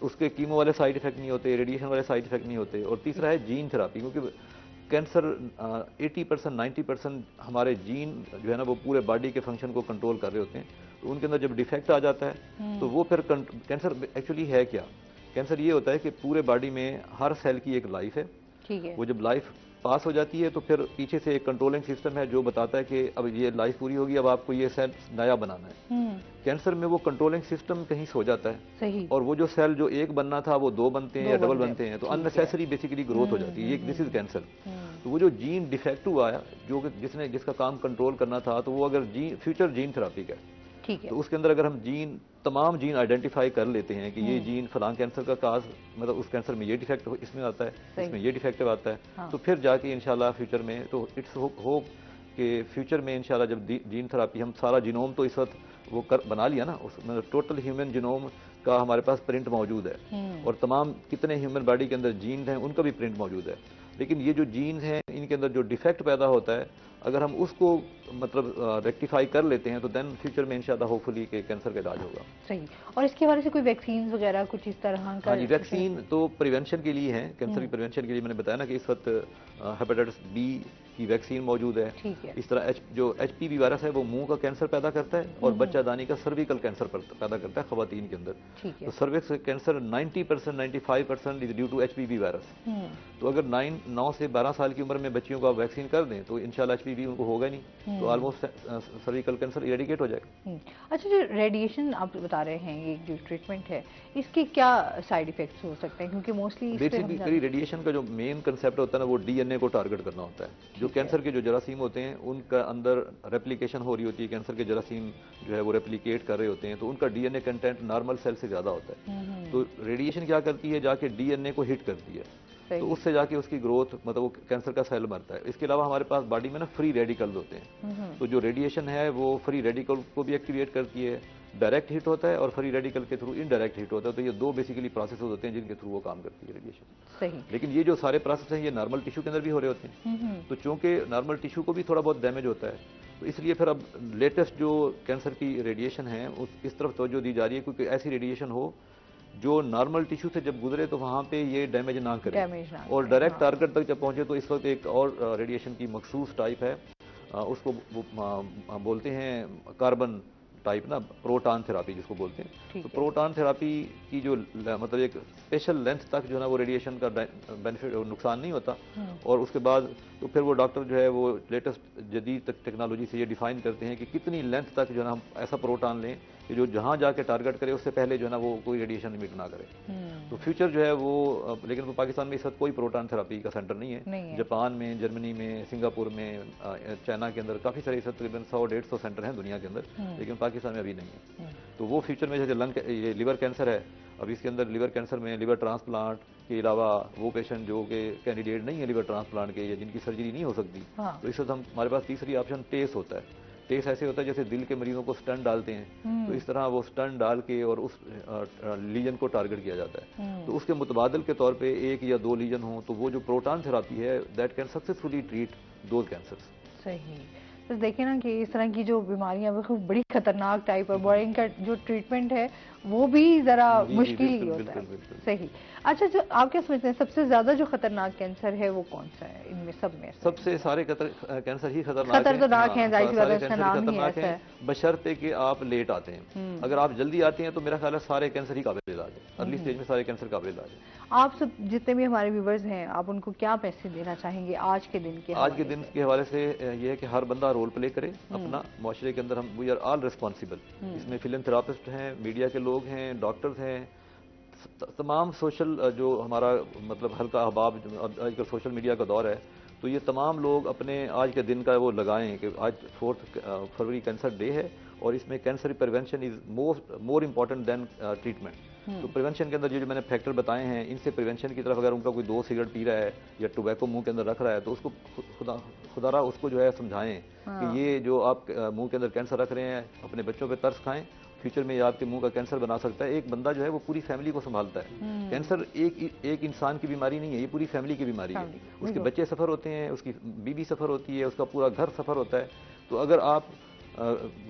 उसके कीमो वाले साइड इफेक्ट नहीं होते, रेडिएशन वाले साइड इफेक्ट नहीं होते। और तीसरा है जीन थेरापी, क्योंकि कैंसर 80% 90% हमारे जीन जो है ना वो पूरे बॉडी के फंक्शन को कंट्रोल कर रहे होते हैं। तो उनके अंदर जब डिफेक्ट आ जाता है तो वो फिर कैंसर एक्चुअली है क्या? कैंसर ये होता है कि पूरे बॉडी में हर सेल की एक लाइफ है। ठीक है। वो जब लाइफ पास हो जाती है तो फिर पीछे से एक कंट्रोलिंग सिस्टम है जो बताता है कि अब ये लाइफ पूरी होगी, अब आपको ये सेल नया बनाना है। कैंसर में वो कंट्रोलिंग सिस्टम कहीं सो जाता है। सही। और वो जो सेल जो एक बनना था वो 2 बनते हैं या डबल बनते हैं, तो अननेसेसरी बेसिकली ग्रोथ हो जाती है। ये दिस इज कैंसर। तो वो जो जीन डिफेक्ट हुआ है जो जिसका काम कंट्रोल करना था, तो वो अगर फ्यूचर जीन थेरापी का ठीक है, तो उसके अंदर अगर हम तमाम जीन आइडेंटिफाई कर लेते हैं कि ये जीन फलां कैंसर का काज, मतलब उस कैंसर में ये डिफेक्ट इसमें आता है, इसमें ये डिफेक्टिव आता है। हाँ। तो फिर जाके इंशाल्लाह फ्यूचर में तो इट्स होप कि फ्यूचर में इंशाल्लाह जब जीन थेरापी हम सारा जीनोम तो इस वक्त वो बना लिया ना, उस मतलब टोटल ह्यूमन जीनोम का हमारे पास प्रिंट मौजूद है और तमाम कितने ह्यूमन बॉडी के अंदर जीन हैं उनका भी प्रिंट मौजूद है। लेकिन ये जो जीन हैं इनके अंदर जो डिफेक्ट पैदा होता है, अगर हम उसको मतलब रेक्टिफाई कर लेते हैं तो देन फ्यूचर में इंशाल्लाह होपफुली के कैंसर का इलाज होगा। सही। और इसके हवाले से कोई वैक्सीन वगैरह कुछ इस तरह का? हाँ जी, वैक्सीन तो प्रिवेंशन के लिए है, कैंसर की प्रिवेंशन के लिए। मैंने बताया ना कि इस वक्त हेपेटाइटिस बी की वैक्सीन मौजूद है। ठीक है। इस तरह जो HPV वायरस है वो मुंह का कैंसर पैदा करता है और बच्चादानी का सर्विकल कैंसर पैदा करता है खवातीन के अंदर। ठीक है। तो cervix cancer 90% 95% is due to HPV virus. तो अगर 9 से 12 साल की उम्र में बच्चियों को आप वैक्सीन कर दें तो इंशाल्लाह HPV उनको होगा नहीं, तो ऑलमोस्ट सर्विकल कैंसर इरेडिकेट हो जाएगा। अच्छा, जो रेडिएशन आप बता रहे हैं, ये जो ट्रीटमेंट है, इसके क्या साइड इफेक्ट्स हो सकते हैं? क्योंकि मोस्टली बेसिकली रेडिएशन का जो मेन कंसेप्ट होता है ना वो DNA को टारगेट करना होता है। जो कैंसर के जो जरासीम होते हैं उनका अंदर रेप्लिकेशन हो रही होती है, कैंसर के जरासीम जो है वो रेप्लिकेट कर रहे होते हैं, तो उनका DNA कंटेंट नॉर्मल सेल से ज्यादा होता है। तो रेडिएशन क्या करती है, जाके DNA को हिट करती है, तो उससे जाके उसकी ग्रोथ मतलब वो कैंसर का सेल मरता है। इसके अलावा हमारे पास बॉडी में ना फ्री रेडिकल्स होते हैं, तो जो रेडिएशन है वो फ्री रेडिकल को भी एक्टिवेट करती है। डायरेक्ट हिट होता है और फ्री रेडिकल के थ्रू इनडायरेक्ट हिट होता है। तो ये 2 बेसिकली प्रोसेस होते हैं जिनके थ्रू वो काम करती है रेडिएशन। सही। लेकिन ये जो सारे प्रोसेस हैं ये नॉर्मल टिश्यू के अंदर भी हो रहे होते हैं। तो चूंकि नॉर्मल टिश्यू को भी थोड़ा बहुत डैमेज होता है, तो इसलिए फिर अब लेटेस्ट जो कैंसर की रेडिएशन है इस तरफ तवज्जो दी जा रही है, क्योंकि ऐसी रेडिएशन हो जो नॉर्मल टिश्यू से जब गुजरे तो वहां पे ये डैमेज ना करे और डायरेक्ट टारगेट तक जब पहुंचे। तो इस वक्त एक और रेडिएशन की मखसूस टाइप है, उसको बोलते हैं कार्बन टाइप ना प्रोटॉन थेरापी जिसको बोलते हैं। ठीक तो है। प्रोटॉन थेरापी की जो मतलब एक स्पेशल लेंथ तक जो है ना वो रेडिएशन का बेनिफिट नुकसान नहीं होता, और उसके बाद तो फिर वो डॉक्टर जो है वो लेटेस्ट जदीद टेक्नोलॉजी से ये डिफाइन करते हैं कि कितनी लेंथ तक जो है ना हम ऐसा प्रोटॉन लें कि जो जहाँ जाके टारगेट करे उससे पहले जो है ना वो कोई रेडिएशन इमिट ना करे। तो फ्यूचर जो है वो लेकिन वो पाकिस्तान में इस वक्त कोई प्रोटॉन थेरापी का सेंटर नहीं है। जापान में, जर्मनी में, सिंगापुर में, चाइना के अंदर काफ़ी सारे इस वक्त तकरीबन 100-150 सेंटर हैं दुनिया के अंदर, लेकिन पाकिस्तान में अभी नहीं है। तो वो फ्यूचर में जैसे ये लिवर कैंसर है, अब इसके अंदर लिवर कैंसर में लिवर ट्रांसप्लांट के अलावा वो पेशेंट जो कि कैंडिडेट नहीं है लिवर ट्रांसप्लांट के या जिनकी सर्जरी नहीं हो सकती, तो इस वक्त हमारे पास तीसरी ऑप्शन टेस होता है। टेस ऐसे होता है जैसे दिल के मरीजों को स्टंट डालते हैं, तो इस तरह वो स्टंट डाल के और उस लीजन को टारगेट किया जाता है। तो उसके मुतबादल के तौर पे 1 या 2 लीजन हो तो वो जो प्रोटॉन थेरापी है that can successfully treat those cancers. सही। तो देखिए ना कि इस तरह की जो बीमारियां बिल्कुल बड़ी खतरनाक टाइप और बड़ी इनका जो ट्रीटमेंट है वो भी जरा मुश्किल ही होता है। सही। अच्छा, जो आप क्या समझते हैं सबसे ज्यादा जो खतरनाक कैंसर है वो कौन सा है इनमें सब में? सबसे सारे कैंसर ही खतरनाक खतरनाक है, जाहिर सी बात है, इसका नाम ही ऐसा है। बशर्ते कि आप लेट आते हैं। अगर आप जल्दी आते हैं तो मेरा ख्याल है सारे कैंसर ही काबिल इलाज है, अर्ली स्टेज में सारे कैंसर काबिल इलाज है। आप सब जितने भी हमारे व्यूवर्स हैं आप उनको क्या मैसेज देना चाहेंगे आज के दिन के आज के दिन के हवाले से? ये है कि हर बंदा रोल प्ले करे अपना माशरे के अंदर। हम वी आर ऑल रिस्पॉन्सिबल। इसमें फिलंथेरापिस्ट हैं, मीडिया के लोग हैं, डॉक्टर्स हैं, तमाम सोशल जो हमारा मतलब हल्का अहबाब, आजकल सोशल मीडिया का दौर है, तो ये तमाम लोग अपने आज के दिन का वो लगाएं कि आज 4 फरवरी कैंसर डे है और इसमें cancer prevention is more important than treatment. तो प्रिवेंशन के अंदर जो मैंने फैक्टर बताए हैं, इनसे प्रिवेंशन की तरफ अगर उनका कोई 2 सिगरेट पी रहा है या टोबैको मुंह के अंदर रख रहा है तो उसको खुदारा उसको जो है समझाएं कि ये जो आप मुंह के अंदर कैंसर रख रहे हैं अपने बच्चों पे तरस खाएं, फ्यूचर में ये आपके मुंह का कैंसर बना सकता है। एक बंदा जो है वो पूरी फैमिली को संभालता है। कैंसर एक इंसान की बीमारी नहीं है, ये पूरी फैमिली की बीमारी है। उसके बच्चे सफ़र होते हैं, उसकी बीवी सफ़र होती है, उसका पूरा घर सफ़र होता है। तो अगर आप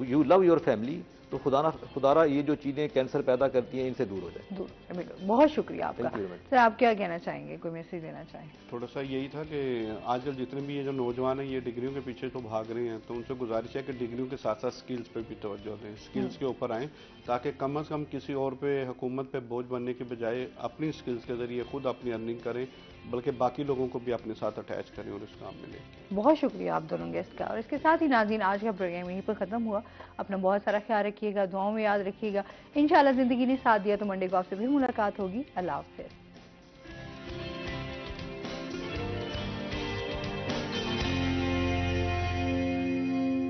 यू लव योर फैमिली तो खुदारा ये जो चीज़ें कैंसर पैदा करती हैं इनसे दूर हो जाए। बिल्कुल, बहुत शुक्रिया आपका। सर आप क्या कहना चाहेंगे, कोई मैसेज देना चाहें? थोड़ा सा यही था कि आजकल जितने भी ये जो नौजवान हैं ये डिग्रियों के पीछे तो भाग रहे हैं, तो उनसे गुजारिश है कि डिग्रियों के साथ साथ स्किल्स पे भी तवज्जो दें, स्किल्स के ऊपर आएँ, ताकि कम से कम किसी और पे हुकूमत पे बोझ बनने के बजाय अपनी स्किल्स के जरिए खुद अपनी अर्निंग करें, बल्कि बाकी लोगों को भी अपने साथ अटैच करें और इस काम में लें। बहुत शुक्रिया आप दोनों गेस्ट का। और इसके साथ ही नाज़रीन आज का प्रोग्राम यहीं पर ख़त्म हुआ। अपना बहुत सारा ख्याल रखिएगा, दुआओं में याद रखिएगा। इंशाल्लाह ज़िंदगी ने साथ दिया तो मंडे को आपसे फिर मुलाकात होगी। अल्लाह हाफ़िज़।